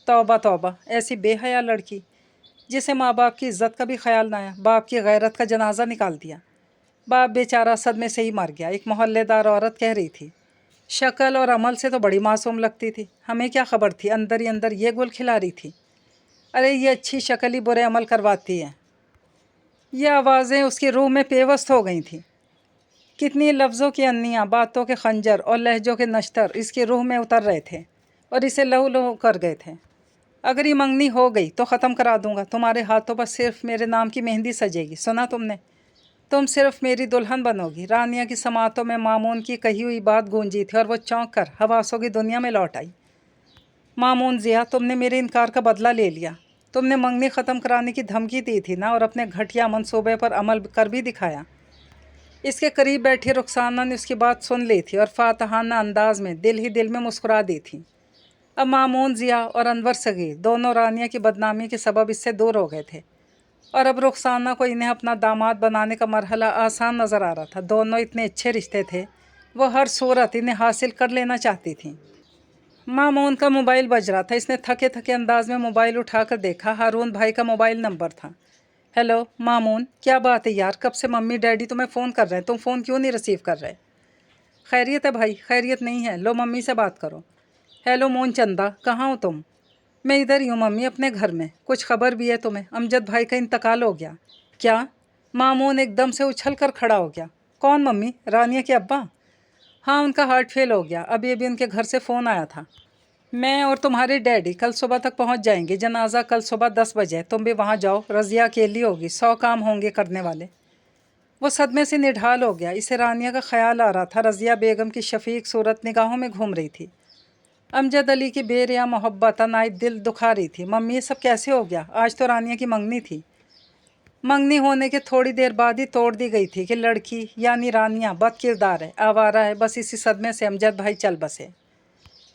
तौबा तौबा, ऐसी बेहया लड़की जिसे माँ बाप की इज़्ज़त का भी ख्याल न आया, बाप की गैरत का जनाजा निकाल दिया। बाप बेचारा सदमे से ही मर गया। एक मोहल्लेदार औरत कह रही थी, शक्ल और अमल से तो बड़ी मासूम लगती थी, हमें क्या खबर थी अंदर ही अंदर ये गुल खिला रही थी। अरे ये अच्छी शक्ल ही बुरे अमल करवाती है। ये आवाज़ें उसकी रूह में पेवस्त हो गई थीं। कितनी लफ्ज़ों की अन्नियाँ, बातों के खंजर और लहजों के नश्तर इसकी रूह में उतर रहे थे और इसे लहू लहू कर गए थे। अगर ये मंगनी हो गई तो ख़त्म करा दूँगा। तुम्हारे हाथों पर सिर्फ मेरे नाम की मेहंदी सजेगी, सुना तुमने? तुम सिर्फ मेरी दुल्हन बनोगी। रानिया की समातों में मामून की कही हुई बात गूंजी थी और वो चौंक कर हवासों की दुनिया में लौट आई। मामून ज़िया, तुमने मेरे इनकार का बदला ले लिया। तुमने मंगनी ख़त्म कराने की धमकी दी थी ना, और अपने घटिया मंसूबे पर अमल कर भी दिखाया। इसके करीब बैठी रुखसाना ने उसकी बात सुन ली थी और फातहाना अंदाज में दिल ही दिल में मुस्कुरा दी थी। अब मामून ज़िया और अनवर सगीर दोनों रानिया की बदनामी के सबब इससे दूर हो गए थे और अब रुखसाना को इन्हें अपना दामाद बनाने का मरहला आसान नज़र आ रहा था। दोनों इतने अच्छे रिश्ते थे, वो हर सूरत इन्हें हासिल कर लेना चाहती थी। मामून का मोबाइल बज रहा था। इसने थके थके अंदाज में मोबाइल उठाकर देखा। हारून भाई का मोबाइल नंबर था। हेलो मामून, क्या बात है यार, कब से मम्मी डैडी तुम्हें फ़ोन कर रहे हैं, तुम फ़ोन क्यों नहीं रिसीव कर रहे? खैरियत है भाई? खैरियत नहीं है, लो मम्मी से बात करो। हेलो मोन चंदा, कहाँ हो तुम? मैं इधर ही हूँ मम्मी, अपने घर में। कुछ खबर भी है तुम्हें? अमजद भाई का इंतकाल हो गया। क्या? मामून एकदम से उछल कर खड़ा हो गया। कौन मम्मी? रानिया के अब्बा? हाँ, उनका हार्ट फेल हो गया। अभी अभी उनके घर से फ़ोन आया था। मैं और तुम्हारे डैडी कल सुबह तक पहुंच जाएंगे। जनाजा कल सुबह 10 बजे। तुम भी वहां जाओ। रज़िया अकेली होगी, 100 काम होंगे करने वाले। وہ صدمے سے نڈھال ہو گیا۔ اسے رانیہ کا خیال آ رہا تھا۔ رضیہ بیگم کی شفیق صورت نگاہوں میں گھوم رہی تھی۔ امجد علی کی بے ریا محبت عنایت دل دکھا رہی تھی۔ ممی یہ سب کیسے ہو گیا؟ آج تو رانیہ کی منگنی تھی۔ منگنی ہونے کے تھوڑی دیر بعد ہی توڑ دی گئی تھی کہ لڑکی یعنی رانیہ بد کردار ہے، آوارہ ہے۔ بس اسی صدمے سے امجد بھائی چل بسے۔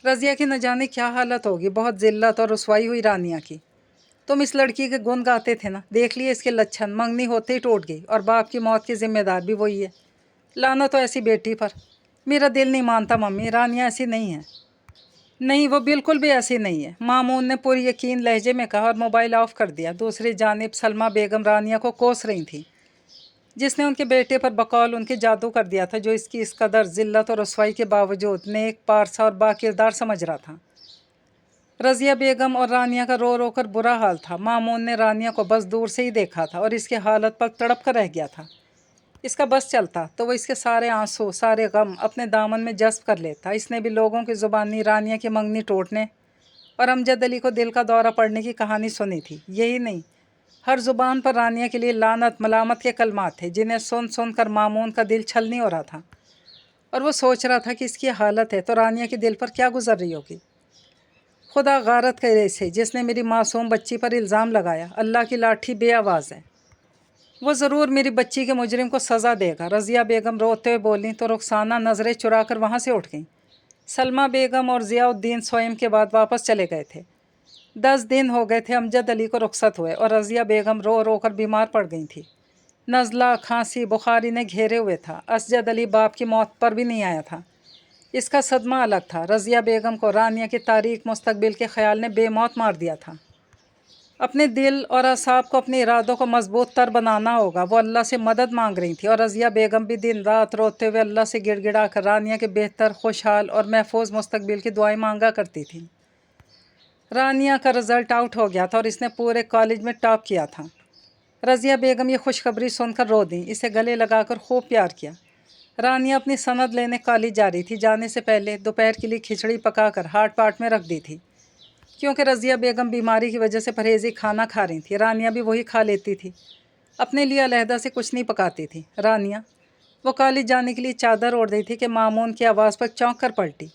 رضیہ کی نہ جانے کیا حالت ہوگی، بہت ذلت اور رسوائی ہوئی رانیہ کی۔ تم اس لڑکی کے گن گاتے تھے نا، دیکھ لیے اس کے لچھن، منگنی ہوتے ہی ٹوٹ گئی، اور باپ کی موت کی ذمہ دار بھی وہی ہے۔ لعنت تو ایسی بیٹی پر۔ میرا دل نہیں مانتا ممی، رانیہ ایسی نہیں ہے۔ نہیں، وہ بالکل بھی ایسی نہیں ہے، مامون نے پوری یقین لہجے میں کہا اور موبائل آف کر دیا۔ دوسری جانب سلمہ بیگم رانیہ کو کوس رہی تھیں، جس نے ان کے بیٹے پر بقول ان کے جادو کر دیا تھا، جو اس کی اس قدر ذلت اور رسوائی کے باوجود نیک، پارسا اور باکردار سمجھ رہا تھا۔ رضیہ بیگم اور رانیہ کا رو رو کر برا حال تھا۔ مامون نے رانیہ کو بس دور سے ہی دیکھا تھا اور اس کی حالت پر تڑپ کر رہ گیا تھا۔ اس کا بس چلتا تو وہ اس کے سارے آنسو، سارے غم اپنے دامن میں جذب کر لیتا۔ اس نے بھی لوگوں کی زبانی رانیہ کی منگنی ٹوٹنے اور امجد علی کو دل کا دورہ پڑنے کی کہانی سنی تھی۔ یہی نہیں، ہر زبان پر رانیہ کے لیے لعنت، ملامت کے کلمات تھے، جنہیں سن سن کر مامون کا دل چھلنی ہو رہا تھا، اور وہ سوچ رہا تھا کہ اس کی حالت ہے تو رانیہ کے دل پر کیا گزر رہی ہوگی۔ خدا غارت کرے اسے، جس نے میری معصوم بچی پر الزام لگایا۔ اللہ کی لاٹھی بے آواز ہے، وہ ضرور میری بچی کے مجرم کو سزا دے گا۔ رضیہ بیگم روتے ہوئے بولیں تو رخسانہ نظریں چرا کر وہاں سے اٹھ گئیں۔ سلمہ بیگم اور ضیاء الدین سوئم کے بعد واپس چلے گئے تھے۔ 10 دن ہو گئے تھے امجد علی کو رخصت ہوئے، اور رضیہ بیگم رو رو کر بیمار پڑ گئی تھی۔ نزلہ، کھانسی، بخار انہیں گھیرے ہوئے تھا۔ اسجد علی باپ کی موت پر بھی نہیں آیا تھا، اس کا صدمہ الگ تھا۔ رضیہ بیگم کو رانیہ کے تاریک مستقبل کے خیال نے بے موت مار دیا تھا۔ اپنے دل اور اعصاب کو، اپنے ارادوں کو مضبوط تر بنانا ہوگا۔ وہ اللہ سے مدد مانگ رہی تھی، اور رضیہ بیگم بھی دن رات روتے ہوئے اللہ سے گڑ گڑا کر رانیہ کے بہتر، خوشحال اور محفوظ مستقبل کی دعائیں مانگا کرتی تھیں۔ رانیہ کا رزلٹ آؤٹ ہو گیا تھا اور اس نے پورے کالج میں ٹاپ کیا تھا۔ رضیہ بیگم یہ خوشخبری سن کر رو دیں، اسے گلے لگا کر خوب پیار کیا۔ رانیہ اپنی سند لینے کالج جا رہی تھی۔ جانے سے پہلے دوپہر کے لیے کھچڑی پکا کر ہاٹ پاٹ میں رکھ دی تھی، کیونکہ رضیہ بیگم بیماری کی وجہ سے پرہیزی کھانا کھا رہی تھی۔ رانیہ بھی وہی کھا لیتی تھی، اپنے لیے علیحدہ سے کچھ نہیں پکاتی تھی۔ رانیہ، وہ کالج جانے کے لیے چادر اوڑھ رہی تھی کہ مامون کی آواز پر چونک کر پلٹی۔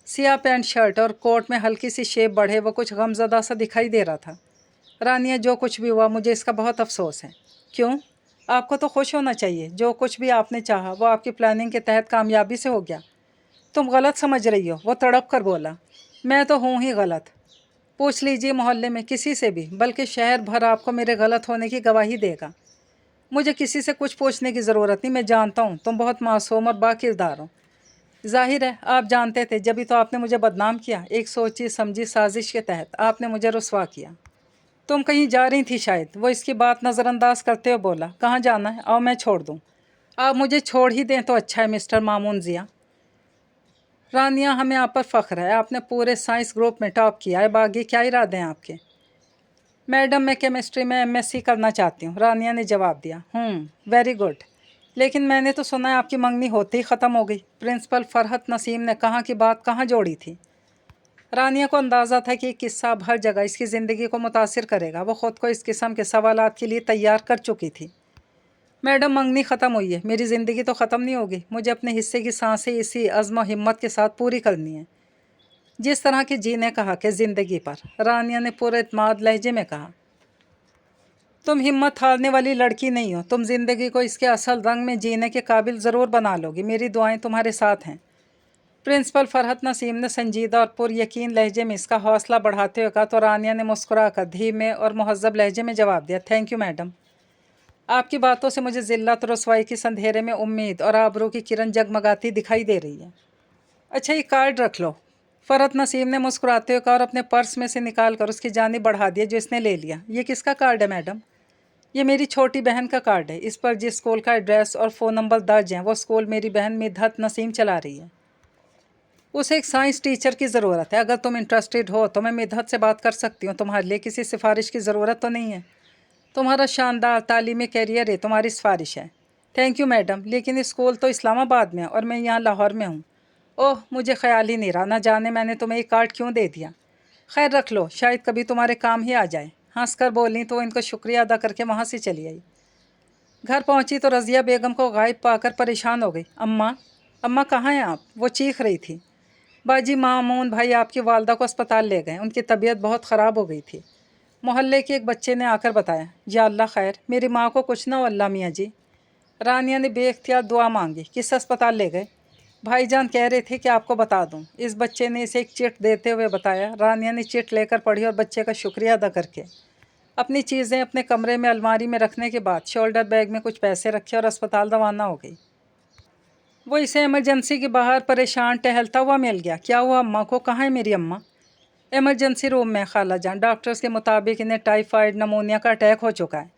سیاہ پینٹ شرٹ اور کوٹ میں ہلکی سی شیپ بڑھے وہ کچھ غم زدہ سا دکھائی دے رہا تھا۔ رانیہ، جو کچھ بھی ہوا مجھے اس کا بہت افسوس ہے۔ کیوں؟ آپ کو تو خوش ہونا چاہیے، جو کچھ بھی آپ نے چاہا وہ آپ کی پلاننگ کے تحت کامیابی سے ہو گیا۔ تم غلط سمجھ رہی ہو، وہ تڑپ کر بولا۔ میں تو ہوں ہی غلط، پوچھ لیجیے محلے میں کسی سے بھی، بلکہ شہر بھر آپ کو میرے غلط ہونے کی گواہی دے گا۔ مجھے کسی سے کچھ پوچھنے کی ضرورت نہیں، میں جانتا ہوں تم بہت معصوم اور باکردار ہو۔ ظاہر ہے آپ جانتے تھے، جبھی تو آپ نے مجھے بدنام کیا۔ ایک سوچی سمجھی سازش کے تحت آپ نے مجھے رسوا کیا۔ تم کہیں جا رہی تھی شاید، وہ اس کی بات نظر انداز کرتے ہوئے بولا۔ کہاں جانا ہے؟ آؤ میں چھوڑ دوں۔ آپ مجھے چھوڑ ہی دیں تو اچھا ہے مسٹر مامون ضیاء۔ رانیہ، ہمیں آپ پر فخر ہے، آپ نے پورے سائنس گروپ میں ٹاپ کیا ہے۔ باقی کیا ارادے ہیں آپ کے؟ میڈم، میں کیمسٹری میں MSc کرنا چاہتی ہوں، رانیہ نے جواب دیا۔ ویری گڈ، لیکن میں نے تو سنا ہے آپ کی منگنی ہوتے ہی ختم ہو گئی۔ پرنسپل فرحت نسیم نے کہاں کی بات کہاں جوڑی تھی۔ رانیہ کو اندازہ تھا کہ یہ قصہ اب ہر جگہ اس کی زندگی کو متاثر کرے گا۔ وہ خود کو اس قسم کے سوالات کے لیے تیار کر چکی تھی۔ میڈم، منگنی ختم ہوئی ہے، میری زندگی تو ختم نہیں ہوگی۔ مجھے اپنے حصے کی سانسیں اسی عزم و ہمت کے ساتھ پوری کرنی ہیں جس طرح کے جی نے کہا کہ زندگی پر۔ رانیہ نے پورے اعتماد لہجے میں کہا۔ تم ہمت ہارنے والی لڑکی نہیں ہو، تم زندگی کو اس کے اصل رنگ میں جینے کے قابل ضرور بنا لو گی۔ میری دعائیں تمہارے ساتھ ہیں۔ پرنسپل فرحت نسیم نے سنجیدہ اور پر یقین لہجے میں اس کا حوصلہ بڑھاتے ہوئے کہا تو رانیہ نے مسکرا کر دھیمے اور مہذب لہجے میں جواب دیا۔ تھینک یو میڈم، آپ کی باتوں سے مجھے ذلت اور رسوائی کی اندھیرے میں امید اور آبرو کی کرن جگمگاتی دکھائی دے رہی ہے۔ اچھا، یہ کارڈ رکھ لو، فرحت نسیم نے مسکراتے ہوئے کہا اور اپنے پرس میں سے نکال کر اس کی جانب بڑھا دیا، جو اس نے لے لیا۔ یہ کس کا کارڈ ہے میڈم؟ یہ میری چھوٹی بہن کا کارڈ ہے۔ اس پر جس اسکول کا ایڈریس اور فون نمبر درج ہیں وہ اسکول میری بہن مدحت نسیم چلا رہی ہے۔ اسے ایک سائنس ٹیچر کی ضرورت ہے۔ اگر تم انٹرسٹڈ ہو تو میں مدحت سے بات کر سکتی ہوں۔ تمہارے لیے کسی سفارش کی ضرورت تو نہیں ہے؟ تمہارا شاندار تعلیمی کیریئر ہے تمہاری سفارش ہے۔ تھینک یو میڈم، لیکن اسکول تو اسلام آباد میں ہے اور میں یہاں لاہور میں ہوں۔ اوہ، مجھے خیال ہی نہیں رہا، نہ جانے میں نے تمہیں یہ کارڈ کیوں دے دیا۔ خیر رکھ لو، شاید کبھی تمہارے کام ہی آ جائے۔ ہنس کر بولیں تو ان کو شکریہ ادا کر کے وہاں سے چلی آئی۔ घर पहुंची तो रज़िया बेगम को गायब पाकर परेशान हो गई। अम्मा, अम्मा कहाँ हैं आप? वो चीख रही थी। बाजी मामून भाई आपकी वालदा को अस्पताल ले गए, उनकी तबीयत बहुत ख़राब हो गई थी। मोहल्ले के एक बच्चे ने आकर बताया। या अल्लाह खैर, मेरी माँ को कुछ ना हो अल्लाह मियाँ जी। रानिया ने बेख्तियार दुआ मांगी। किस अस्पताल ले गए? भाईजान कह रहे थे कि आपको बता दूं। इस बच्चे ने इसे एक चिट देते हुए बताया। रानिया ने चिट लेकर पढ़ी और बच्चे का शुक्रिया अदा करके अपनी चीज़ें अपने कमरे में अलमारी में रखने के बाद शोल्डर बैग में कुछ पैसे रखे और अस्पताल रवाना हो गई। वो इसे इमरजेंसी के बाहर परेशान टहलता हुआ मिल गया। क्या हुआ अम्मा को? कहाँ है मेरी अम्मा? इमरजेंसी रूम में खाला जान। डॉक्टर्स के मुताबिक इन्हें टाइफाइड नमोनिया का अटैक हो चुका है।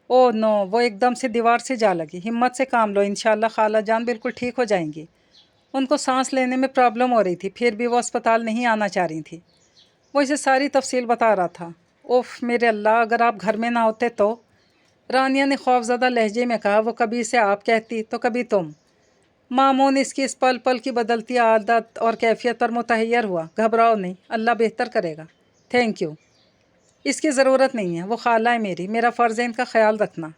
ओह नो, वो एकदम से दीवार से जा लगी। हिम्मत से काम लो, इंशाल्लाह खाला जान बिल्कुल ठीक हो जाएंगी। उनको सांस लेने में प्रॉब्लम हो रही थी, फिर भी वो अस्पताल नहीं आना चाह रही थी। वो इसे सारी तफसील बता रहा था। ओफ मेरे अल्लाह, अगर आप घर में ना होते तो? रानिया ने खौफजदा लहजे में कहा। वो कभी इसे आप कहती तो कभी तुम। मामून इसकी इस पल पल की बदलती आदत और कैफियत पर मुतहैयर हुआ। घबराओ नहीं, अल्लाह बेहतर करेगा। Thank you. इसकी ज़रूरत नहीं है, वो खाला है मेरी, मेरा फ़र्ज़ है इनका ख्याल रखना।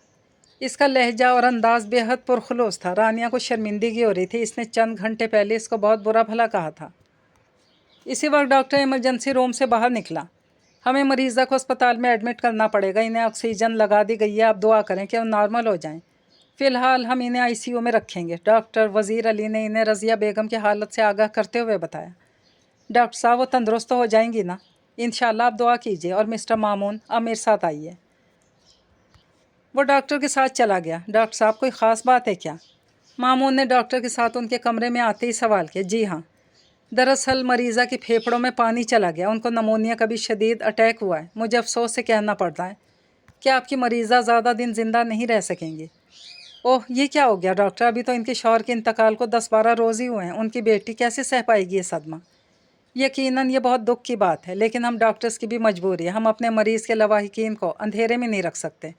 इसका लहजा और अंदाज़ बेहद पुरखुलूस था। रानिया को शर्मिंदगी हो रही थी। इसने चंद घंटे पहले इसको बहुत बुरा भला कहा था। इसी वक्त डॉक्टर इमरजेंसी रूम से बाहर निकला। हमें मरीज़ा को अस्पताल में एडमिट करना पड़ेगा। इन्हें ऑक्सीजन लगा दी गई है, आप दुआ करें कि वो नॉर्मल हो जाएं। फ़िलहाल हम इन्हें आईसीयू में रखेंगे। डॉक्टर वज़ीर अली ने इन्हें रज़िया बेगम की हालत से आगाह करते हुए बताया। डॉक्टर साहब, वो तंदुरुस्त हो जाएंगी ना? इंशाल्लाह, आप दुआ कीजिए। और मिस्टर मामून, अब मेरे साथ आइए। वो डॉक्टर के साथ चला गया। डॉक्टर साहब, कोई ख़ास बात है क्या? मामून ने डॉक्टर के साथ उनके कमरे में आते ही सवाल किया। जी हाँ, दरअसल मरीज़ा के फेफड़ों में पानी चला गया। उनको नमोनिया का भी शदीद अटैक हुआ है। मुझे अफसोस से कहना पड़ता है कि आपकी मरीज़ा ज़्यादा दिन ज़िंदा नहीं रह सकेंगी। ओह, ये क्या हो गया डॉक्टर? अभी तो इनके शौहर के इंतकाल को 10-12 रोज़ ही हुए हैं। उनकी बेटी कैसे सह पाएगी ये सदमा? यकीनन ये बहुत दुख की बात है, लेकिन हम डॉक्टर्स की भी मजबूरी है। हम अपने मरीज़ के लवाहिकीन को अंधेरे में नहीं रख सकते।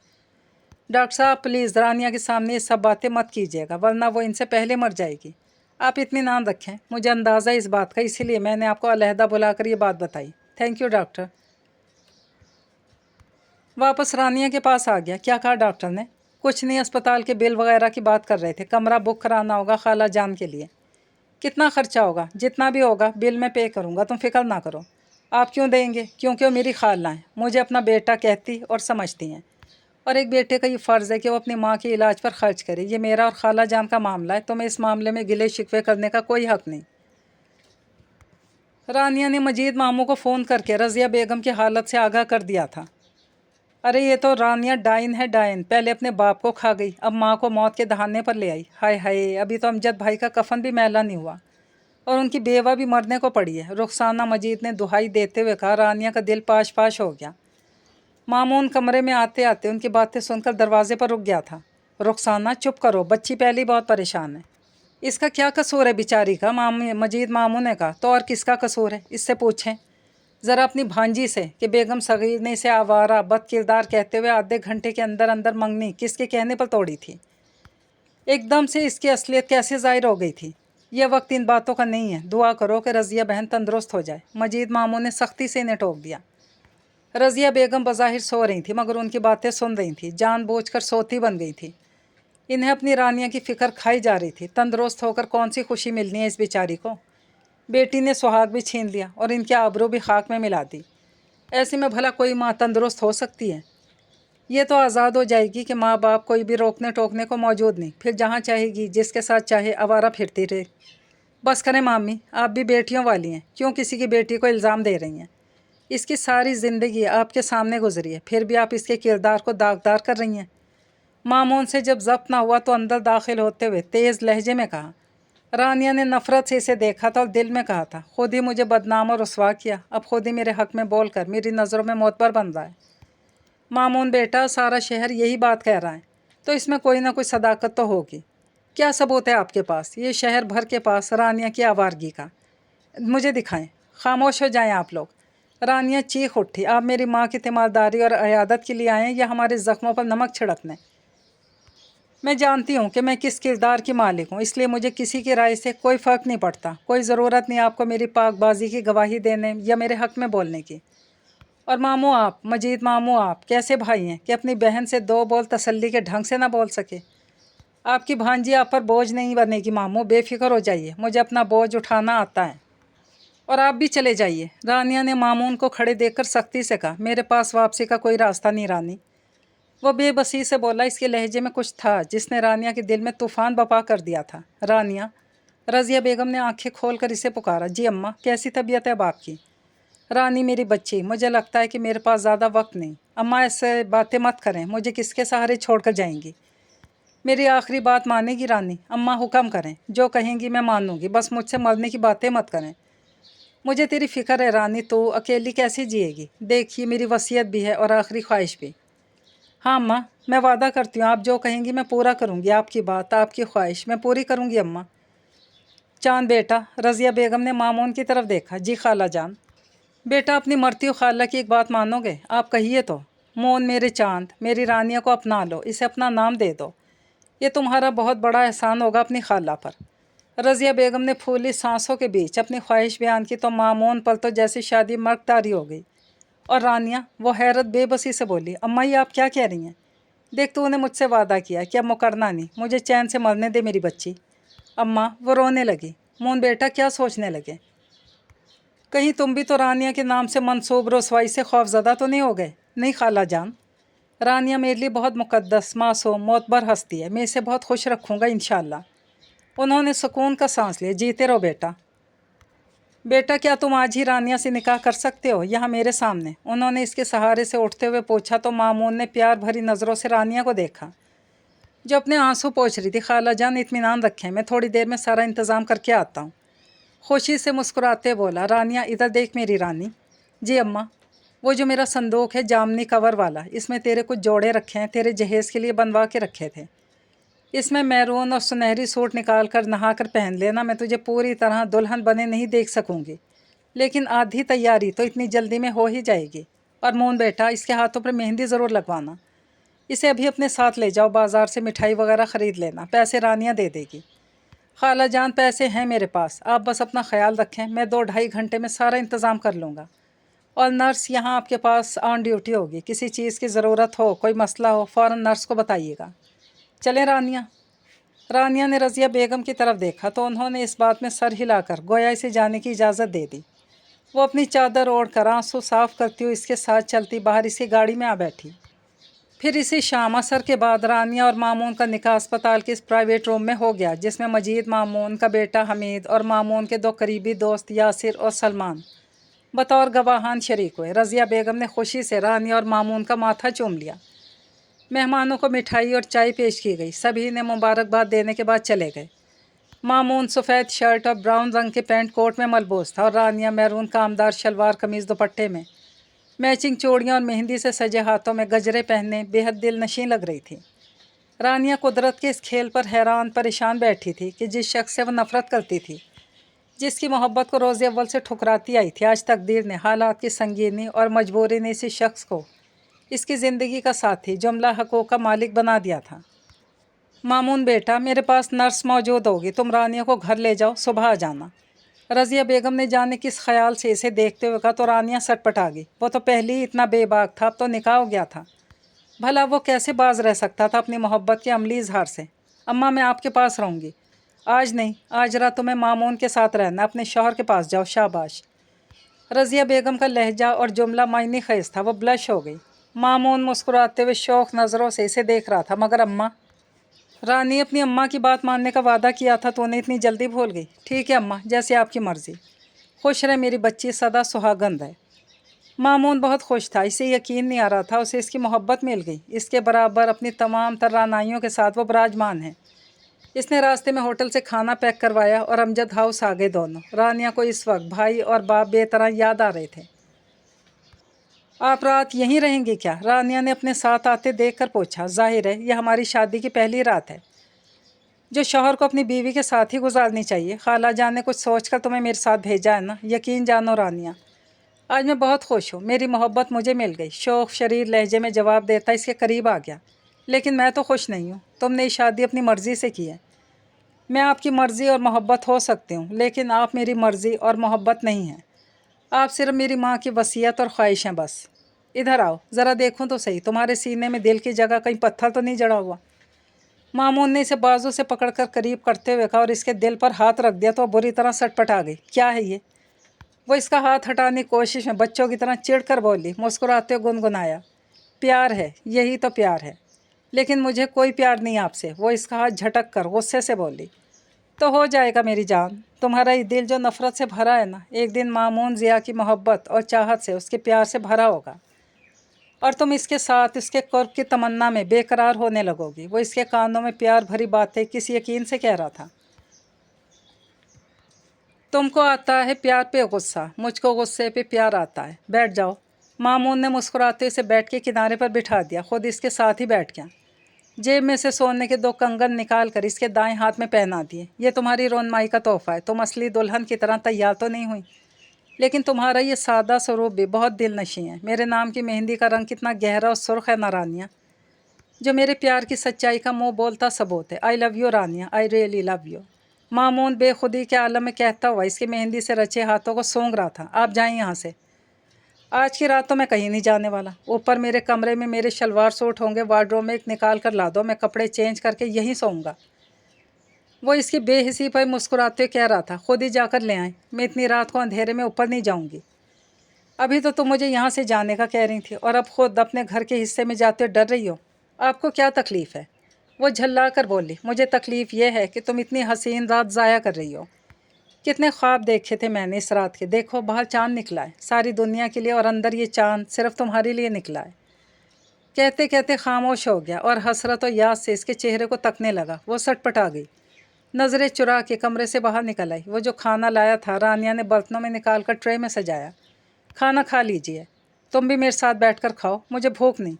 डॉक्टर साहब, प्लीज़ रानिया के सामने ये सब बातें मत कीजिएगा, वरना वो इनसे पहले मर जाएगी। आप इत्मीनान रखें, मुझे अंदाज़ा इस बात का, इसीलिए मैंने आपको अलहदा बुलाकर ये बात बताई। Thank you doctor. वापस रानिया के पास आ गया। क्या कहा डॉक्टर ने? कुछ नहीं, अस्पताल के बिल वगैरह की बात कर रहे थे। कमरा बुक कराना होगा खाला जान के लिए। कितना खर्चा होगा? जितना भी होगा बिल में पे करूँगा, तुम फिक्र ना करो। आप क्यों देंगे? क्योंकि वो मेरी खाला हैं, मुझे अपना बेटा कहती और समझती हैं, और एक बेटे का ये फ़र्ज़ है कि वो अपनी माँ के इलाज पर खर्च करे। ये मेरा और खाला जान का मामला है, तो मैं इस मामले में गिले शिकवे करने का कोई हक़ नहीं। रानिया ने मजीद मामू को फ़ोन करके रज़िया बेगम की हालत से आगाह कर दिया था। अरे ये तो रानिया डाइन है, डाइन। पहले अपने बाप को खा गई, अब माँ को मौत के दहाने पर ले आई। हाय हाय, अभी तो अमजद भाई का कफन भी मैला नहीं हुआ और उनकी बेवा भी मरने को पड़ी है। रुखसाना मजीद ने दुहाई देते हुए कहा। रानिया का दिल पाश पाश हो गया। मामून कमरे में आते आते उनकी बातें सुनकर दरवाजे पर रुक गया था। रुखसाना, चुप करो, बच्ची पहले ही बहुत परेशान है। इसका क्या कसूर है बेचारी का? मजीद मामू ने कहा। तो और किसका कसूर है, इससे पूछें ज़रा अपनी भांजी से कि बेगम सगीर ने इसे आवारा बद किरदार कहते हुए आधे घंटे के अंदर अंदर मंगनी किसके कहने पर तोड़ी थी। एकदम से इसकी असलियत कैसे ज़ाहिर हो गई थी? यह वक्त इन बातों का नहीं है। दुआ करो कि रज़िया बहन तंदुरुस्त हो जाए। मजीद मामू ने सख्ती से इन्हें टोक दिया। रज़िया बेगम बज़ाहिर सो रही थी, मगर उनकी बातें सुन रही थी। जानबूझकर सोती बन गई थी। इन्हें अपनी रानिया की फ़िक्र खाई जा रही थी। तंदुरुस्त होकर कौन सी खुशी मिलनी है इस बेचारी को? बेटी ने सुहाग भी छीन लिया और इनके आबरू भी खाक में मिला दी। ऐसे में भला कोई माँ तंदुरुस्त हो सकती है? ये तो आज़ाद हो जाएगी कि माँ बाप कोई भी रोकने टोकने को मौजूद नहीं, फिर जहाँ चाहेगी जिसके साथ चाहे आवारा फिरती रहे। बस करें मामी, आप भी बेटियों वाली हैं, क्यों किसी की बेटी को इल्ज़ाम दे रही हैं? इसकी सारी ज़िंदगी आपके सामने गुजरी है, फिर भी आप इसके किरदार को दागदार कर रही हैं। मामून से जब ज़ब्त ना हुआ तो अंदर दाखिल होते हुए तेज़ लहजे में कहा। रानिया ने नफ़रत से इसे देखा था और दिल में कहा था, खुद ही मुझे बदनाम और रुसवा किया, अब खुद ही मेरे हक़ में बोल कर मेरी नज़रों में मोतबर बन रहा है। मामून बेटा, सारा शहर यही बात कह रहा है, तो इसमें कोई ना कोई सदाकत तो होगी। क्या सबूत है आपके पास, ये शहर भर के पास, रानिया की आवारगी का? मुझे दिखाएं। खामोश हो जाएं आप लोग। रानिया चीख उठी। आप मेरी माँ की तीमारदारी और अयादत के लिए आए हैं या हमारे ज़ख्मों पर नमक छिड़कने? मैं जानती हूँ कि मैं किस किरदार की मालिक हूँ, इसलिए मुझे किसी की राय से कोई फ़र्क नहीं पड़ता। कोई ज़रूरत नहीं आपको मेरी पाकबाजी की गवाही देने या मेरे हक़ में बोलने की। اور ماموں آپ، مجید ماموں آپ کیسے بھائی ہیں کہ اپنی بہن سے دو بول تسلی کے ڈھنگ سے نہ بول سکے؟ آپ کی بھانجی آپ پر بوجھ نہیں بنے گی ماموں، بے فکر ہو جائیے، مجھے اپنا بوجھ اٹھانا آتا ہے۔ اور آپ بھی چلے جائیے، رانیہ نے مامون کو کھڑے دیکھ کر سختی سے کہا۔ میرے پاس واپسی کا کوئی راستہ نہیں رانی، وہ بے بسی سے بولا۔ اس کے لہجے میں کچھ تھا جس نے رانیہ کے دل میں طوفان بپا کر دیا تھا۔ رانیہ، رضیہ بیگم نے آنکھیں کھول کر اسے پکارا۔ جی اماں، کیسی طبیعت ہے اب آپ کی؟ رانی میری بچی، مجھے لگتا ہے کہ میرے پاس زیادہ وقت نہیں۔ اماں ایسے باتیں مت کریں، مجھے کس کے سہارے چھوڑ کر جائیں گی؟ میری آخری بات مانے گی رانی؟ اماں حکم کریں، جو کہیں گی میں مانوں گی، بس مجھ سے مرنے کی باتیں مت کریں۔ مجھے تیری فکر ہے رانی، تو اکیلی کیسے جیے گی؟ دیکھیے میری وصیت بھی ہے اور آخری خواہش بھی۔ ہاں اماں، میں وعدہ کرتی ہوں آپ جو کہیں گی میں پورا کروں گی، آپ کی بات، آپ کی خواہش میں پوری کروں گی اماں۔ چاند بیٹا، رضیہ بیگم نے مامون کی طرف دیکھا۔ جی خالہ جان۔ بیٹا اپنی مرتی ہوئی خالہ کی ایک بات مانو گے؟ آپ کہیے تو۔ مون میرے چاند، میری رانیہ کو اپنا لو، اسے اپنا نام دے دو، یہ تمہارا بہت بڑا احسان ہوگا اپنی خالہ پر۔ رضیہ بیگم نے پھولی سانسوں کے بیچ اپنی خواہش بیان کی تو مامون پر تو جیسی شادی مرغداری ہو گئی۔ اور رانیہ، وہ حیرت بے بسی سے بولی۔ اماں یہ آپ کیا کہہ رہی ہیں؟ دیکھ تو نے مجھ سے وعدہ کیا کہ اب مکرنا نہیں، مجھے چین سے مرنے دے میری بچی۔ اماں، وہ رونے لگی۔ مون بیٹا کیا سوچنے لگے؟ کہیں تم بھی تو رانیہ کے نام سے منسوب رسوائی سے خوف زدہ تو نہیں ہو گئے؟ نہیں خالہ جان، رانیہ میرے لیے بہت مقدس، معصوم، معتبر ہستی ہے، میں اسے بہت خوش رکھوں گا انشاءاللہ۔ انہوں نے سکون کا سانس لیا۔ جیتے رہو بیٹا۔ بیٹا کیا تم آج ہی رانیہ سے نکاح کر سکتے ہو، یہاں میرے سامنے؟ انہوں نے اس کے سہارے سے اٹھتے ہوئے پوچھا تو مامون نے پیار بھری نظروں سے رانیہ کو دیکھا جو اپنے آنسو پوچھ رہی تھی۔ خالہ جان اطمینان رکھیں، میں تھوڑی دیر میں سارا انتظام کر کے آتا ہوں، خوشی سے مسکراتے بولا۔ رانیہ ادھر دیکھ میری رانی۔ جی اماں، وہ جو میرا صندوق ہے جامنی کور والا، اس میں تیرے کچھ جوڑے رکھے ہیں، تیرے جہیز کے لیے بنوا کے رکھے تھے۔ اس میں میرون اور سنہری سوٹ نکال کر نہا کر پہن لینا، میں تجھے پوری طرح دلہن بنے نہیں دیکھ سکوں گی، لیکن آدھی تیاری تو اتنی جلدی میں ہو ہی جائے گی۔ اور مون بیٹا، اس کے ہاتھوں پر مہندی ضرور لگوانا، اسے ابھی اپنے ساتھ لے جاؤ، بازار سے مٹھائی وغیرہ خرید لینا، پیسے رانیہ دے دے گی۔ خالہ جان پیسے ہیں میرے پاس، آپ بس اپنا خیال رکھیں، میں 2-2.5 گھنٹے میں سارا انتظام کر لوں گا۔ اور نرس یہاں آپ کے پاس آن ڈیوٹی ہوگی، کسی چیز کی ضرورت ہو، کوئی مسئلہ ہو، فوراً نرس کو بتائیے گا۔ چلیں رانیہ؟ رانیہ نے رضیہ بیگم کی طرف دیکھا تو انہوں نے اس بات میں سر ہلا کر گویا اسے جانے کی اجازت دے دی۔ وہ اپنی چادر اوڑھ کر آنسو صاف کرتی ہوئی اس کے ساتھ چلتی باہر اس کی گاڑی میں آ بیٹھی۔ پھر اسی شام عصر کے بعد رانیہ اور مامون کا نکاح اسپتال کے اس پرائیویٹ روم میں ہو گیا، جس میں مجید مامون کا بیٹا حمید اور مامون کے 2 قریبی دوست یاسر اور سلمان بطور گواہان شریک ہوئے۔ رضیہ بیگم نے خوشی سے رانیہ اور مامون کا ماتھا چوم لیا۔ مہمانوں کو مٹھائی اور چائے پیش کی گئی، سبھی نے مبارکباد دینے کے بعد چلے گئے۔ مامون سفید شرٹ اور براؤن رنگ کے پینٹ کوٹ میں ملبوس تھا اور رانیہ میرون کامدار شلوار قمیض دوپٹے میں میچنگ چوڑیاں اور مہندی سے سجے ہاتھوں میں گجرے پہننے بے حد دل نشیں لگ رہی تھی۔ رانیہ قدرت کے اس کھیل پر حیران پریشان بیٹھی تھی کہ جس شخص سے وہ نفرت کرتی تھی، جس کی محبت کو روز اول سے ٹھکراتی آئی تھی، آج تقدیر نے، حالات کی سنگینی اور مجبوری نے اسی شخص کو اس کی زندگی کا ساتھی، جملہ حقوق کا مالک بنا دیا تھا۔ مامون بیٹا، میرے پاس نرس موجود ہوگی، تم رانیہ کو گھر لے جاؤ، صبح آ جانا۔ رضیہ بیگم نے جانے کس خیال سے اسے دیکھتے ہوئے کہا تو رانیہ سٹ پٹا گئی۔ وہ تو پہلے ہی اتنا بے باک تھا، اب تو نکاح ہو گیا تھا، بھلا وہ کیسے باز رہ سکتا تھا اپنی محبت کے عملی اظہار سے؟ اماں میں آپ کے پاس رہوں گی۔ آج نہیں، آج رات تمہیں مامون کے ساتھ رہنا، اپنے شوہر کے پاس جاؤ، شاباش۔ رضیہ بیگم کا لہجہ اور جملہ معنی خیز تھا، وہ بلش ہو گئی۔ مامون مسکراتے ہوئے شوق نظروں سے اسے دیکھ رہا تھا۔ مگر اماں، رانی اپنی اماں کی بات ماننے کا وعدہ کیا تھا تو انہیں اتنی جلدی بھول گئی؟ ٹھیک ہے اماں، جیسے آپ کی مرضی، خوش رہے میری بچی، سدا سہاگند ہے۔ مامون بہت خوش تھا، اسے یقین نہیں آ رہا تھا اسے اس کی محبت مل گئی، اس کے برابر اپنی تمام ترانائیوں کے ساتھ وہ براجمان ہے۔ اس نے راستے میں ہوٹل سے کھانا پیک کروایا اور امجد ہاؤس آ گئے دونوں۔ رانیہ کو اس وقت بھائی اور باپ بے طرح یاد آ رہے تھے۔ آپ رات یہیں رہیں گے کیا؟ رانیہ نے اپنے ساتھ آتے دیکھ کر پوچھا۔ ظاہر ہے یہ ہماری شادی کی پہلی رات ہے جو شوہر کو اپنی بیوی کے ساتھ ہی گزارنی چاہیے۔ خالہ جان نے کچھ سوچ کر تمہیں میرے ساتھ بھیجا ہے نا؟ یقین جانو رانیہ، آج میں بہت خوش ہوں، میری محبت مجھے مل گئی، شوق شریر لہجے میں جواب دیتا اس کے قریب آ گیا۔ لیکن میں تو خوش نہیں ہوں، تم نے یہ شادی اپنی مرضی سے کی ہے۔ میں آپ کی مرضی اور محبت ہو سکتی ہوں، لیکن آپ میری مرضی اور محبت نہیں ہیں، آپ صرف میری ماں کی وصیت اور خواہش ہیں بس۔ इधर आओ, ज़रा देखूं तो सही, तुम्हारे सीने में दिल की जगह कहीं पत्थर तो नहीं जड़ा हुआ। मामून ने इसे बाजू से पकड़कर करीब करते हुए कहा और इसके दिल पर हाथ रख दिया तो बुरी तरह सटपटा गई। क्या है ये? वो इसका हाथ हटाने की कोशिश में बच्चों की तरह चिढ़कर बोली, मुस्कुराते हुए गुनगुनाया, प्यार है, यही तो प्यार है, लेकिन मुझे कोई प्यार नहीं आपसे। वो इसका हाथ झटक कर गुस्से से बोली, तो हो जाएगा मेरी जान, तुम्हारा ये दिल जो नफ़रत से भरा है ना, एक दिन मामून ज़िया की मोहब्बत और चाहत से, उसके प्यार से भरा होगा और तुम इसके साथ इसके कुर्ब की तमन्ना में बेकरार होने लगोगी। वो इसके कानों में प्यार भरी बातें किसी यकीन से कह रहा था। तुमको आता है प्यार पे गुस्सा, मुझको गुस्से पे प्यार आता है, बैठ जाओ। मामून ने मुस्कुराते इसे बैठ के किनारे पर बिठा दिया, खुद इसके साथ ही बैठ गया। जेब में से सोने के 2 कंगन निकाल कर इसके दाएं हाथ में पहना दिए। ये तुम्हारी रोनमाई का तोहफा है, तुम असली दुल्हन की तरह तैयार तो नहीं हुई, लेकिन तुम्हारा ये सादा स्वरूप भी बहुत दिलनशी है। मेरे नाम की मेहंदी का रंग कितना गहरा और सुर्ख है ना रानिया, जो मेरे प्यार की सच्चाई का मुँह बोलता सबूत है। आई love you Rania, I really love you. Mamun बेखुदी के आलम में कहता हुआ इसकी मेहंदी से रचे हाथों को सूंघ रहा था। आप जाएं यहाँ से, आज की रात तो मैं कहीं नहीं जाने वाला। ऊपर मेरे कमरे में मेरे शलवार सूट होंगे, वार्डरोब में एक निकाल कर ला दो, मैं कपड़े चेंज करके यहीं सोऊंगा। वो इसकी बेहिसी पर मुस्कुराते हुए कह रहा था, खुद ही जाकर ले आए, मैं इतनी रात को अंधेरे में ऊपर नहीं जाऊंगी। अभी तो तुम मुझे यहाँ से जाने का कह रही थी और अब खुद अपने घर के हिस्से में जाते हुए डर रही हो। आपको क्या तकलीफ़ है? वो झल्ला कर बोली, मुझे तकलीफ़ ये है कि तुम इतनी हसीन रात ज़ाया कर रही हो। कितने ख्वाब देखे थे मैंने इस रात के, देखो बाहर चांद निकला है, सारी दुनिया के लिए, और अंदर ये चांद सिर्फ तुम्हारे लिए निकला है। कहते कहते खामोश हो गया और हसरत और याद से इसके चेहरे को तकने लगा। वो सटपटा गई, नज़रें चुरा के कमरे से बाहर निकल आई। वो जो खाना लाया था रानिया ने बर्तनों में निकाल कर ट्रे में सजाया। खाना खा लीजिए, तुम भी मेरे साथ बैठकर खाओ, मुझे भूख नहीं।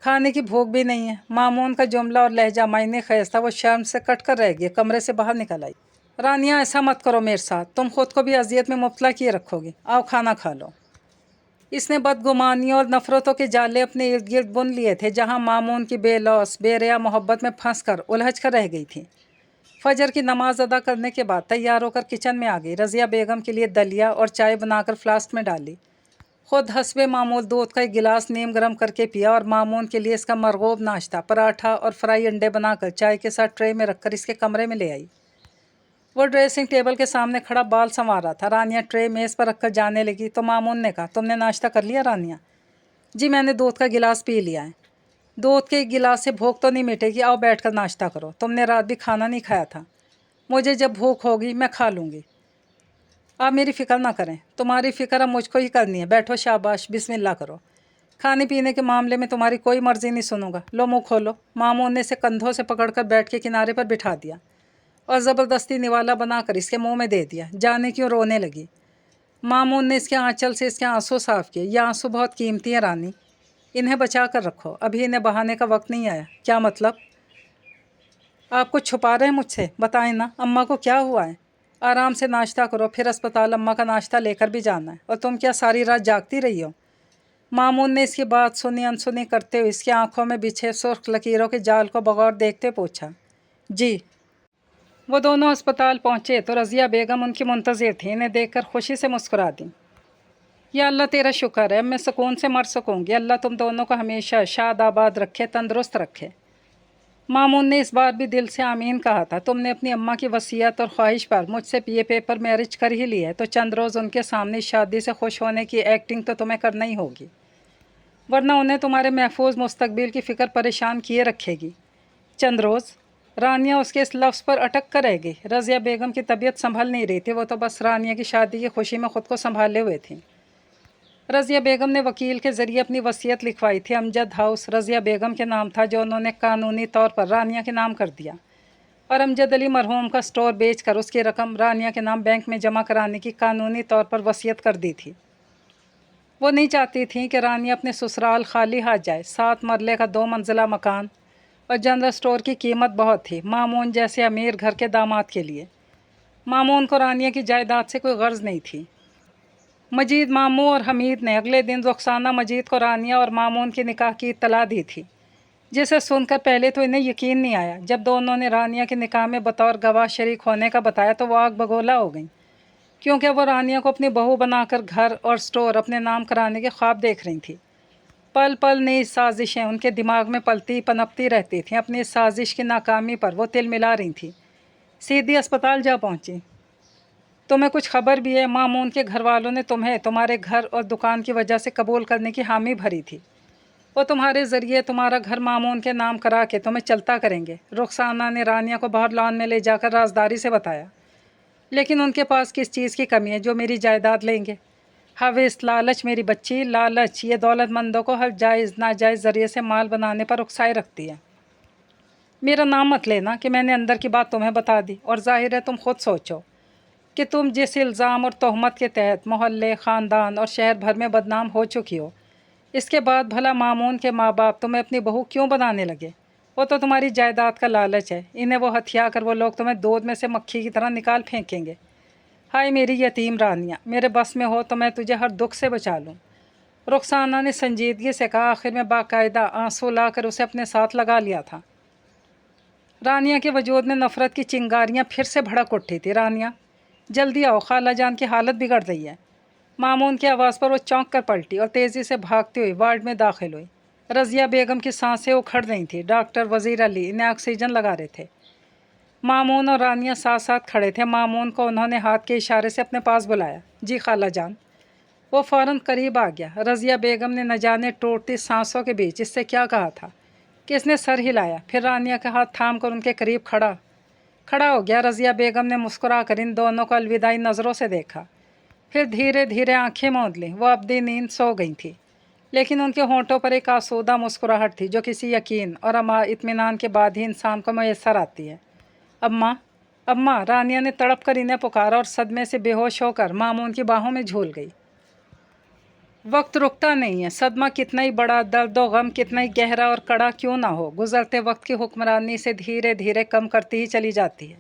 खाने की भूख भी नहीं है। मामून का जुमला और लहजा मायने खैज था। वो शर्म से कट कर रह गई, कमरे से बाहर निकल आई। रानिया ऐसा मत करो मेरे साथ, तुम खुद को भी अजियत में मुब्तला किए रखोगी। आओ खाना खा लो। इसने बदगुमानियों और नफ़रतों के जाले अपने इर्द गिर्द बुन लिए थे, जहाँ मामून की बेलौस बेरिया मोहब्बत में फंस कर उलझ कर रह गई थी। फजर की नमाज अदा करने के बाद तैयार होकर किचन में आ गई। रज़िया बेगम के लिए दलिया और चाय बनाकर फ्लास्क में डाली। खुद हस्बे मामूल दूध का एक गिलास नीम गर्म करके पिया और मामून के लिए इसका मरगूब नाश्ता पराठा और फ्राई अंडे बनाकर चाय के साथ ट्रे में रखकर इसके कमरे में ले आई। वो ड्रेसिंग टेबल के सामने खड़ा बाल संवार रहा था। रानिया ट्रे मेज़ पर रखकर जाने लगी तो मामून ने कहा, तुमने नाश्ता कर लिया रानिया? जी मैंने दूध का गिलास पी लिया है। दूध के एक गिलास से भूख तो नहीं मिटेगी, आओ बैठकर नाश्ता करो। तुमने रात भी खाना नहीं खाया था। मुझे जब भूख होगी मैं खा लूँगी, आप मेरी फ़िक्र ना करें। तुम्हारी फ़िक्र अब मुझको ही करनी है। बैठो, शाबाश, बिस्मिल्लाह करो। खाने पीने के मामले में तुम्हारी कोई मर्ज़ी नहीं सुनूंगा। लो मुँह खोलो। मामून ने इसे कंधों से पकड़कर बैठ के किनारे पर बिठा दिया और ज़बरदस्ती निवाला बनाकर इसके मुंह में दे दिया। जाने क्यों रोने लगी। मामून ने इसके आंचल से इसके आंसू साफ़ किए। ये आंसू बहुत कीमती हैं रानी, इन्हें बचा कर रखो, अभी इन्हें बहाने का वक्त नहीं आया। क्या मतलब? आप कुछ छुपा रहे हैं मुझसे? बताएं ना, अम्मा को क्या हुआ है? आराम से नाश्ता करो, फिर अस्पताल अम्मा का नाश्ता लेकर भी जाना है। और तुम क्या सारी रात जागती रही हो? मामून ने इसकी बात सुनी अनसुनी करते हुए इसकी आंखों में बिछे सुर्ख लकीरों के जाल को बगौर देखते पूछा। जी। वो दोनों अस्पताल पहुँचे तो रज़िया बेगम उनकी मुंतज़िर थी। इन्हें देखकर खुशी से मुस्कुरा दी। या अल्लाह तेरा शुक्र है, मैं सुकून से मर सकूँगी। अल्लाह तुम दोनों को हमेशा शाद आबाद रखे, तंदुरुस्त रखे। मामून ने इस बार भी दिल से आमीन कहा था। तुमने अपनी अम्मा की वसीयत और ख्वाहिश पर मुझसे ये पेपर मैरिज कर ही ली है तो चंद रोज़ उनके सामने शादी से खुश होने की एक्टिंग तो तुम्हें करना ही होगी, वरना उन्हें तुम्हारे महफूज मुस्तकबिल की फ़िक्र परेशान किए रखेगी। चंद रोज़? रानिया उसके इस लफ्ज़ पर अटक कर रह गई। रज़िया बेगम की तबीयत संभल नहीं रही थी। वो तो बस रानिया की शादी की खुशी में ख़ुद को संभाले हुए थी। रज़िया बेगम ने वकील के ज़रिए अपनी वसीयत लिखवाई थी। अमजद हाउस रज़िया बेगम के नाम था, जो उन्होंने कानूनी तौर पर रानिया के नाम कर दिया, और अमजद अली मरहूम का स्टोर बेचकर उसकी रकम रानिया के नाम बैंक में जमा कराने की कानूनी तौर पर वसीयत कर दी थी। वो नहीं चाहती थी कि रानिया अपने ससुराल खाली हाथ जाए। 7 मरले का 2 मंजिला मकान और जनरल स्टोर की कीमत बहुत थी मामून जैसे अमीर घर के दामाद के लिए। मामून को रानिया की जायदाद से कोई गर्ज नहीं थी। मजीद मामू और हमीद ने अगले दिन रुखसाना मजीद को रानिया और मामून के निकाह की इत्तला दी थी, जिसे सुनकर पहले तो इन्हें यकीन नहीं आया। जब दोनों ने रानिया के निकाह में बतौर गवाह शरीक होने का बताया तो वो आग बगोला हो गई, क्योंकि वो रानिया को अपनी बहू बनाकर घर और स्टोर अपने नाम कराने के ख्वाब देख रही थी। पल पल नई साजिशें उनके दिमाग में पलती पनपती रहती थीं। अपनी साजिश की नाकामी पर वो तिल मिला रही थी। सीधी अस्पताल जा पहुंची। तुम्हें कुछ खबर भी है? मामून के घर वालों ने तुम्हें तुम्हारे घर और दुकान की वजह से कबूल करने की हामी भरी थी। वो तुम्हारे ज़रिए तुम्हारा घर मामून के नाम करा के तुम्हें चलता करेंगे। रुखसाना ने रानिया को बाहर लॉन में ले जाकर राजदारी से बताया। लेकिन उनके पास किस चीज़ की कमी है जो मेरी जायदाद लेंगे? हवेस, लालच मेरी बच्ची, लालच ये दौलतमंदों को हर जायज़ नाजायज़ ज़रिए से माल बनाने पर उकसाए रखती है। मेरा नाम मत लेना कि मैंने अंदर की बात तुम्हें बता दी। और जाहिर है तुम खुद सोचो कि तुम जिस इल्ज़ाम और तोहमत के तहत मोहल्ले, ख़ानदान और शहर भर में बदनाम हो चुकी हो, इसके बाद भला मामून के माँ बाप तुम्हें अपनी बहू क्यों बनाने लगे? वो तो तुम्हारी जायदाद का लालच है। इन्हें वो हथिया कर वो लोग तुम्हें दूध में से मक्खी की तरह निकाल फेंकेंगे। हाय मेरी यतीम रानिया, मेरे बस में हो तो मैं तुझे हर दुख से बचा लूँ। रुखसाना ने संजीदगी से कहा। आखिर में बाकायदा आंसू लाकर उसे अपने साथ लगा लिया था। रानिया के वजूद में नफ़रत की चिंगारियाँ फिर से भड़क उठी थी। रानिया, जल्दी आओ, खाला जान की हालत बिगड़ रही है। मामून की आवाज़ पर वो चौंक कर पलटी और तेज़ी से भागती हुई वार्ड में दाखिल हुई। रज़िया बेगम की सांसें उखड़ रही थीं। डॉक्टर वज़ीर अली इन्हें ऑक्सीजन लगा रहे थे। मामून और रानिया साथ साथ खड़े थे। मामून को उन्होंने हाथ के इशारे से अपने पास बुलाया। जी खाला जान। वो फ़ौरन करीब आ गया। रज़िया बेगम ने न जाने टूटती सांसों के बीच इससे क्या कहा था कि इसने सर हिलाया। फिर रानिया का हाथ थाम कर उनके करीब खड़ा हो गया। रज़िया बेगम ने मुस्कुरा कर इन दोनों को अलविदाई नज़रों से देखा। फिर धीरे धीरे आंखें मूंद लीं। वो अब्दी नींद सो गई थी, लेकिन उनके होंठों पर एक आसूदा मुस्कुराहट थी जो किसी यकीन और इत्मीनान के बाद ही इंसान को मैसर आती है। अम्मा, अम्मा, रानिया ने तड़प कर इन्हें पुकारा और सदमे से बेहोश होकर मामून की बाहों में झूल गई। वक्त रुकता नहीं है। सदमा कितना ही बड़ा, दर्द व गम कितना ही गहरा और कड़ा क्यों ना हो, गुजरते वक्त की हुक्मरानी से धीरे धीरे कम करती ही चली जाती है।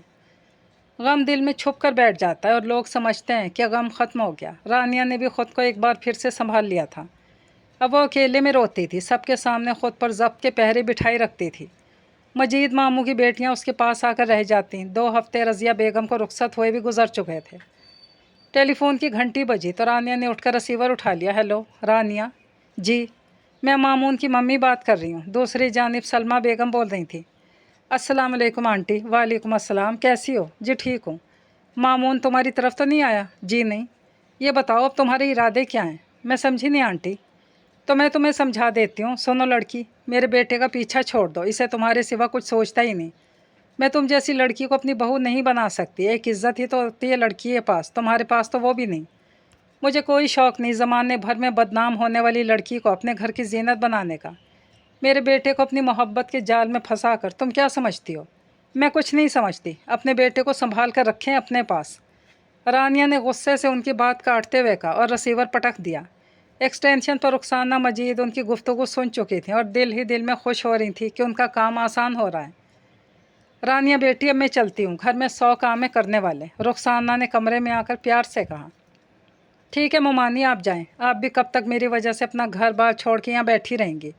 गम दिल में छुप कर बैठ जाता है और लोग समझते हैं कि गम ख़त्म हो गया। रानिया ने भी ख़ुद को एक बार फिर से संभाल लिया था। अब वो अकेले में रोती थी। सबके सामने ख़ुद पर ज़ब्त के पहरे बिठाई रखती थी। मजीद मामू की बेटियां उसके पास आकर रह जाती। 2 हफ्ते रज़िया बेगम को रुखसत हुए भी गुजर चुके थे। टेलीफोन की घंटी बजी तो रानिया ने उठकर रिसीवर उठा लिया। हेलो रानिया। जी, मैं मामून की मम्मी बात कर रही हूँ। दूसरी जानिब सलमा बेगम बोल रही थी। अस्सलाम वालेकुम आंटी। वालेकुम अस्सलाम, कैसी हो? जी ठीक हूँ। मामून तुम्हारी तरफ तो नहीं आया? जी नहीं। ये बताओ अब तुम्हारे इरादे क्या हैं? मैं समझी नहीं आंटी। तो मैं तुम्हें समझा देती हूँ। सुनो लड़की, मेरे बेटे का पीछा छोड़ दो। इसे तुम्हारे सिवा कुछ सोचता ही नहीं। मैं तुम जैसी लड़की को अपनी बहू नहीं बना सकती। एक इज़्ज़त ही तो होती है लड़की के पास, तुम्हारे पास तो वो भी नहीं। मुझे कोई शौक़ नहीं ज़माने भर में बदनाम होने वाली लड़की को अपने घर की जीनत बनाने का। मेरे बेटे को अपनी मोहब्बत के जाल में फंसा कर तुम क्या समझती हो? मैं कुछ नहीं समझती। अपने बेटे को संभाल कर रखें अपने पास। रानिया ने गुस्से से उनकी बात काटते हुए कहा और रिसीवर पटक दिया। एक्सटेंशन पर रुखसाना मजीद उनकी गुफ्तगू सुन चुकी थी और दिल ही दिल में खुश हो रही थी कि उनका काम आसान हो रहा है। रानिया बेटी, अब मैं चलती हूँ, घर में 100 काम है करने वाले। रुखसाना ने कमरे में आकर प्यार से कहा। ठीक है मोमानी, आप जाएं। आप भी कब तक मेरी वजह से अपना घर बार छोड़ के यहाँ बैठी रहेंगी?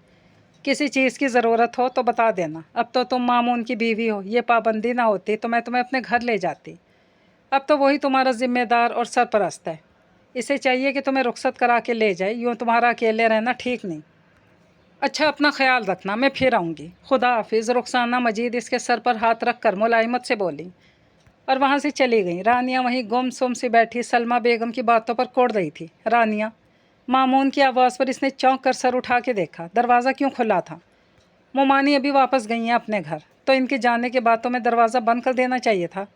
किसी चीज़ की ज़रूरत हो तो बता देना। अब तो तुम मामून की बीवी हो, ये पाबंदी ना होती तो मैं तुम्हें अपने घर ले जाती। अब तो वही तुम्हारा ज़िम्मेदार और सरपरस्त है। इसे चाहिए कि तुम्हें रुखसत करा के ले जाए। यूँ तुम्हारा अकेले रहना ठीक नहीं। अच्छा, अपना ख्याल रखना, मैं फिर आऊँगी। खुदा हाफिज़। रुखसाना मजीद इसके सर पर हाथ रख कर मुलायमत से बोली और वहाँ से चली गई। रानिया वहीं गुमसुम सी बैठी सलमा बेगम की बातों पर कोड़ रही थी। रानिया, मामून की आवाज़ पर इसने चौंक कर सर उठा के देखा। दरवाज़ा क्यों खुला था? मोमानी अभी वापस गई हैं अपने घर, तो इनके जाने के बाद तो मैं दरवाज़ा बंद कर देना चाहिए था।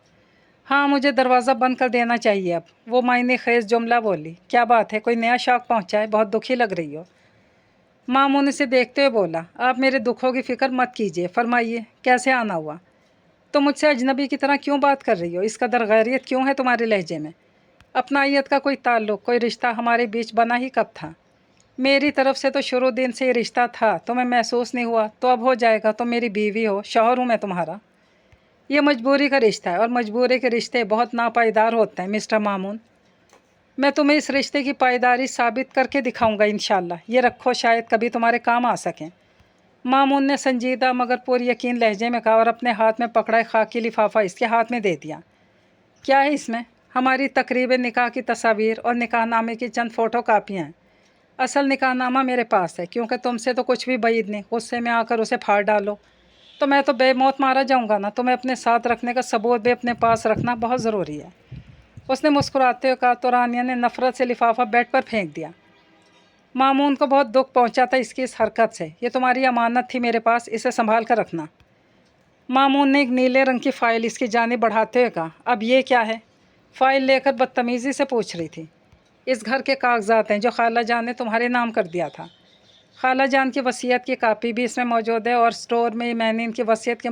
हाँ, मुझे दरवाज़ा बंद कर देना चाहिए अब। वो मायने खेज जुमला बोली। क्या बात है, कोई नया शौक पहुँचा है? बहुत दुखी लग रही हो। मामून इसे देखते हुए बोला। आप मेरे दुखों की फ़िक्र मत कीजिए, फरमाइए कैसे आना हुआ? तो मुझसे अजनबी की तरह क्यों बात कर रही हो? इस कदर गैरियत क्यों है तुम्हारे लहजे में? अपनाइयत का कोई ताल्लुक़, कोई रिश्ता हमारे बीच बना ही कब था? मेरी तरफ से तो शुरू दिन से ये रिश्ता था। तुम्हें महसूस नहीं हुआ तो अब हो जाएगा। तो मेरी बीवी हो, शौहर हूँ मैं तुम्हारा। ये मजबूरी का रिश्ता है और मजबूरी के रिश्ते बहुत नापायदार होते हैं मिस्टर मामून। मैं तुम्हें इस रिश्ते की पायदारी साबित करके दिखाऊंगा इंशाल्लाह। ये रखो, शायद कभी तुम्हारे काम आ सकें। मामून ने संजीदा मगर पूरी यकीन लहजे में कहा और अपने हाथ में पकड़ा खाकी लिफाफा इसके हाथ में दे दिया। क्या है इसमें? हमारी तकरीब निकाह की तस्वीर और निकाहनामे की चंद फ़ोटो कापियाँ हैं। असल निकाहनामा मेरे पास है, क्योंकि तुमसे तो कुछ भी बईद नहीं। गुस्से में आकर उसे फाड़ डालो तो मैं तो बेमौत मारा जाऊंगा ना। तुम्हें अपने साथ रखने का सबूत भी अपने पास रखना बहुत ज़रूरी है। उसने मुस्कुराते हुए कहा तो रानिया ने नफ़रत से लिफाफा बेड पर फेंक दिया। मामून को बहुत दुख पहुंचा था इसकी इस हरकत से। ये तुम्हारी अमानत थी मेरे पास, इसे संभाल कर रखना। मामून ने एक नीले रंग की फ़ाइल इसकी जानिब बढ़ाते हुए कहा, अब ये क्या है? फ़ाइल लेकर बदतमीज़ी से पूछ रही थी। इस घर के कागजात हैं जो खाला जान ने तुम्हारे नाम कर दिया था। खाला जान की वसीयत की कापी भी इसमें मौजूद है और स्टोर में मैंने इनकी वसीयत के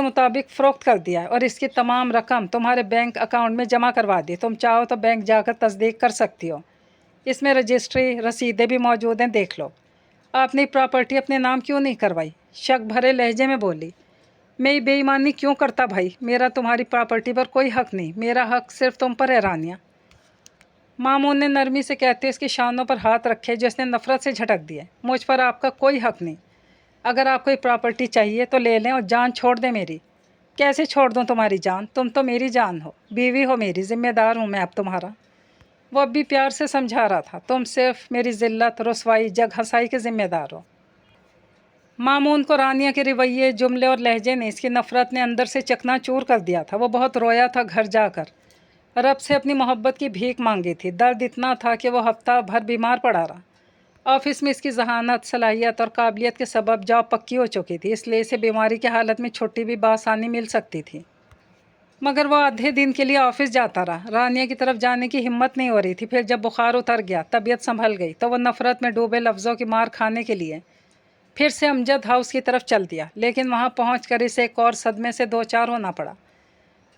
मुताबिक फ़रोख्त कर दिया है और इसकी तमाम रकम तुम्हारे बैंक अकाउंट में जमा करवा दी। तुम चाहो तो बैंक जाकर तस्दीक कर सकती हो। इसमें रजिस्ट्री रसीदें भी मौजूद हैं, देख लो। आपने प्रॉपर्टी अपने नाम क्यों नहीं करवाई? शक भरे लहजे में बोली। मैं बेईमानी क्यों करता भाई? मेरा तुम्हारी प्रॉपर्टी पर कोई हक नहीं। मेरा हक सिर्फ तुम पर है रानिया। मामून ने नरमी से कहते इसकी शानों पर हाथ रखे जिसने नफ़रत से झटक दिया। मुझ पर आपका कोई हक नहीं। अगर आपको ये प्रॉपर्टी चाहिए तो ले लें और जान छोड़ दें मेरी। कैसे छोड़ दूं तुम्हारी जान? तुम तो मेरी जान हो, बीवी हो मेरी, ज़िम्मेदार हूँ मैं अब तुम्हारा। वो अब भी प्यार से समझा रहा था, तुम सिर्फ मेरी ज़िल्लत, रुसवाई, जग हंसाई के ज़िम्मेदार हो। मामून को रानिया के रवैये, जुमले और लहजे ने, इसकी नफ़रत ने अंदर से चकनाचूर कर दिया था। वो बहुत रोया था घर जाकर, रब से अपनी मोहब्बत की भीख मांगी थी। दर्द इतना था कि वो हफ्ता भर बीमार पड़ा रहा। ऑफिस में इसकी जहानत, सलाहियत और काबिलियत के सबब जॉब पक्की हो चुकी थी, इसलिए इसे बीमारी की हालत में छुट्टी भी बासानी मिल सकती थी। मगर वो आधे दिन के लिए ऑफिस जाता रहा। रानिया की तरफ जाने की हिम्मत नहीं हो रही थी। फिर जब बुखार उतर गया, तबीयत संभल गई, तो वो नफ़रत में डूबे लफ्ज़ों की मार खाने के लिए फिर से अमजद हाउस की तरफ चल दिया। लेकिन वहाँ पहुँच कर इसे एक और सदमे से दो चार होना पड़ा।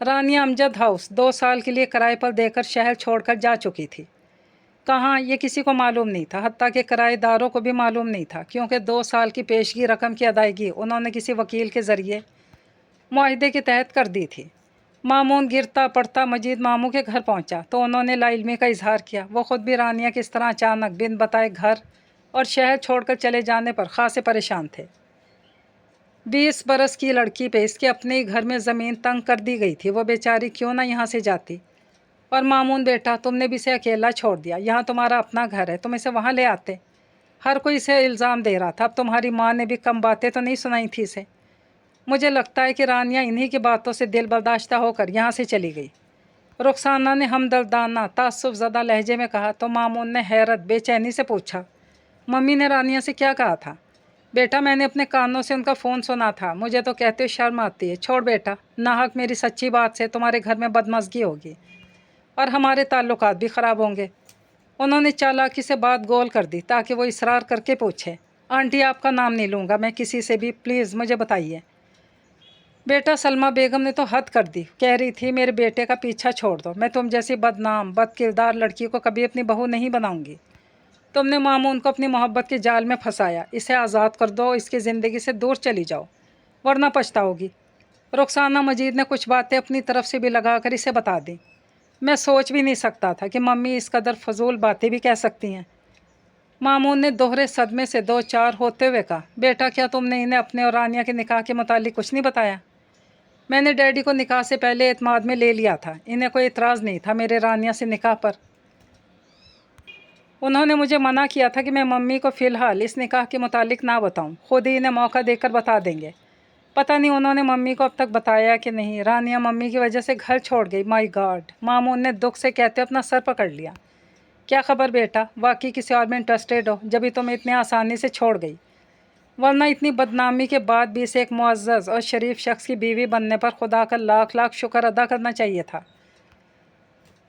रानिया अमजद हाउस 2 साल के लिए किराए पर देकर शहर छोड़कर जा चुकी थी। कहाँ, ये किसी को मालूम नहीं था, हत्ता के किराएदारों को भी मालूम नहीं था, क्योंकि 2 साल की पेशगी रकम की अदायगी उन्होंने किसी वकील के ज़रिए मुआहदे के तहत कर दी थी। मामून गिरता पड़ता मजीद मामू के घर पहुंचा तो उन्होंने लाइल्मी का इजहार किया। वो ख़ुद भी रानिया के इस तरह अचानक बिन बताए घर और शहर छोड़कर चले जाने पर खासे परेशान थे। 20 बरस की लड़की पे इसके अपने ही घर में ज़मीन तंग कर दी गई थी। वो बेचारी क्यों ना यहाँ से जाती। और मामून बेटा, तुमने भी इसे अकेला छोड़ दिया। यहाँ तुम्हारा अपना घर है, तुम इसे वहाँ ले आते। हर कोई इसे इल्ज़ाम दे रहा था। अब तुम्हारी माँ ने भी कम बातें तो नहीं सुनाई थी इसे। मुझे लगता है कि रानिया इन्हीं की बातों से दिल बर्दाश्ता होकर यहाँ से चली गई। रुखसाना ने हमदर्दाना, तासुफ ज़दा लहजे में कहा तो मामून ने हैरत, बेचैनी से पूछा, मम्मी ने रानिया से क्या कहा था? बेटा, मैंने अपने कानों से उनका फ़ोन सुना था। मुझे तो कहते हुए शर्म आती है। छोड़ बेटा, नाहक मेरी सच्ची बात से तुम्हारे घर में बदमज़गी होगी और हमारे ताल्लुकात भी ख़राब होंगे। उन्होंने चालाकी से बात गोल कर दी ताकि वो इसरार करके पूछे, आंटी आपका नाम नहीं लूँगा मैं किसी से भी, प्लीज़ मुझे बताइए। बेटा, सलमा बेगम ने तो हद कर दी। कह रही थी मेरे बेटे का पीछा छोड़ दो, मैं तुम जैसी बदनाम बदकिरदार लड़की को कभी अपनी बहू नहीं बनाऊंगी। तुमने मामून को अपनी मोहब्बत के जाल में फंसाया। इसे आज़ाद कर दो, इसकी ज़िंदगी से दूर चली जाओ, वरना पछताओगी। रुखसाना मजीद ने कुछ बातें अपनी तरफ से भी लगाकर इसे बता दी। मैं सोच भी नहीं सकता था कि मम्मी इस कदर फजूल बातें भी कह सकती हैं। मामून ने दोहरे सदमे से दो चार होते हुए कहा, बेटा क्या तुमने इन्हें अपने और रानिया के निकाह के मुतालिक कुछ नहीं बताया? मैंने डैडी को निकाह से पहले एतमाद में ले लिया था। इन्हें कोई इतराज़ नहीं था मेरे रानिया से निकाह पर। उन्होंने मुझे मना किया था कि मैं मम्मी को फ़िलहाल इस निकाह के मुतालिक ना बताऊं, खुद ही इन्हें मौका देकर बता देंगे। पता नहीं उन्होंने मम्मी को अब तक बताया कि नहीं। रानिया मम्मी की वजह से घर छोड़ गई। माय गॉड, मामून ने दुख से कहते अपना सर पकड़ लिया। क्या खबर बेटा, वाकई किसी और में इंटरेस्टेड हो, जब भी तुम्हें इतनी आसानी से छोड़ गई। वरना इतनी बदनामी के बाद भी इसे एक मुअज़्ज़ज़ और शरीफ शख्स की बीवी बनने पर खुदा का लाख लाख शुक्र अदा करना चाहिए था।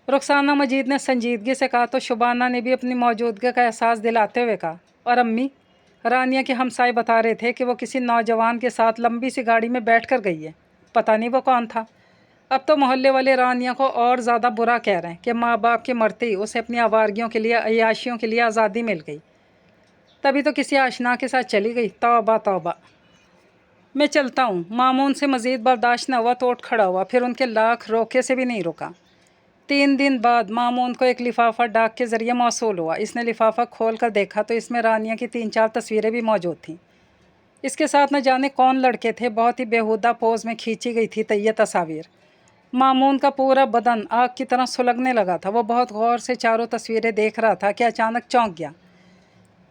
रुखसाना मजीद ने संजीदगी से कहा तो शुबाना ने भी अपनी मौजूदगी का एहसास दिलाते हुए कहा, और अम्मी, रानिया के हमसाए बता रहे थे कि वो किसी नौजवान के साथ लंबी सी गाड़ी में बैठ कर गई है। पता नहीं वो कौन था। अब तो मोहल्ले वाले रानिया को और ज़्यादा बुरा कह रहे हैं कि माँ बाप के मरते ही उसे अपनी आवारगियों के लिए, अय्याशियों के लिए आज़ादी मिल गई, तभी तो किसी आशना के साथ चली गई। तौबा तौबा। मैं चलता हूँ। मामून से मज़ीद बर्दाश्त न हुआ तो उठ खड़ा हुआ, फिर उनके लाख रोके से भी नहीं रुका। 3 दिन बाद मामून को एक लिफाफा डाक के ज़रिए मौसूल हुआ। इसने लिफाफा खोल कर देखा तो इसमें रानिया की 3-4 तस्वीरें भी मौजूद थीं। इसके साथ न जाने कौन लड़के थे। बहुत ही बेहुदा पोज में खींची गई थी ये तस्वीर। मामून का पूरा बदन आग की तरह सुलगने लगा था। वो बहुत गौर से चारों तस्वीरें देख रहा था कि अचानक चौंक गया।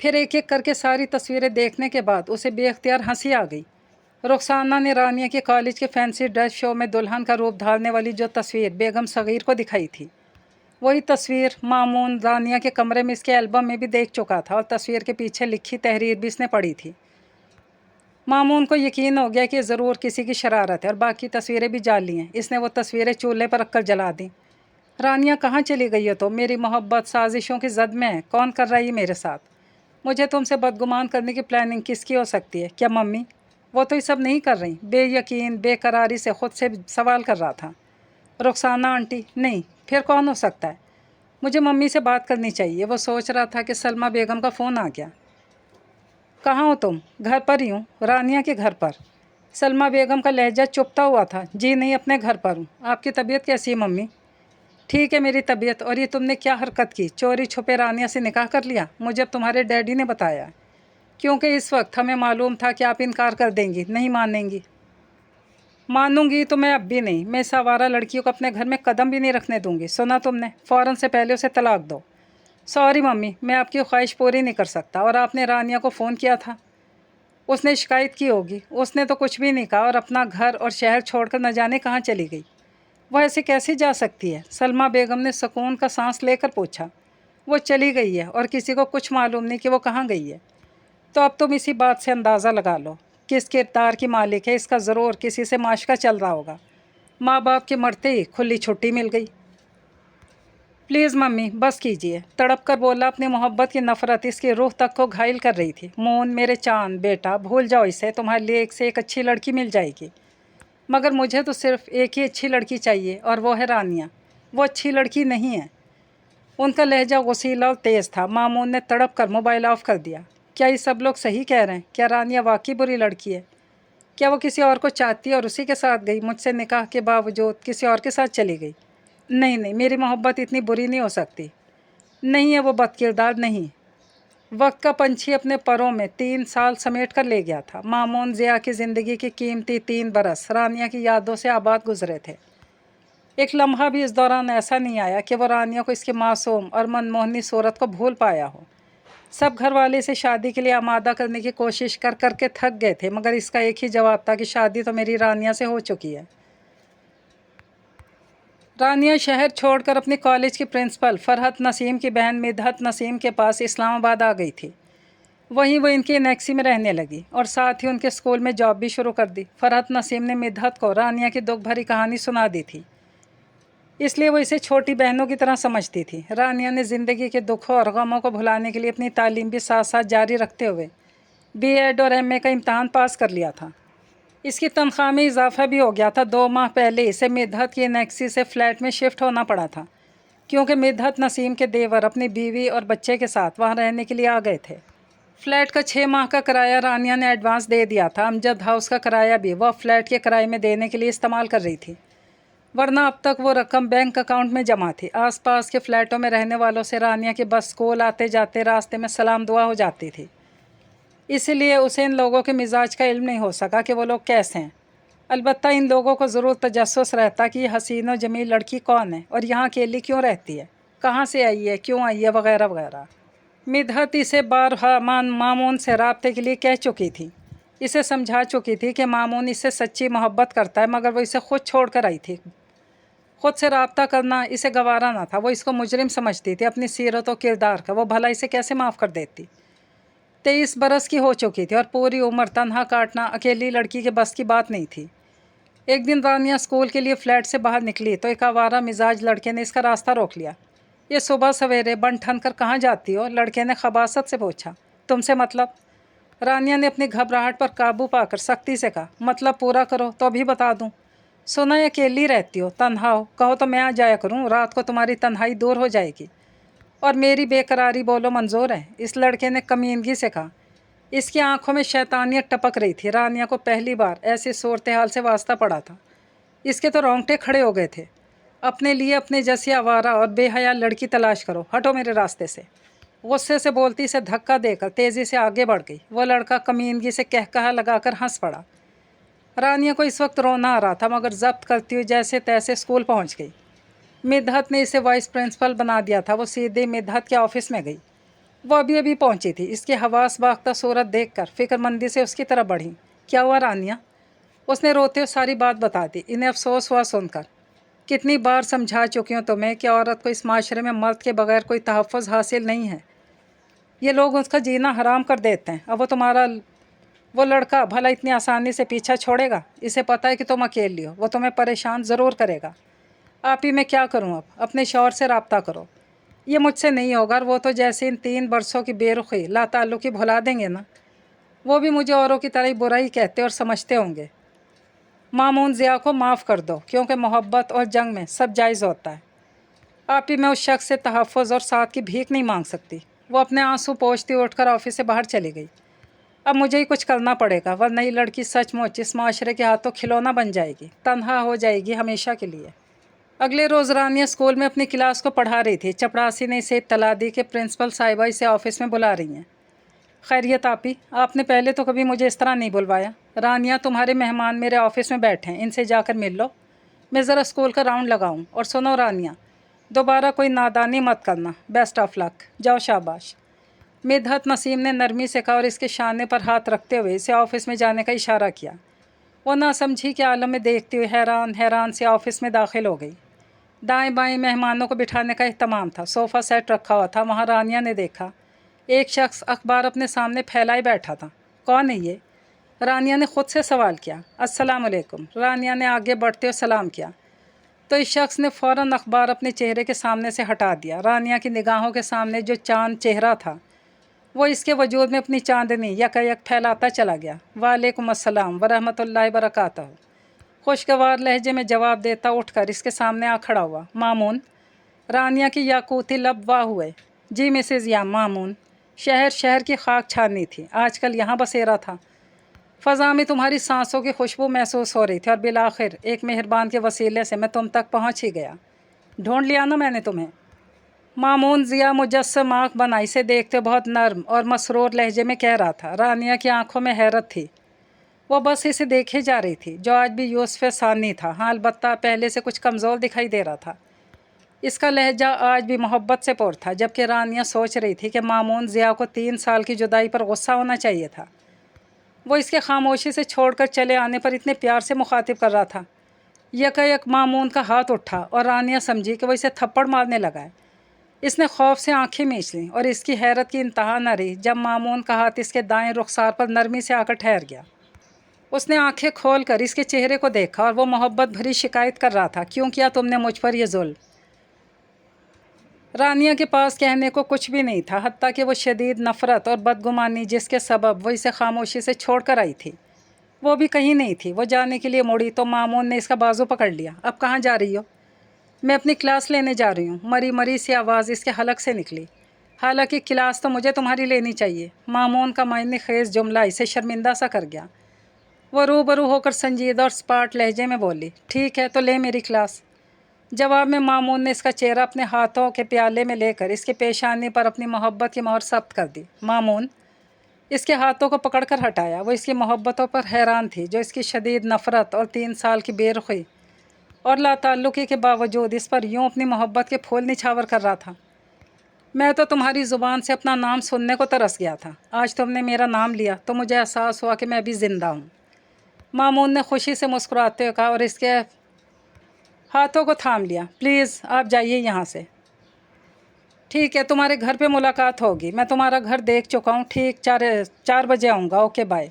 फिर एक एक करके सारी तस्वीरें देखने के बाद उसे बेख्तियार हंसी आ गई। रुखसाना ने रानिया के कॉलेज के फैंसी ड्रेस शो में दुल्हन का रूप धारने वाली जो तस्वीर बेगम सगीर को दिखाई थी, वही तस्वीर मामून रानिया के कमरे में इसके एल्बम में भी देख चुका था और तस्वीर के पीछे लिखी तहरीर भी इसने पढ़ी थी। मामून को यकीन हो गया कि ज़रूर किसी की शरारत है और बाकी तस्वीरें भी जाली हैं। इसने वो तस्वीरें चूल्हे पर रखकर जला दी। रानिया कहाँ चली गई हो? तो मेरी मोहब्बत साजिशों की जद में है। कौन कर रही है मेरे साथ? मुझे तुमसे बदगुमान करने की प्लानिंग किसकी हो सकती है? क्या मम्मी? वो तो ये सब नहीं कर रही। बेयकीन बेकरारी से ख़ुद से सवाल कर रहा था। रुखसाना आंटी? नहीं, फिर कौन हो सकता है? मुझे मम्मी से बात करनी चाहिए। वो सोच रहा था कि सलमा बेगम का फ़ोन आ गया। कहाँ हो तुम? घर पर ही हूँ, रानिया के घर पर। सलमा बेगम का लहजा चुपता हुआ था। जी नहीं, अपने घर पर हूँ। आपकी तबीयत कैसी है मम्मी? ठीक है मेरी तबीयत। और ये तुमने क्या हरकत की? चोरी छुपे रानिया से निकाह कर लिया? मुझे अब तुम्हारे डैडी ने बताया, क्योंकि इस वक्त हमें मालूम था कि आप इनकार कर देंगी, नहीं मानेंगी। मानूंगी तो मैं अब भी नहीं। मैं इस आवारा लड़कियों को अपने घर में कदम भी नहीं रखने दूंगी। सुना तुमने? फ़ौरन से पहले उसे तलाक दो। सॉरी मम्मी, मैं आपकी ख्वाहिश पूरी नहीं कर सकता। और आपने रानिया को फ़ोन किया था? उसने शिकायत की होगी। उसने तो कुछ भी नहीं कहा और अपना घर और शहर छोड़कर न जाने कहाँ चली गई। वह ऐसे कैसे जा सकती है? सलमा बेगम ने सुकून का सांस लेकर पूछा। वो चली गई है और किसी को कुछ मालूम नहीं कि वो कहाँ गई है। तो अब तुम इसी बात से अंदाज़ा लगा लो किस किरदार की मालिक है। इसका ज़रूर किसी से माशका चल रहा होगा। माँ बाप के मरते ही खुली छुट्टी मिल गई। प्लीज़ मम्मी बस कीजिए, तड़प कर बोला। अपनी मोहब्बत की नफ़रत इसकी रूह तक को घायल कर रही थी। मोहन मेरे चांद बेटा, भूल जाओ इसे। तुम्हारे लिए एक से एक अच्छी लड़की मिल जाएगी। मगर मुझे तो सिर्फ एक ही अच्छी लड़की चाहिए और वो है रानिया। वो अच्छी लड़की नहीं है। उनका लहजा गुस्सीला और तेज़ था। मामून ने तड़प कर मोबाइल ऑफ कर दिया। क्या ये सब लोग सही कह रहे हैं? क्या रानिया वाकई बुरी लड़की है? क्या वो किसी और को चाहती है और उसी के साथ गई? मुझसे निकाह के बावजूद किसी और के साथ चली गई? नहीं नहीं, मेरी मोहब्बत इतनी बुरी नहीं हो सकती। नहीं है, वो बदकिरदार नहीं। वक्त का पंछी अपने परों में 3 साल समेट कर ले गया था। मामून ज़िया की ज़िंदगी की कीमती 3 बरस रानिया की यादों से आबाद गुजरे थे। एक लम्हा भी इस दौरान ऐसा नहीं आया कि वो रानिया को इसकी मासूम और मनमोहनी सूरत को भूल पाया हो। सब घर वाले इसे शादी के लिए आमादा करने की कोशिश कर करके थक गए थे, मगर इसका एक ही जवाब था कि शादी तो मेरी रानिया से हो चुकी है। रानिया शहर छोड़कर अपने कॉलेज की प्रिंसिपल फरहत नसीम की बहन मिदहत नसीम के पास इस्लामाबाद आ गई थी। वहीं वो इनकी एनेक्सी में रहने लगी और साथ ही उनके स्कूल में जॉब भी शुरू कर दी। फरहत नसीम ने मिदहत को रानिया की दुख भरी कहानी सुना दी थी, इसलिए वो इसे छोटी बहनों की तरह समझती थी। रानिया ने ज़िंदगी के दुखों और गमों को भुलाने के लिए अपनी तालीम भी साथ साथ जारी रखते हुए बीएड और एमए का इम्तहान पास कर लिया था। इसकी तनख्वाह में इजाफा भी हो गया था। 2 माह पहले इसे मिदहत की एनेक्सी से फ्लैट में शिफ्ट होना पड़ा था, क्योंकि मिदहत नसीम के देवर अपनी बीवी और बच्चे के साथ वहाँ रहने के लिए आ गए थे। फ्लैट का 6 माह का किराया रानिया ने एडवांस दे दिया था। अमजद हाउस का किराया भी वह फ्लैट के किराए में देने के लिए इस्तेमाल कर रही थी, वरना अब तक वो रकम बैंक अकाउंट में जमा थी। आसपास के फ्लैटों में रहने वालों से रानिया की बस स्कूल आते जाते रास्ते में सलाम दुआ हो जाती थी, इसलिए उसे इन लोगों के मिजाज का इल्म नहीं हो सका कि वो लोग कैसे हैं। अलबत्ता इन लोगों को ज़रूर तजस्सुस रहता कि ये हसीन और जमील लड़की कौन है और यहाँ अकेली क्यों रहती है, कहाँ से आई है, क्यों आई है, वगैरह वगैरह। मिदहत इसे बार मामून से राब्ते के लिए कह चुकी थी, इसे समझा चुकी थी कि मामून इससे सच्ची मोहब्बत करता है, मगर वो इसे खुद छोड़ कर आई थी। खुद से रब्ता करना इसे गवारा ना था। वो इसको मुजरिम समझती थी अपनी सीरत और किरदार का। वो भला इसे कैसे माफ़ कर देती? 23 बरस की हो चुकी थी और पूरी उम्र तन्हा काटना अकेली लड़की के बस की बात नहीं थी। एक दिन रानिया स्कूल के लिए फ़्लैट से बाहर निकली तो एक आवारा मिजाज लड़के ने इसका रास्ता रोक लिया। ये सुबह सवेरे बन ठन कर कहाँ जाती हो? लड़के ने खबासत से पूछा। तुमसे मतलब? रानिया ने अपनी घबराहट पर काबू पाकर सख्ती से कहा, मतलब पूरा करो तो अभी बता दूँ। सुना है अकेली रहती हो, तन्हा हो, कहो तो मैं आ जाया करूँ, रात को तुम्हारी तन्हाई दूर हो जाएगी और मेरी बेकरारी बोलो मंजूर है। इस लड़के ने कमीनगी से कहा। इसकी आंखों में शैतानियत टपक रही थी। रानिया को पहली बार ऐसी सूरत हाल से वास्ता पड़ा था। इसके तो रोंगटे खड़े हो गए थे। अपने लिए अपने जैसी आवारा और बेहया लड़की तलाश करो, हटो मेरे रास्ते से। गुस्से से बोलती इसे धक्का देकर तेज़ी से आगे बढ़ गई। वो लड़का कमीनगी से कहकहा लगाकर हंस पड़ा। रानिया को इस वक्त रोना आ रहा था, मगर जब्त करती हुई जैसे तैसे स्कूल पहुंच गई। मिदहत ने इसे वाइस प्रिंसिपल बना दिया था। वो सीधे मिदहत के ऑफिस में गई। वो अभी अभी पहुंची थी। इसकी हवास बाख्ता सूरत देखकर फिक्रमंदी से उसकी तरफ बढ़ी। क्या हुआ रानिया? उसने रोते हुए सारी बात बता दी। इन्हें अफसोस हुआ सुनकर। कितनी बार समझा चुकी हूँ तुम्हें कि औरत को इस माशरे में मर्द के बगैर कोई तहफ़्फ़ुज़ हासिल नहीं है। ये लोग उसका जीना हराम कर देते हैं। अब वो लड़का भला इतनी आसानी से पीछा छोड़ेगा? इसे पता है कि तुम अकेली हो। वो तुम्हें परेशान ज़रूर करेगा। आप ही मैं क्या करूँ अब? अपने शौहर से रब्ता करो। ये मुझसे नहीं होगा। और वो तो जैसे इन 3 बरसों की बेरुखी लाताल्लुकी भुला देंगे ना, वो भी मुझे औरों की तरह ही बुराई कहते और समझते होंगे। मामून ज़िया को माफ़ कर दो, क्योंकि मोहब्बत और जंग में सब जायज़ होता है। आप ही मैं उस शख्स से तहफ़्फ़ुज़ और साथ की भीख नहीं मांग सकती। वो अपने आंसू पोंछती उठकर ऑफिस से बाहर चली गई। अब मुझे ही कुछ करना पड़ेगा, वरना ये लड़की सचमुच इस माशरे के हाथों खिलौना बन जाएगी, तन्हा हो जाएगी हमेशा के लिए। अगले रोज़ रानिया स्कूल में अपनी क्लास को पढ़ा रही थी। चपड़ासी ने इसे इत्तला दी कि प्रिंसिपल साहिबा इसे ऑफिस में बुला रही हैं। खैरियत आपी, आपने पहले तो कभी मुझे इस तरह नहीं बुलवाया। रानिया, तुम्हारे मेहमान मेरे ऑफिस में बैठे हैं, इनसे जाकर मिल लो। मैं ज़रा स्कूल का राउंड लगाऊं। और सुनो रानिया, दोबारा कोई नादानी मत करना। Best of luck. जाओ, शाबाश। मिदहत नसीम ने नरमी से कहा और इसके शाने पर हाथ रखते हुए इसे ऑफिस में जाने का इशारा किया। वो ना समझी के आलम में देखते हुए हैरान हैरान से ऑफिस में दाखिल हो गई। दाएं बाएं मेहमानों को बिठाने का एहतमाम था। सोफ़ा सेट रखा हुआ था। वहाँ रानिया ने देखा एक शख्स अखबार अपने सामने फैलाए बैठा था। कौन है ये? रानिया ने ख़ुद से सवाल किया। अस्सलाम वालेकुम। रानिया ने आगे बढ़ते हुए सलाम किया तो इस शख्स ने फ़ौरन अखबार अपने चेहरे के सामने से हटा दिया। रानिया की निगाहों के सामने जो चांद चेहरा था, वो इसके वजूद में अपनी चांदनी यकायक फैलाता चला गया। वालेकुम अस्सलाम वरहमतुल्लाहि बरकातहू। खुशगवार लहजे में जवाब देता उठकर इसके सामने आ खड़ा हुआ। मामून। रानिया की याकूती लब वाह हुए। जी मिसेज़ या मामून। शहर की खाक छाननी थी, आजकल यहाँ बसेरा था। फ़ज़ा में तुम्हारी सांसों की खुशबू महसूस हो रही थी और बिलाखिर एक मेहरबान के वसीले से मैं तुम तक पहुँच ही गया। ढूंढ लिया ना मैंने तुम्हें। मामून ज़िया मुजस्सम आँख बनाई से देखते बहुत नर्म और मसरूर लहजे में कह रहा था। रानिया की आंखों में हैरत थी। वो बस इसे देखे जा रही थी, जो आज भी यूसुफ़ सानी था। हाँ, अलबत्ता पहले से कुछ कमज़ोर दिखाई दे रहा था। इसका लहजा आज भी मोहब्बत से पुर था। जबकि रानिया सोच रही थी कि मामून ज़िया को 3 साल की जुदाई पर गुस्सा होना चाहिए था। वो इसके खामोशी से छोड़कर चले आने पर इतने प्यार से मुखातिब कर रहा था। यकायक मामून का हाथ उठा और रानिया समझी कि वो इसे थप्पड़ मारने लगा है। इसने खौफ से आंखें मींच लीं और इसकी हैरत की इंतहा न रही जब मामून का हाथ इसके दाएं रुखसार पर नरमी से आकर ठहर गया। उसने आंखें खोलकर इसके चेहरे को देखा और वो मोहब्बत भरी शिकायत कर रहा था। क्यों किया तुमने मुझ पर यह जुल्म? रानिया के पास कहने को कुछ भी नहीं था, हत्ता कि वो शदीद नफ़रत और बदगुमानी जिसके सबब वो इसे खामोशी से छोड़ कर आई थी, वो भी कहीं नहीं थी। वो जाने के लिए मुड़ी तो मामून ने इसका बाजू पकड़ लिया। अब कहाँ जा रही हो? मैं अपनी क्लास लेने जा रही हूँ। मरी मरी सी आवाज़ इसके हलक से निकली। हालांकि क्लास तो मुझे तुम्हारी लेनी चाहिए। मामून का मायने खेज जुमला इसे शर्मिंदा सा कर गया। वो रूबरू होकर संजीदा और स्पाट लहजे में बोली, ठीक है तो ले मेरी क्लास। जवाब में मामून ने इसका चेहरा अपने हाथों के प्याले में लेकर इसके पेशानी पर अपनी मोहब्बत की मोहर सब्त कर दी। मामून इसके हाथों को पकड़कर हटाया। वो इसकी मोहब्बतों पर हैरान थी, जो इसकी शदीद नफ़रत और 3 साल की बेरुखी और लाताल्लुकी के बावजूद इस पर यूँ अपनी मोहब्बत के फूल निछावर कर रहा था। मैं तो तुम्हारी ज़ुबान से अपना नाम सुनने को तरस गया था। आज तुमने मेरा नाम लिया तो मुझे एहसास हुआ कि मैं अभी ज़िंदा हूँ। मामून ने खुशी से मुस्कुराते हुए कहा और इसके हाथों को थाम लिया। प्लीज़ आप जाइए यहाँ से। ठीक है, तुम्हारे घर पे मुलाकात होगी। मैं तुम्हारा घर देख चुका हूँ। ठीक 4 बजे आऊँगा। Okay bye.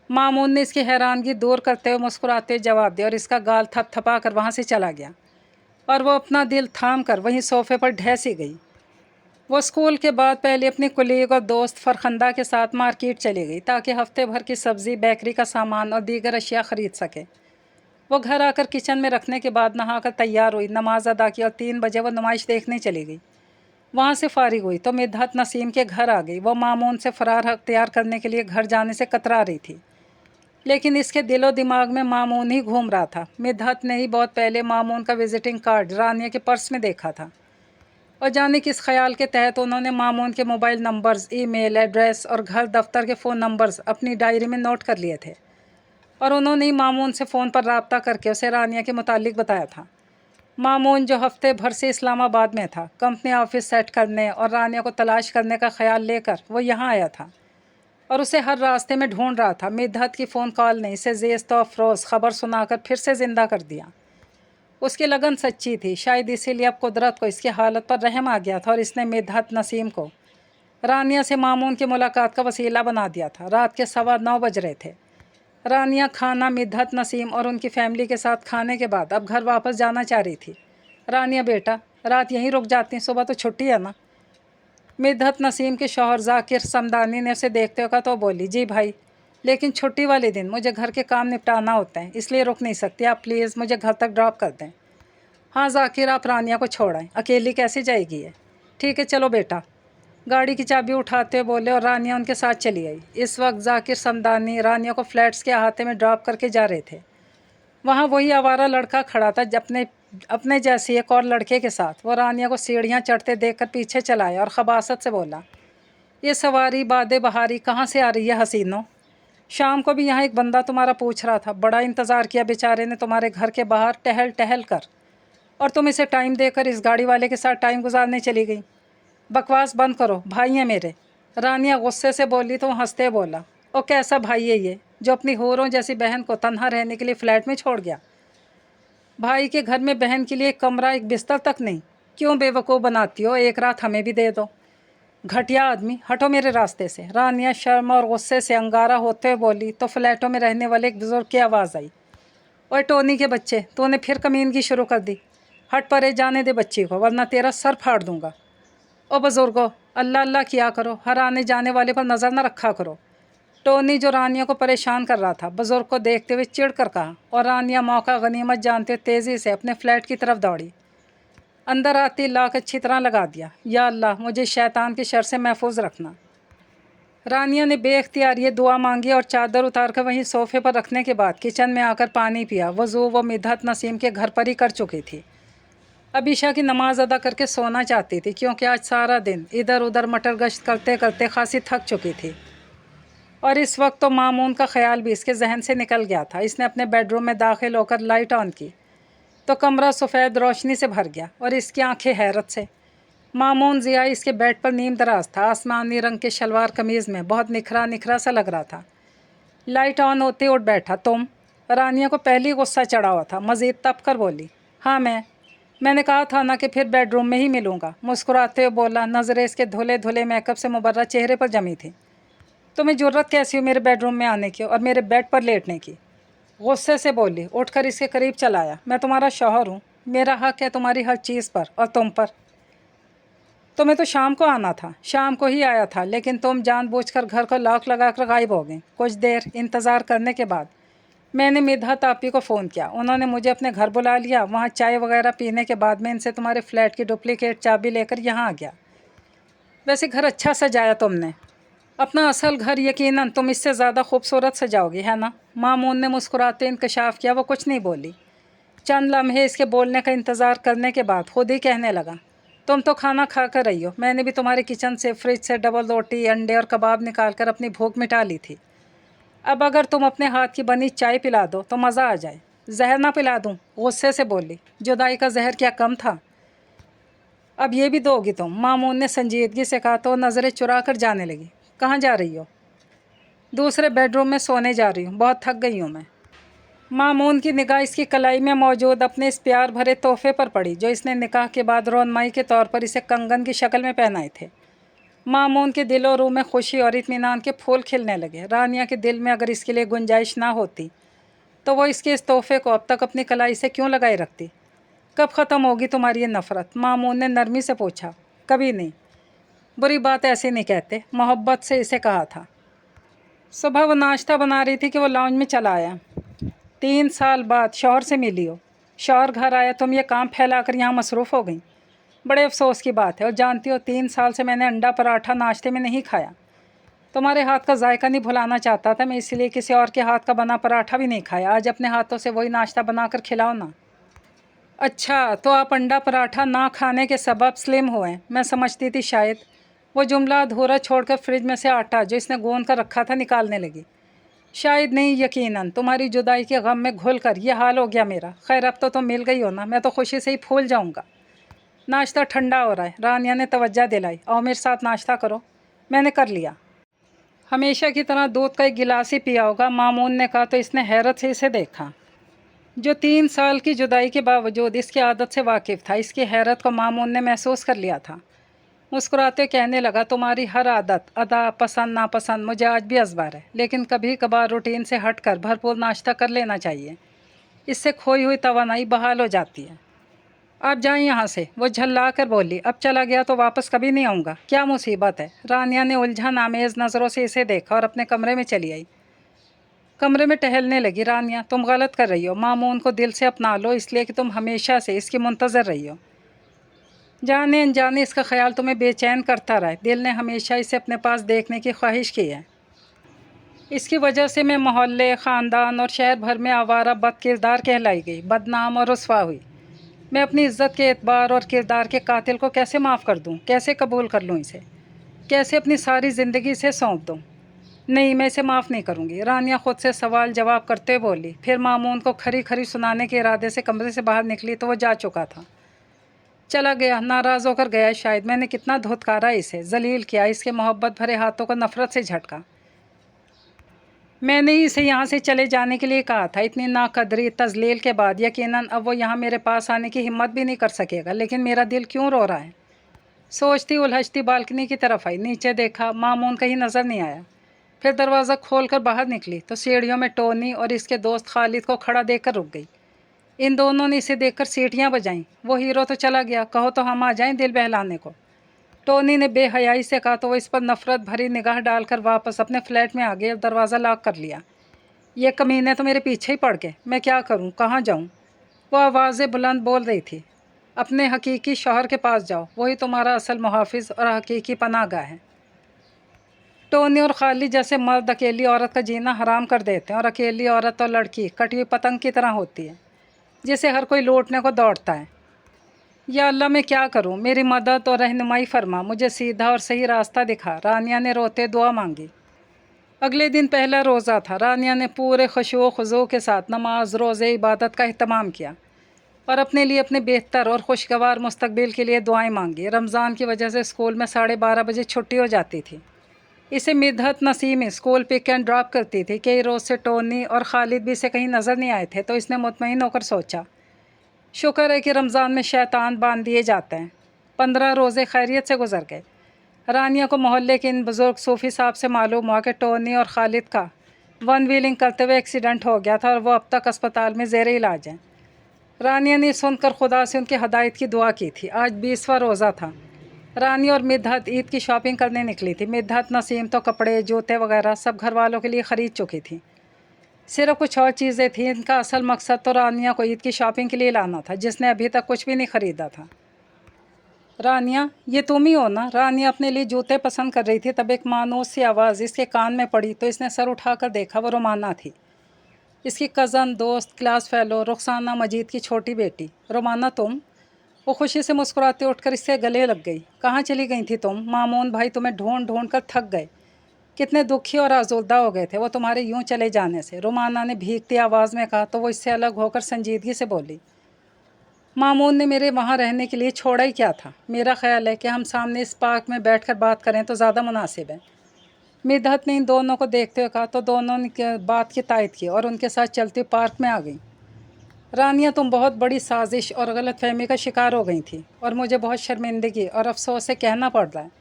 मामून ने इसकी हैरानगी दूर करते हुए मुस्कुराते हुए जवाब दिया और इसका गाल थपथपा कर वहाँ से चला गया और वो अपना दिल थाम कर वहीं सोफ़े पर ढह गई। वो स्कूल के बाद पहले अपनी कुलीग और दोस्त फरखंदा के साथ मार्केट चली गई ताकि हफ्ते भर की सब्ज़ी, बेकरी का सामान और दीगर अशिया ख़रीद सके। वो घर आकर किचन में रखने के बाद नहाकर तैयार हुई, नमाज अदा की और 3 बजे वो नुमाइश देखने चली गई। वहाँ से फारिग हुई तो मिदहत नसीम के घर आ गई। वो मामून से फ़रार अख्तियार करने के लिए घर जाने से कतरा रही थी, लेकिन इसके दिलो दिमाग में मामून ही घूम रहा था। मिदहत ने ही बहुत पहले मामून का विज़िटिंग कार्ड रानिया के पर्स में देखा था और जाने किस ख्याल के तहत उन्होंने मामून के मोबाइल नंबर्स, ईमेल एड्रेस और घर दफ्तर के फ़ोन नंबर्स अपनी डायरी में नोट कर लिए थे। और उन्होंने ही मामून से फ़ोन पर रब्ता करके उसे रानिया के मुतालिक बताया था। मामून जो हफ्ते भर से इस्लामाबाद में था, कंपनी ऑफिस सेट करने और रानिया को तलाश करने का ख्याल लेकर वो यहाँ आया था और उसे हर रास्ते में ढूंढ रहा था। मिद्दत की फ़ोन कॉल ने इसे ज़ेस्त और अफरोज़ ख़बर सुनाकर फिर से ज़िंदा कर दिया। उसकी लगन सच्ची थी, शायद इसीलिए अब कुदरत को इसकी हालत पर रहम आ गया था और इसने मिद्दत नसीम को रानिया से मामून की मुलाकात का वसीला बना दिया था। रात के 9:15 बज रहे थे। रानिया खाना मिद्दत नसीम और उनकी फैमिली के साथ खाने के बाद अब घर वापस जाना चाह रही थी। रानिया बेटा, रात यहीं रुक जाती, सुबह तो छुट्टी है ना। मिद्दत नसीम के शौहर जाकिर समदानी ने उसे देखते हुए कहा तो बोली, जी भाई, लेकिन छुट्टी वाले दिन मुझे घर के काम निपटाना होते हैं, इसलिए रुक नहीं सकती। आप प्लीज़ मुझे घर तक ड्रॉप कर दें। हाँ जाकिर, आप रानिया को छोड़ आएँ, अकेली कैसे जाएगी ये। ठीक है, चलो बेटा। गाड़ी की चाबी उठाते हुए बोले और रानिया उनके साथ चली आई। इस वक्त जाकिर समदानी रानिया को फ्लैट्स के अहाते में ड्रॉप करके जा रहे थे। वहाँ वही आवारा लड़का खड़ा था अपने जैसे एक और लड़के के साथ। वो रानिया को सीढ़ियाँ चढ़ते देखकर पीछे चलाया और खबासत से बोला, ये सवारी बादे बहारी कहाँ से आ रही है हसीनों। शाम को भी यहाँ एक बंदा तुम्हारा पूछ रहा था, बड़ा इंतज़ार किया बेचारे ने तुम्हारे घर के बाहर टहल टहल कर, और तुम इसे टाइम देकर इस गाड़ी वाले के साथ टाइम गुजारने चली गई। बकवास बंद करो, भाई हैं मेरे। रानिया गुस्से से बोली तो हंसते बोला, ओ कैसा भाई है ये जो अपनी होरों जैसी बहन को तन्हा रहने के लिए फ़्लैट में छोड़ गया। भाई के घर में बहन के लिए एक कमरा, एक बिस्तर तक नहीं। क्यों बेवकूफ़ बनाती हो, एक रात हमें भी दे दो। घटिया आदमी, हटो मेरे रास्ते से। रानिया शर्म और गुस्से से अंगारा होते हुए बोली तो फ्लैटों में रहने वाले एक बुजुर्ग की आवाज़ आई, ओए टोनी के बच्चे, तूने फिर कमीनगी शुरू कर दी। हट परे, जाने दे बच्ची को, वरना तेरा सर फाड़ दूंगा। ओ बुजुर्गो, अल्लाह अल्लाह किया करो, हर आने जाने वाले पर नज़र न रखा करो। टोनी जो रानिया को परेशान कर रहा था, बुजुर्ग को देखते हुए चिढ़ कर कहा, और रानिया मौका गनीमत जानते हुए तेज़ी से अपने फ्लैट की तरफ दौड़ी। अंदर आती लाक अच्छी तरह लगा दिया, या अल्लाह मुझे शैतान के शर से महफूज रखना। रानिया ने बेख्तियार ये दुआ मांगी और चादर उतार कर वहीं सोफे पर रखने के बाद किचन में आकर पानी पिया। वज़ू वो मिद्दत नसीम के घर पर ही कर चुकी थी। अब ईशा की नमाज़ अदा करके सोना चाहती थी, क्योंकि आज सारा दिन इधर उधर मटर गश्त करते करते खासी थक चुकी थी। और इस वक्त तो मामून का ख्याल भी इसके जहन से निकल गया था। इसने अपने बेडरूम में दाखिल होकर लाइट ऑन की तो कमरा सफ़ेद रोशनी से भर गया और इसकी आंखें हैरत से। मामून ज़िया इसके बेड पर नीम दराज था, आसमानी रंग के शलवार कमीज़ में, बहुत निखरा निखरा सा लग रहा था। लाइट ऑन होते उठ बैठा। तुम? रानिया को पहले ही गुस्सा चढ़ा हुआ था, मज़ीद तप कर बोली, हाँ मैंने कहा था ना कि फिर बेडरूम में ही मिलूँगा। मुस्कुराते हुए बोला, नज़रें इसके धुले धुले मेकअप से मुबर्रा चेहरे पर जमी थी। तुम्हें ज़रूरत कैसी हो मेरे बेडरूम में आने की और मेरे बेड पर लेटने की। गुस्से से बोली, उठकर इसके करीब चलाया, मैं तुम्हारा शौहर हूँ, मेरा हक है तुम्हारी हर चीज़ पर और तुम पर। तुम्हें तो शाम को आना था, शाम को ही आया था, लेकिन तुम जानबूझकर घर को लॉक लगाकर गायब हो गई। कुछ देर इंतज़ार करने के बाद मैंने मिद्दत आपी को फ़ोन किया, उन्होंने मुझे अपने घर बुला लिया। वहाँ चाय वगैरह पीने के बाद मैं इनसे तुम्हारे फ्लैट की डुप्लीकेट चाबी लेकर यहाँ आ गया। वैसे घर अच्छा सजाया तुमने, अपना असल घर यकीनन तुम इससे ज़्यादा खूबसूरत सजाओगी, है ना। मामून ने मुस्कुराते इंकशाफ किया। वो कुछ नहीं बोली। चंद लम्हे इसके बोलने का इंतज़ार करने के बाद खुद ही कहने लगा, तुम तो खाना खा कर रही हो, मैंने भी तुम्हारे किचन से फ्रिज से डबल रोटी, अंडे और कबाब निकाल कर अपनी भूख मिटा ली थी। अब अगर तुम अपने हाथ की बनी चाय पिला दो तो मज़ा आ जाए। जहर ना पिला दूँ? गुस्से से बोली, जुदाई का जहर क्या कम था। अब ये भी दोगी तुम? मामून ने संजीदगी से कहा तो नज़रें चुरा कर जाने लगी। कहाँ जा रही हो? दूसरे बेडरूम में सोने जा रही हूँ, बहुत थक गई हूँ मैं। मामून की निगाह इसकी कलाई में मौजूद अपने इस प्यार भरे तोहफे पर पड़ी जो इसने निकाह के बाद रोनमाई के तौर पर इसे कंगन की शक्ल में पहनाए थे। मामून के दिल और रूह में खुशी और इत्मीनान के फूल खिलने लगे। रानिया के दिल में अगर इसके लिए गुंजाइश ना होती तो वो इसके इस तोहफे को अब तक अपनी कलाई से क्यों लगाए रखती। कब ख़त्म होगी तुम्हारी ये नफ़रत? मामून ने नरमी से पूछा। कभी नहीं। बुरी बात ऐसे नहीं कहते, मोहब्बत से इसे कहा था। सुबह वो नाश्ता बना रही थी कि वो लाउंज में चला आया। 3 साल बाद शौहर से मिली हो, शौहर घर आया, तुम ये काम फैला कर यहाँ मसरूफ़ हो गई। बड़े अफसोस की बात है। और जानती हो 3 साल से मैंने अंडा पराठा नाश्ते में नहीं खाया। तुम्हारे हाथ का जायका नहीं भुलाना चाहता था मैं, इसलिए किसी और के हाथ का बना पराठा भी नहीं खाया। आज अपने हाथों से वही नाश्ता बना कर खिलाओ ना। अच्छा, तो आप अंडा पराठा ना खाने के सबब स्लिम हुए। मैं समझती थी शायद। वो जुमला अधूरा छोड़कर फ्रिज में से आटा जो इसने गूंद कर रखा था निकालने लगी। शायद नहीं, यकीनन तुम्हारी जुदाई के गम में घुल कर ये हाल हो गया मेरा। खैर अब तो तुम मिल गई हो ना, मैं तो खुशी से ही फूल जाऊंगा। नाश्ता ठंडा हो रहा है, रानिया ने तवज्जो दिलाई। और मेरे साथ नाश्ता करो। मैंने कर लिया। हमेशा की तरह दूध का एक गिलास ही पिया होगा, मामून ने कहा तो इसने हैरत से इसे देखा। जो 3 साल की जुदाई के बावजूद इसकी आदत से वाकिफ़ था, इसकी हैरत को मामून ने महसूस कर लिया था। मुस्कुराते कहने लगा, तुम्हारी हर आदत, अदा, पसंद नापसंद मुझे आज भी अज़बर है, लेकिन कभी कभार रूटीन से हटकर भरपूर नाश्ता कर लेना चाहिए। इससे खोई हुई तवानाई बहाल हो जाती है। आप जाएं यहाँ से, वो झल्ला कर बोली। अब चला गया तो वापस कभी नहीं आऊँगा। क्या मुसीबत है? रानिया ने उलझन आमेज़ नज़रों से इसे देखा और अपने कमरे में चली आई। कमरे में टहलने लगी। रानिया, तुम गलत कर रही हो। मामून को दिल से अपना लो, इसलिए कि तुम हमेशा से इसकी मुंतज़र रही हो। जाने अनजाने इसका ख्याल तुम्हें बेचैन करता रहा है। दिल ने हमेशा इसे अपने पास देखने की ख्वाहिश की है। इसकी वजह से मैं मोहल्ले, ख़ानदान और शहर भर में आवारा बद किरदार कहलाई गई, बदनाम और रुस्वा हुई। मैं अपनी इज़्ज़त के एतबार और किरदार के कातिल को कैसे माफ़ कर दूँ? कैसे कबूल कर लूँ इसे? कैसे अपनी सारी ज़िंदगी इसे सौंप दूँ? नहीं, मैं इसे माफ़ नहीं करूँगी। रानिया ख़ुद से सवाल जवाब करते हुए बोली। फिर मामून को खरी खरी सुनाने के इरादे से कमरे से बाहर निकली तो वह जा चुका था। चला गया, नाराज़ होकर गया शायद। मैंने कितना धुतकारा इसे, जलील किया, इसके मोहब्बत भरे हाथों को नफ़रत से झटका। मैंने ही इसे यहाँ से चले जाने के लिए कहा था। इतनी नाकदरी तजलील के बाद यकीनन अब वो यहाँ मेरे पास आने की हिम्मत भी नहीं कर सकेगा। लेकिन मेरा दिल क्यों रो रहा है? सोचती उलझती बालकनी की तरफ आई। नीचे देखा, मामून कहीं नज़र नहीं आया। फिर दरवाज़ा खोलकर बाहर निकली तो सीढ़ियों में टोनी और इसके दोस्त खालिद को खड़ा देखकर रुक गई। इन दोनों ने इसे देखकर सीटियाँ बजाईं। वो हीरो तो चला गया, कहो तो हम आ जाएं दिल बहलाने को। टोनी ने बेहयाई से कहा तो वो इस पर नफ़रत भरी निगाह डालकर वापस अपने फ्लैट में आ गए और दरवाज़ा लॉक कर लिया। ये कमीने तो मेरे पीछे ही पड़ गए। मैं क्या करूं, कहाँ जाऊं? वो आवाज़ें बुलंद बोल रही थी। अपने हकीकी शौहर के पास जाओ, वही तुम्हारा असल मुहाफिज और हकीकी पनाहगाह है। टोनी और खालिद जैसे मर्द अकेली औरत का जीना हराम कर देते हैं, और अकेली औरत और लड़की कटी हुई पतंग की तरह होती है जिसे हर कोई लूटने को दौड़ता है। या अल्लाह, मैं क्या करूं? मेरी मदद और रहनुमाई फरमा, मुझे सीधा और सही रास्ता दिखा। रानिया ने रोते दुआ मांगी। अगले दिन पहला रोज़ा था। रानिया ने पूरे खुशू खुजू के साथ नमाज, रोज़े, इबादत का अहतमाम किया और अपने लिए, अपने बेहतर और खुशगवार मुस्तकबिल के लिए दुआएं मांगी। रमज़ान की वजह से स्कूल में 12:30 बजे छुट्टी हो जाती थी। इसे Midhat Naseem school pick and drop करती थी। कई रोज़ से टोनी और खालिद भी इसे कहीं नज़र नहीं आए थे, तो इसने मुतमईन होकर सोचा, शुक्र है कि रमज़ान में शैतान बांध दिए जाते हैं। 15 रोज़े खैरियत से गुजर गए। रानिया को मोहल्ले के इन बुज़ुर्ग सूफ़ी साहब से मालूम हुआ कि टोनी और खालिद का वन व्हीलिंग करते हुए एक्सीडेंट हो गया था और वो अब तक अस्पताल में ज़ेर इलाज हैं। रानिया ने सुनकर खुदा से उनकी हदायत की दुआ की थी। आज 20वां रोज़ा था। रानी और मिदहत ईद की शॉपिंग करने निकली थी। मिदहत नसीम तो कपड़े, जूते वगैरह सब घर वालों के लिए ख़रीद चुकी थी। सिर्फ कुछ और चीज़ें थीं। इनका असल मकसद तो रानिया को ईद की शॉपिंग के लिए लाना था, जिसने अभी तक कुछ भी नहीं ख़रीदा था। रानिया, ये तुम ही हो ना? रानिया अपने लिए जूते पसंद कर रही थी, तब एक मानूस सी आवाज़ इसके कान में पड़ी तो इसने सर उठाकर देखा। वो रोमाना थी, इसकी कज़न, दोस्त, क्लास फेलो, रुखसाना मजीद की छोटी बेटी। रोमाना, तुम? वो खुशी से मुस्कुराते उठकर इससे गले लग गई। कहाँ चली गई थी तुम? मामून भाई तुम्हें ढूंढ ढूंढ कर थक गए। कितने दुखी और आज़ुर्दा हो गए थे वो तुम्हारे यूं चले जाने से। रोमाना ने भीगती आवाज़ में कहा तो वो इससे अलग होकर संजीदगी से बोली, मामून ने मेरे वहाँ रहने के लिए छोड़ा ही क्या था? मेरा ख्याल है कि हम सामने इस पार्क में बैठकर बात करें तो ज़्यादा मुनासिब है। मिदहत ने इन दोनों को देखते हुए कहा तो दोनों ने बात की तायद की और उनके साथ चलती हुई पार्क में आ गई। रानिया, तुम बहुत बड़ी साजिश और गलतफहमी का शिकार हो गई थी, और मुझे बहुत शर्मिंदगी और अफसोस से कहना पड़ रहा है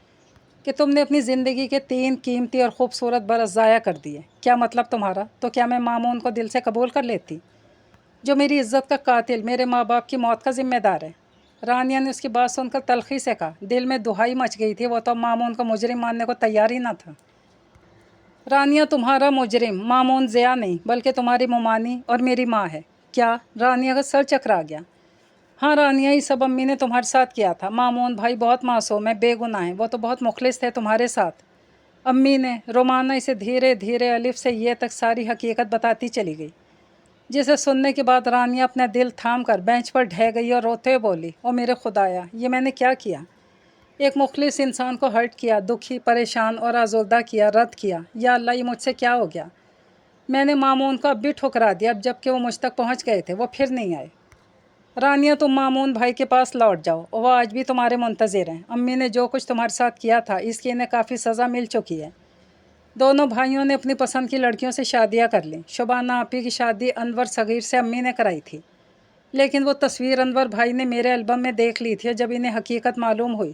कि तुमने अपनी ज़िंदगी के 3 कीमती और ख़ूबसूरत बरस ज़ाया कर दिए। क्या मतलब तुम्हारा? तो क्या मैं मामून को दिल से कबूल कर लेती, जो मेरी इज़्ज़त का कातिल, मेरे माँ बाप की मौत का ज़िम्मेदार है? रानिया ने उसकी बात सुनकर तलखी से कहा। दिल में दुहाई मच गई थी। वो तो मामून को मुजरिम मानने को तैयार ही ना था। रानिया, तुम्हारा मुजरिम मामून ज़िया नहीं, बल्कि तुम्हारी मुमानी और मेरी माँ है। क्या? रानिया का सर चकरा गया। हाँ रानिया, ये सब अम्मी ने तुम्हारे साथ किया था। मामून भाई बहुत मासूम है, बेगुनाह है। वो तो बहुत मुखलिस थे तुम्हारे साथ। अम्मी ने। रोमाना इसे धीरे धीरे अलिफ से ये तक सारी हकीकत बताती चली गई, जिसे सुनने के बाद रानिया अपना दिल थाम कर बेंच पर ढह गई और रोते हुए बोली, ओ मेरे खुदाया, ये मैंने क्या किया? एक मुखलिस इंसान को हर्ट किया, दुखी, परेशान और आज़ुर्दा किया, रद्द किया। या अल्लाह, ये मुझसे क्या हो गया? میں نے مامون کو اب بھی ٹھکرا دیا، اب جب کہ وہ مجھ تک پہنچ گئے تھے وہ پھر نہیں آئے۔ رانیہ تم مامون بھائی کے پاس لوٹ جاؤ، وہ آج بھی تمہارے منتظر ہیں۔ امی نے جو کچھ تمہارے ساتھ کیا تھا اس کی انہیں کافی سزا مل چکی ہے۔ دونوں بھائیوں نے اپنی پسند کی لڑکیوں سے شادیاں کر لیں۔ شبانہ آپی کی شادی انور صغیر سے امی نے کرائی تھی، لیکن وہ تصویر انور بھائی نے میرے البم میں دیکھ لی تھی، اور جب انہیں حقیقت معلوم ہوئی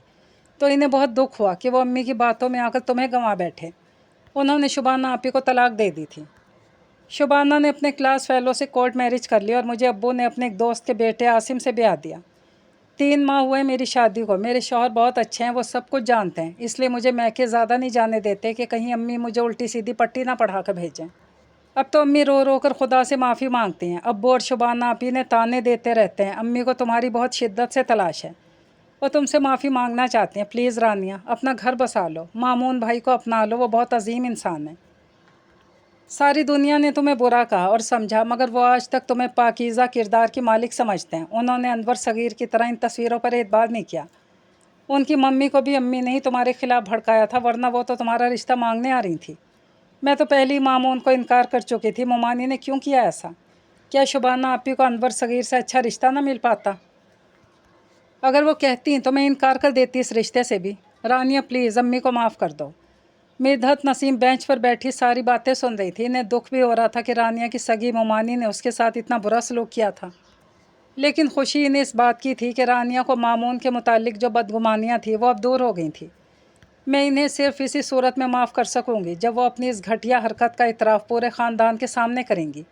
تو انہیں بہت دکھ ہوا کہ وہ امی کی باتوں میں آ کر تمہیں گنوا بیٹھے۔ انہوں نے شبانہ آپی کو طلاق دے دی تھی۔ شبانہ نے اپنے کلاس فیلو سے کورٹ میرج کر لی، اور مجھے ابو نے اپنے ایک دوست کے بیٹے عاصم سے بیاہ دیا۔ 3 ماہ ہوئے میری شادی کو۔ میرے شوہر بہت اچھے ہیں، وہ سب کچھ جانتے ہیں، اس لیے مجھے میکے زیادہ نہیں جانے دیتے کہ کہیں امی مجھے الٹی سیدھی پٹی نہ پڑھا کر بھیجیں۔ اب تو امی رو رو کر خدا سے معافی مانگتی ہیں۔ ابو اور شبانہ آپی نے تانے دیتے رہتے ہیں، امی کو تمہاری بہت شدت سے تلاش ہے، وہ تم سے معافی مانگنا چاہتی ہیں۔ پلیز رانیہ اپنا گھر بسا لو، مامون بھائی کو اپنا لو، وہ بہت عظیم انسان ہے۔ ساری دنیا نے تمہیں برا کہا اور سمجھا، مگر وہ آج تک تمہیں پاکیزہ کردار کی مالک سمجھتے ہیں۔ انہوں نے انور صغیر کی طرح ان تصویروں پر اعتبار نہیں کیا۔ ان کی ممی کو بھی امی نے ہی تمہارے خلاف بھڑکایا تھا، ورنہ وہ تو تمہارا رشتہ مانگنے آ رہی تھی۔ میں تو پہلی مامون کو انکار کر چکی تھی، ممانی نے کیوں کیا ایسا؟ کیا شبانہ آپی کو انور صغیر سے اچھا رشتہ نہ مل پاتا؟ اگر وہ کہتی تو میں انکار کر دیتی اس رشتے سے بھی۔ رانیہ پلیز امی کو معاف کر دو۔ مدحت نسیم بینچ پر بیٹھی ساری باتیں سن رہی تھی۔ انہیں دکھ بھی ہو رہا تھا کہ رانیہ کی سگی ممانی نے اس کے ساتھ اتنا برا سلوک کیا تھا، لیکن خوشی انہیں اس بات کی تھی کہ رانیہ کو مامون کے متعلق جو بدگمانیاں تھیں وہ اب دور ہو گئی تھیں۔ میں انہیں صرف اسی صورت میں معاف کر سکوں گی جب وہ اپنی اس گھٹیا حرکت کا اعتراف پورے خاندان کے سامنے کریں گی۔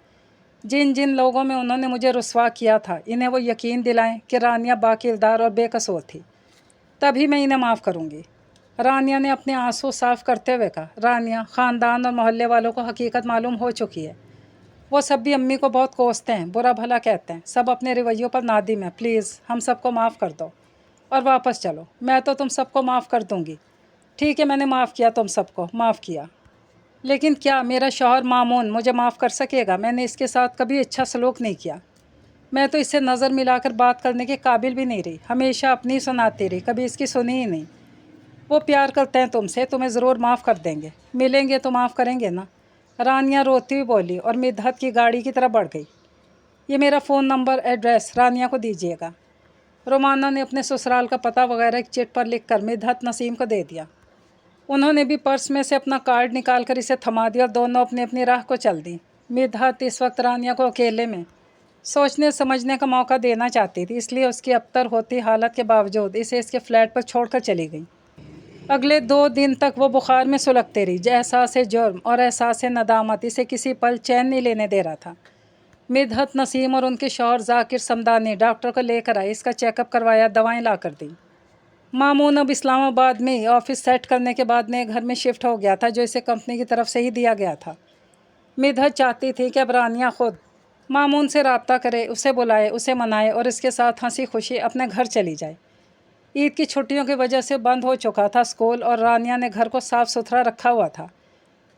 جن جن لوگوں میں انہوں نے مجھے رسوا کیا تھا انہیں وہ یقین دلائیں کہ رانیہ باکردار اور بے قصور تھی، تبھی میں انہیں معاف کروں گی۔ رانیہ نے اپنے آنسو صاف کرتے ہوئے کہا، رانیہ خاندان اور محلے والوں کو حقیقت معلوم ہو چکی ہے، وہ سب بھی امی کو بہت کوستے ہیں، برا بھلا کہتے ہیں، سب اپنے رویوں پر نادم ہیں۔ پلیز ہم سب کو معاف کر دو اور واپس چلو۔ میں تو تم سب کو معاف کر دوں گی۔ ٹھیک ہے میں نے معاف کیا، تم سب کو معاف کیا، لیکن کیا میرا شوہر مامون مجھے معاف کر سکے گا؟ میں نے اس کے ساتھ کبھی اچھا سلوک نہیں کیا، میں تو اس سے نظر ملا کر بات کرنے کے قابل بھی نہیں رہی، ہمیشہ اپنی سناتی رہی، کبھی اس کی سنی ہی نہیں۔ وہ پیار کرتے ہیں تم سے، تمہیں ضرور معاف کر دیں گے، ملیں گے تو معاف کریں گے نا؟ رانیہ روتی ہوئی بولی اور مدحت کی گاڑی کی طرف بڑھ گئی۔ یہ میرا فون نمبر ایڈریس رانیہ کو دیجیے گا۔ رومانہ نے اپنے سسرال کا پتہ وغیرہ ایک چٹ پر لکھ کر مدحت نسیم کو دے دیا۔ انہوں نے بھی پرس میں سے اپنا کارڈ نکال کر اسے تھما دیا اور دونوں اپنی اپنی راہ کو چل دیں۔ مدحت اس وقت رانیہ کو اکیلے میں سوچنے سمجھنے کا موقع دینا چاہتی تھی، اس لیے اس کی ابتر ہوتی حالت کے باوجود اسے اس کے فلیٹ پر چھوڑ کر چلی گئی۔ اگلے 2 دن تک وہ بخار میں سلگتے رہی۔ احساس جرم اور احساس ندامت اسے کسی پل چین نہیں لینے دے رہا تھا۔ مدحت نسیم اور ان کے شوہر ذاکر صمدانی ڈاکٹر کو لے کر آئے، اس کا چیک اپ کروایا، دوائیں لا کر دیں۔ مامون اب اسلام آباد میں آفس سیٹ کرنے کے بعد نئے گھر میں شفٹ ہو گیا تھا جو اسے کمپنی کی طرف سے ہی دیا گیا تھا۔ مدحت چاہتی تھی کہ اب رانیہ خود مامون سے رابطہ کرے، اسے بلائے، اسے منائے اور اس کے ساتھ ہنسی خوشی اپنے گھر چلی جائے۔ عید کی چھٹیوں کی وجہ سے بند ہو چکا تھا اسکول، اور رانیہ نے گھر کو صاف ستھرا رکھا ہوا تھا۔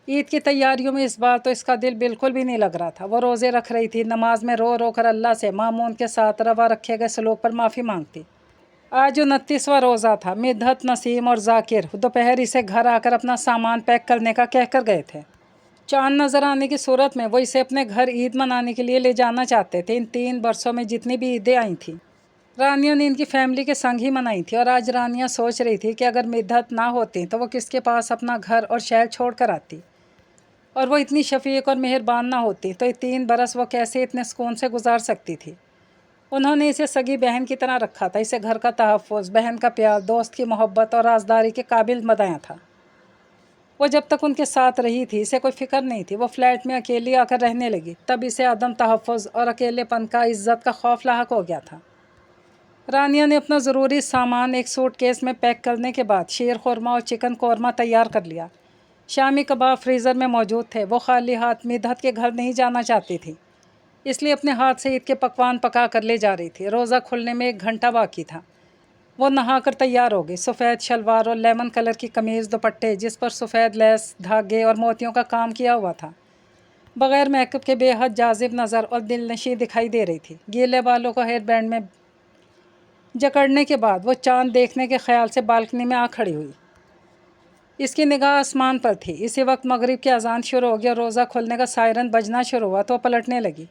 عید کی تیاریوں میں اس بار تو اس کا دل بالکل بھی نہیں لگ رہا تھا۔ وہ روزے رکھ رہی تھی، نماز میں رو رو کر اللہ سے مامون کے ساتھ روا رکھے گئے سلوک پر معافی مانگتی۔ آج 29واں روزہ تھا۔ مدحت نسیم اور ذاکر دوپہر اسے گھر آ کر اپنا سامان پیک کرنے کا کہہ کر گئے تھے۔ چاند نظر آنے کی صورت میں وہ اسے اپنے گھر عید منانے کے لیے لے جانا چاہتے تھے۔ ان 3 برسوں میں جتنی بھی عیدیں آئی تھیں رانیہ نے ان کی فیملی کے سنگ ہی منائی تھی، اور آج رانیہ سوچ رہی تھی کہ اگر مدحت نہ ہوتی تو وہ کس کے پاس اپنا گھر اور شہر چھوڑ کر آتی، اور وہ اتنی شفیق اور مہربان نہ ہوتی تو یہ 3 برس وہ کیسے اتنے سکون سے گزار سکتی تھی۔ انہوں نے اسے سگی بہن کی طرح رکھا تھا، اسے گھر کا تحفظ، بہن کا پیار، دوست کی محبت اور رازداری کے قابل بنایا تھا۔ وہ جب تک ان کے ساتھ رہی تھی اسے کوئی فکر نہیں تھی۔ وہ فلیٹ میں اکیلی آ کر رہنے لگی تب اسے عدم تحفظ اور اکیلے پن کا عزت کا خوف لاحق ہو گیا تھا۔ رانیہ نے اپنا ضروری سامان ایک سوٹ کیس میں پیک کرنے کے بعد شیر خورما اور چکن قورمہ تیار کر لیا۔ شامی کباب فریزر میں موجود تھے۔ وہ خالی ہاتھ مدحت کے گھر نہیں جانا چاہتی تھی، اس لیے اپنے ہاتھ سے عید کے پکوان پکا کر لے جا رہی تھی۔ روزہ کھلنے میں 1 گھنٹہ باقی تھا۔ وہ نہا کر تیار ہو گئی، سفید شلوار اور لیمن کلر کی قمیض دوپٹے جس پر سفید لیس، دھاگے اور موتیوں کا کام کیا ہوا تھا، بغیر میک اپ کے بے حد جاذب نظر اور دل نشیں دکھائی دے رہی تھی۔ گیلے بالوں کو ہیئر بینڈ میں جکڑنے کے بعد وہ چاند دیکھنے کے خیال سے بالکنی میں آ کھڑی ہوئی۔ اس کی نگاہ آسمان پر تھی۔ اسی وقت مغرب کی اذان شروع ہو گئی اور روزہ کھولنے کا سائرن بجنا شروع ہوا تو وہ پلٹنے لگی۔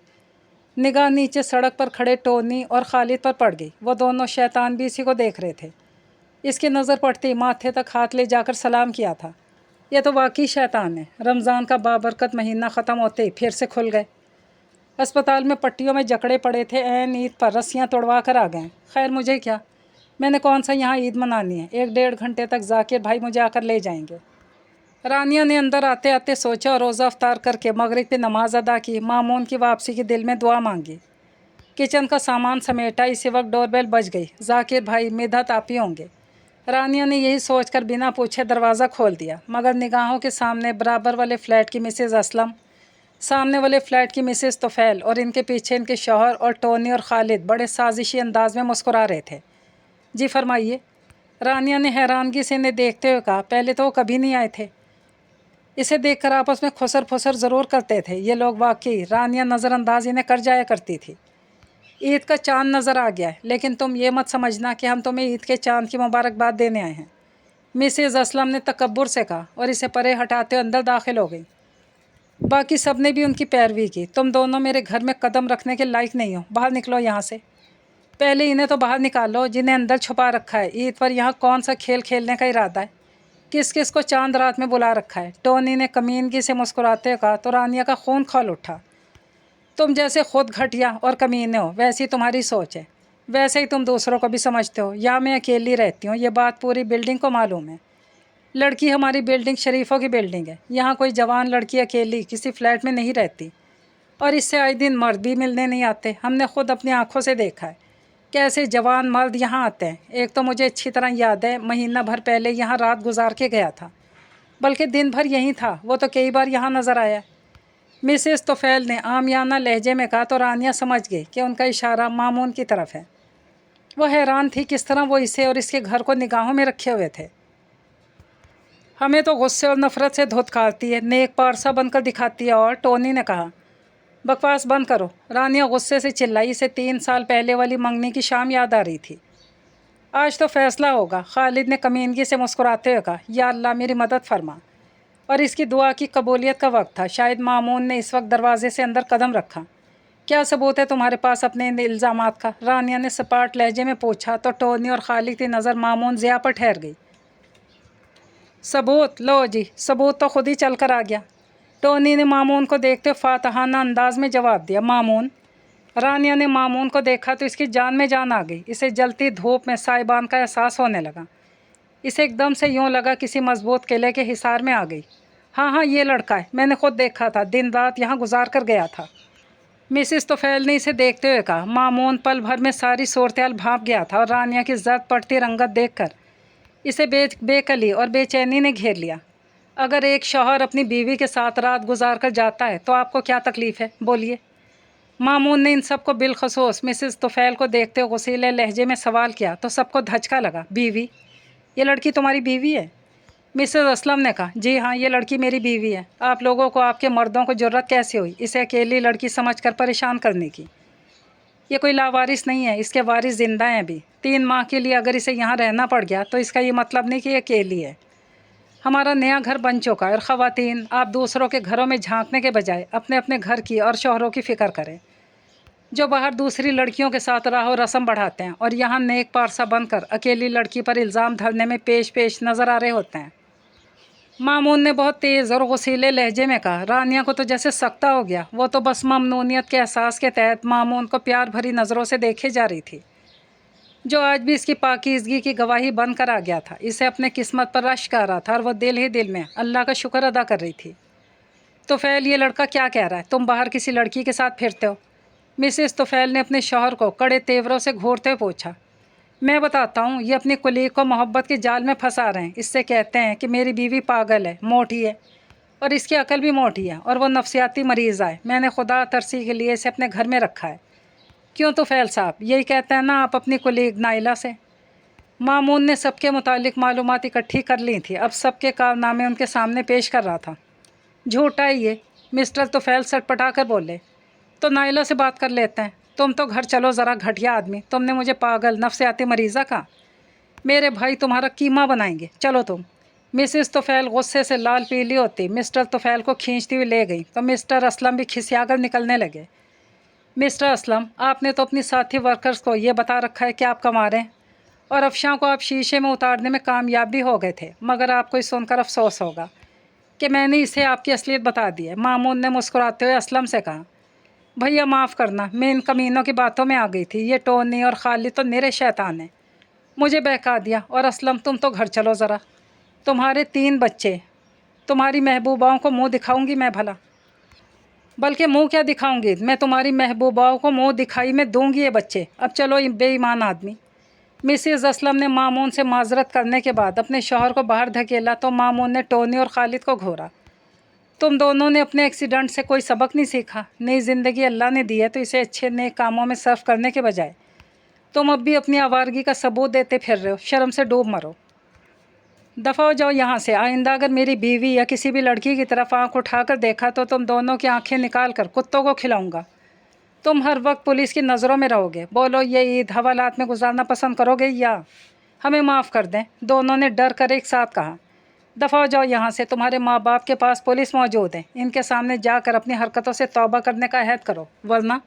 نگاہ نیچے سڑک پر کھڑے ٹونی اور خالد پر پڑ گئی۔ وہ دونوں شیطان بھی اسی کو دیکھ رہے تھے۔ اس کی نظر پڑتی ماتھے تک ہاتھ لے جا کر سلام کیا تھا۔ یہ تو واقعی شیطان ہے۔ رمضان کا بابرکت مہینہ ختم ہوتے ہی پھر سے کھل گئے۔ اسپتال میں پٹیوں میں جکڑے پڑے تھے، عین عید پر رسیاں توڑوا کر آ گئے۔ خیر مجھے کیا، میں نے کون سا یہاں عید منانی ہے، 1-1.5 گھنٹے تک ذاکر بھائی مجھے آ کر لے جائیں گے۔ رانیہ نے اندر آتے آتے سوچا اور روزہ افطار کر کے مغرب کی نماز ادا کی، مامون کی واپسی کی دل میں دعا مانگی۔ کچن کا سامان سمیٹا، اسی وقت ڈور بیل بج گئی۔ ذاکر بھائی مدحت آپ ہی ہوں گے۔ رانیہ نے یہی سوچ کر بنا پوچھے دروازہ کھول دیا، مگر نگاہوں کے سامنے برابر والے فلیٹ کی مسز اسلم، سامنے والے فلیٹ کی مسز طفیل اور ان کے پیچھے ان کے شوہر اور ٹونی اور خالد بڑے سازشی انداز میں مسکرا رہے تھے۔ جی فرمائیے، رانیہ نے حیرانگی سے انہیں دیکھتے ہوئے کہا۔ پہلے تو وہ کبھی نہیں آئے تھے۔ اسے دیکھ کر آپس میں خسر پھسر ضرور کرتے تھے یہ لوگ واقعی۔ رانیہ نظر انداز انہیں کر جایا کرتی تھی۔ عید کا چاند نظر آ گیا ہے، لیکن تم یہ مت سمجھنا کہ ہم تمہیں عید کے چاند کی مبارکباد دینے آئے ہیں، مسز اسلم نے تکبر سے کہا اور اسے پرے ہٹاتے ہوئے اندر داخل ہو گئی۔ باقی سب نے بھی ان کی پیروی کی۔ تم دونوں میرے گھر میں قدم رکھنے کے لائق نہیں ہو، باہر نکلو یہاں سے۔ پہلے انہیں تو باہر نکالو جنہیں اندر چھپا رکھا ہے۔ عید پر یہاں کون سا کھیل کھیلنے کا ارادہ ہے؟ کس کس کو چاند رات میں بلا رکھا ہے؟ ٹونی نے کمینگی سے مسکراتے ہوئے کہا تو رانیہ کا خون کھول اٹھا۔ تم جیسے خود گھٹیا اور کمینے ہو ویسی تمہاری سوچ ہے، ویسے ہی تم دوسروں کو بھی سمجھتے ہو۔ یہاں میں اکیلی رہتی ہوں، یہ بات پوری بلڈنگ کو معلوم ہے۔ لڑکی ہماری بلڈنگ شریفوں کی بلڈنگ ہے، یہاں کوئی جوان لڑکی اکیلی کسی فلیٹ میں نہیں رہتی، اور اس سے آئے دن مرد بھی ملنے نہیں آتے۔ ہم نے خود اپنی آنکھوں سے دیکھا ہے کیسے جوان مرد یہاں آتے ہیں۔ ایک تو مجھے اچھی طرح یاد ہے مہینہ بھر پہلے یہاں رات گزار کے گیا تھا، بلکہ دن بھر یہیں تھا، وہ تو کئی بار یہاں نظر آیا۔ مسز طفیل نے عامیانہ لہجے میں کہا تو رانیہ سمجھ گئی کہ ان کا اشارہ مامون کی طرف ہے۔ وہ حیران تھی کس طرح وہ اسے اور اس کے گھر کو نگاہوں میں رکھے ہوئے تھے۔ ہمیں تو غصے اور نفرت سے دھتکارتی ہے، نیک پارسا بن کر دکھاتی ہے۔ اور ٹونی نے کہا بکواس بند کرو۔ رانیہ غصے سے چلائی، اسے 3 سال پہلے والی منگنی کی شام یاد آ رہی تھی۔ آج تو فیصلہ ہوگا، خالد نے کمینگی سے مسکراتے ہوئے کہا۔ یا اللہ میری مدد فرما۔ اور اس کی دعا کی قبولیت کا وقت تھا۔ شاید مامون نے اس وقت دروازے سے اندر قدم رکھا۔ کیا ثبوت ہے تمہارے پاس اپنے ان الزامات کا؟ رانیہ نے سپاٹ لہجے میں پوچھا تو ٹونی اور خالد کی نظر مامون ضیاء پر ٹھہر گئی۔ ثبوت؟ لو جی، ثبوت تو خود ہی چل کر آ گیا۔ ٹونی نے مامون کو دیکھتے ہوئے فاتحانہ انداز میں جواب دیا۔ مامون؟ رانیہ نے مامون کو دیکھا تو اس کی جان میں جان آ گئی۔ اسے جلتی دھوپ میں سائبان کا احساس ہونے لگا۔ اسے ایک دم سے یوں لگا کسی مضبوط قلعے کے حصار میں آ گئی۔ ہاں یہ لڑکا ہے، میں نے خود دیکھا تھا، دن رات یہاں گزار کر گیا تھا، مسز طفیل نے اسے دیکھتے ہوئے کہا۔ مامون پل بھر میں ساری صورتحال بھانپ گیا تھا اور رانیہ کی زرد پڑتی رنگت دیکھ کر اسے بے کلی اور بے چینی نے گھیر لیا۔ اگر ایک شوہر اپنی بیوی کے ساتھ رات گزار کر جاتا ہے تو آپ کو کیا تکلیف ہے، بولیے؟ مامون نے ان سب کو بالخصوص مسز طفیل کو دیکھتے ہوئے غصیلے لہجے میں سوال کیا تو سب کو دھچکا لگا۔ بیوی؟ یہ لڑکی تمہاری بیوی ہے؟ مسز اسلم نے کہا۔ جی ہاں، یہ لڑکی میری بیوی ہے۔ آپ لوگوں کو آپ کے مردوں کو جرأت کیسے ہوئی اسے اکیلی لڑکی سمجھ کر پریشان کرنے کی؟ یہ کوئی لاوارث نہیں ہے، اس کے وارث زندہ ہیں ابھی۔ 3 ماہ کے لیے اگر اسے یہاں رہنا پڑ گیا تو اس کا یہ مطلب نہیں کہ یہ اکیلی ہے۔ ہمارا نیا گھر بن چکا ہے اور خواتین آپ دوسروں کے گھروں میں جھانکنے کے بجائے اپنے اپنے گھر کی اور شوہروں کی فکر کریں، جو باہر دوسری لڑکیوں کے ساتھ راہ و رسم بڑھاتے ہیں اور یہاں نیک پارسا بن کر اکیلی لڑکی پر الزام دھرنے میں پیش نظر آ رہے ہوتے ہیں۔ مامون نے بہت تیز اور غصیلے لہجے میں کہا۔ رانیہ کو تو جیسے سکتہ ہو گیا، وہ تو بس ممنونیت کے احساس کے تحت مامون کو پیار بھری نظروں سے دیکھے جا رہی تھی، جو آج بھی اس کی پاکیزگی کی گواہی بن کر آ گیا تھا۔ اسے اپنے قسمت پر رشک آ رہا تھا اور وہ دل ہی دل میں اللہ کا شکر ادا کر رہی تھی۔ طفیل، یہ لڑکا کیا کہہ رہا ہے؟ تم باہر کسی لڑکی کے ساتھ پھرتے ہو؟ مسز طفیل نے اپنے شوہر کو کڑے تیوروں سے گھورتے ہوئے پوچھا۔ میں بتاتا ہوں، یہ اپنی کلیگ کو محبت کے جال میں پھنسا رہے ہیں۔ اس سے کہتے ہیں کہ میری بیوی پاگل ہے، موٹی ہے، اور اس کی عقل بھی موٹی ہے اور وہ نفسیاتی مریض ہے۔ میں نے خدا ترسی کے لیے اسے اپنے گھر میں رکھا ہے۔ کیوں طفیل صاحب؟ یہی کہتے ہیں نا آپ اپنی کلیگ نائلہ سے؟ مامون نے سب کے متعلق معلومات اکٹھی کر لی تھی، اب سب کے کارنامے ان کے سامنے پیش کر رہا تھا۔ جھوٹا ہے یہ، مسٹر طفیل سٹپٹا کر بولے۔ تو نائلہ سے بات کر لیتے ہیں۔ تم تو گھر چلو ذرا، گھٹیا آدمی، تم نے مجھے پاگل نفسیاتی مریضہ کہا۔ میرے بھائی تمہارا قیمہ بنائیں گے، چلو تم۔ मिसिस तुफैल गुस्से से लाल पीली होती मिस्टर तुफैल को खींचती हुई ले गई तो मिस्टर असलम भी खिसियाकर निकलने लगे। मिस्टर असलम, आपने तो अपनी साथी वर्कर्स को ये बता रखा है कि आप कमा रहे हैं और अफशां को आप शीशे में उतारने में कामयाब भी हो गए थे, मगर आपको इस सुनकर अफसोस होगा कि मैंने इसे आपकी असलियत बता दी है। मामून ने मुस्कुराते हुए असलम से कहा, भैया माफ़ करना, मैं इन कमीनों की बातों में आ गई थी। ये टोनी और खालिद तो निरे शैतान हैं, मुझे बहका दिया। और असलम, तुम तो घर चलो ज़रा, तुम्हारे 3 बच्चे, तुम्हारी महबूबाओं को मुंह दिखाऊंगी मैं भला। बल्कि मुंह क्या दिखाऊंगी, मैं तुम्हारी महबूबाओं को मुंह दिखाई में दूंगी ये बच्चे। अब चलो बेईमान आदमी। मिसेस असलम ने मामून से माजरत करने के बाद अपने शौहर को बाहर धकेला तो मामून ने टोनी और खालिद को घूरा। तुम दोनों ने अपने एक्सीडेंट से कोई सबक नहीं सीखा। नई ज़िंदगी अल्लाह ने दी है तो इसे अच्छे नए कामों में सर्फ करने के बजाय तुम अब भी अपनी आवारगी का सबूत देते फिर रहे हो। शर्म से डूब मरो, दफ़ा हो जाओ यहाँ से। आइंदा अगर मेरी बीवी या किसी भी लड़की की तरफ आंख उठाकर देखा तो तुम दोनों की आंखें निकाल कर कुत्तों को खिलाऊंगा। तुम हर वक्त पुलिस की नज़रों में रहोगे। बोलो, ये ईद हवालात में गुजारना पसंद करोगे या हमें माफ़ कर दें? दोनों ने डर कर एक साथ कहा। दफ़ा हो जाओ यहाँ से, तुम्हारे माँ बाप के पास पुलिस मौजूद है। इनके सामने जाकर अपनी हरकतों से तौबा करने का अहद करो, वरना।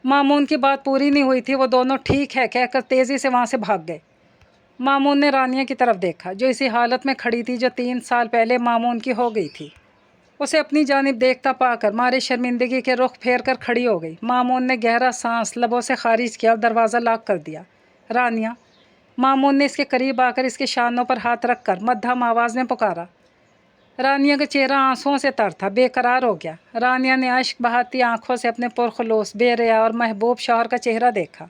मामून की बात पूरी नहीं हुई थी, वो दोनों ठीक है कहकर तेज़ी से वहाँ से भाग गए। मामून ने रानिया की तरफ देखा जो इसी हालत में खड़ी थी जो 3 साल पहले मामून की हो गई थी। उसे अपनी जानिब देखता पाकर मारे शर्मिंदगी के रुख फेर कर खड़ी हो गई। मामून ने गहरा सांस लबों से खारिज किया और दरवाज़ा लॉक कर दिया। रानिया। मामून ने इसके करीब आकर इसके शानों पर हाथ रख कर मध्यम आवाज़ में पुकारा। रानिया का चेहरा आंसुओं से तर था, बेकरार हो गया। रानिया ने अश्क बहाती आंखों से अपने पुरखलूस, बेरिया और महबूब शौहर का चेहरा देखा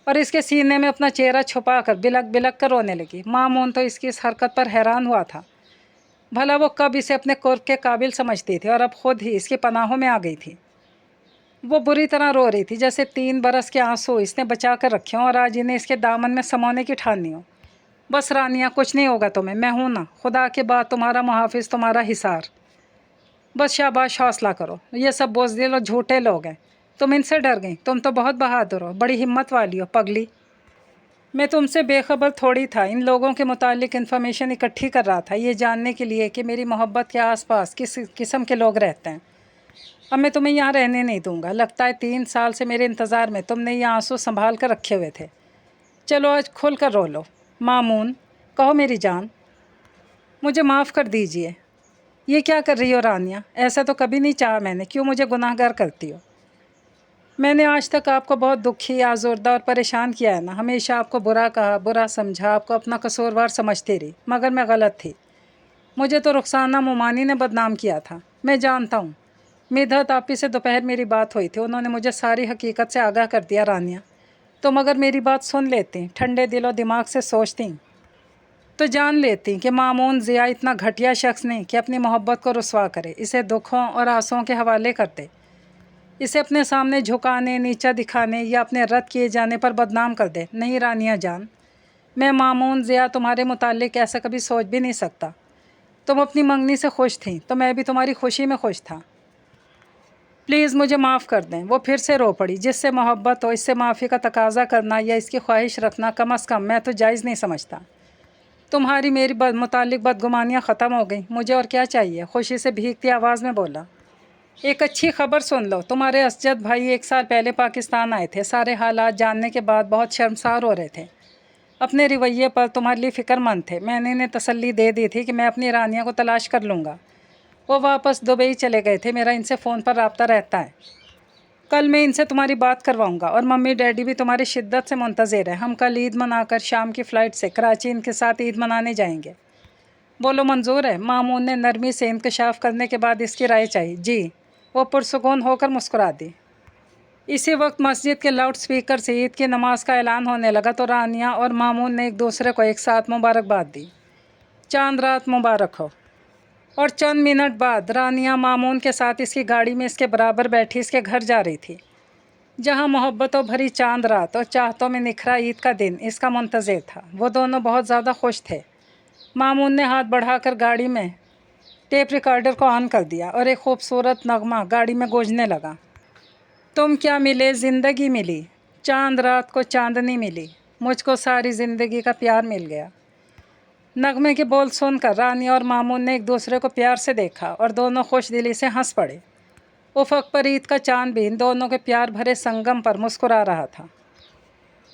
और इसके सीने में अपना चेहरा छुपा कर बिलक बिलक कर रोने लगी। मामून तो इसकी इस हरकत पर हैरान हुआ था। भला वो कब इसे अपने कुर्ब के काबिल समझती थी और अब खुद ही इसकी पनाहों में आ गई थी। वो बुरी तरह रो रही थी, जैसे 3 बरस के आंसू इसने बचा कर रखे हों और आज इन्हें इसके दामन में समोने की ठानी हो। बस रानिया, कुछ नहीं होगा तुम्हें, मैं हूं ना, खुदा के बाद तुम्हारा मुहाफिज, तुम्हारा हिसार। बस शाबाश, हौसला करो। ये सब बुज़दिल और झूठे लोग हैं, तुम इनसे डर गई। तुम तो बहुत बहादुर हो, बड़ी हिम्मत वाली हो पगली। मैं तुमसे बेखबर थोड़ी था। इन लोगों के मुतालिक इन्फॉर्मेशन इकट्ठी कर रहा था, ये जानने के लिए कि मेरी मोहब्बत के आसपास किस किस्म के लोग रहते हैं। अब मैं तुम्हें यहाँ रहने नहीं दूंगा। लगता है 3 साल से मेरे इंतज़ार में तुमने ये आंसू संभाल कर रखे हुए थे। चलो आज खुल कर रो लो। मामून, कहो मेरी जान, मुझे माफ़ कर दीजिए। ये क्या कर रही हो रानिया? ऐसा तो कभी नहीं चाहा मैंने, क्यों मुझे गुनाहगार करती हो? मैंने आज तक आपको बहुत दुखी, आज़ुर्दा और परेशान किया है ना। हमेशा आपको बुरा कहा, बुरा समझा, आपको अपना कसूरवार समझती रही, मगर मैं गलत थी। मुझे तो रुखसाना मोमानी ने बदनाम किया था, मैं जानता हूँ। मिधत आपी से दोपहर मेरी बात हुई थी, उन्होंने मुझे सारी हकीकत से आगाह कर दिया। रानिया, तुम अगर मेरी बात सुन लेती, ठंडे दिल और दिमाग से सोचती, तो जान लेती कि मामून ज़िया इतना घटिया शख्स नहीं कि अपनी मोहब्बत को रुसवा करे, इसे दुखों और आंसुओं के हवाले करते, इसे अपने सामने झुकाने, नीचा दिखाने या अपने रद्द किए जाने पर बदनाम कर दे। नहीं रानिया जान, मैं मामून ज़िया तुम्हारे मुतालिक ऐसा कभी सोच भी नहीं सकता। तुम अपनी मंगनी से खुश थी तो मैं भी तुम्हारी खुशी में खुश था। प्लीज़ मुझे माफ़ कर दें। वो फिर से रो पड़ी। जिससे मोहब्बत हो, इससे माफ़ी का तकाजा करना या इसकी ख्वाहिश रखना कम अज़ कम मैं तो जायज़ नहीं समझता। तुम्हारी मेरी मुतालिक बदगुमानियाँ ख़त्म हो गई, मुझे और क्या चाहिए? खुशी से भीगती आवाज़ में बोला। एक अच्छी खबर सुन लो, तुम्हारे असजद भाई 1 साल पहले पाकिस्तान आए थे। सारे हालात जानने के बाद बहुत शर्मसार हो रहे थे। अपने रवैये पर तुम्हारे लिए फ़िक्रमंद थे। मैंने इन्हें तसल्ली दे दी थी कि मैं अपनी रानिया को तलाश कर लूँगा। वो वापस दुबई चले गए थे, मेरा इनसे फ़ोन पर रब्ता रहता है। कल मैं इनसे तुम्हारी बात करवाऊँगा और मम्मी डैडी भी तुम्हारी शिद्दत से मुंतज़िर हैं। हम कल ईद मनाकर शाम की फ़्लाइट से कराची इनके साथ ईद मनाने जाएंगे। बोलो मंजूर है? मामून ने नरमी से इंकशाफ करने के बाद इसकी राय चाहिए। जी। वो पुरसुकून होकर मुस्कुरा दी। इसी वक्त मस्जिद के लाउड स्पीकर से ईद की नमाज का ऐलान होने लगा तो रानिया और मामून ने एक दूसरे को एक साथ मुबारकबाद दी। चांद रात मुबारक हो। और चंद मिनट बाद रानिया मामून के साथ इसकी गाड़ी में इसके बराबर बैठी इसके घर जा रही थी, जहां मोहब्बतों भरी चांद रात और चाहतों में निखरा ईद का दिन इसका मुंतज़िर था। वो दोनों बहुत ज़्यादा खुश थे। मामून ने हाथ बढ़ाकर गाड़ी में टेप रिकॉर्डर को ऑन कर दिया और एक खूबसूरत नगमा गाड़ी में गूंजने लगा। तुम क्या मिले, ज़िंदगी मिली, चांद रात को चांदनी मिली, मुझको सारी ज़िंदगी का प्यार मिल गया। نغمے کے بول سن کر رانی اور مامون نے ایک دوسرے کو پیار سے دیکھا اور دونوں خوش دلی سے ہنس پڑے۔ افق پر عید کا چاند بھی ان دونوں کے پیار بھرے سنگم پر مسکرا رہا تھا۔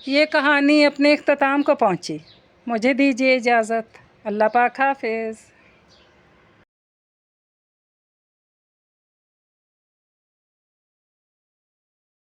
یہ کہانی اپنے اختتام کو پہنچی۔ مجھے دیجیے اجازت۔ اللہ پاک حافظ۔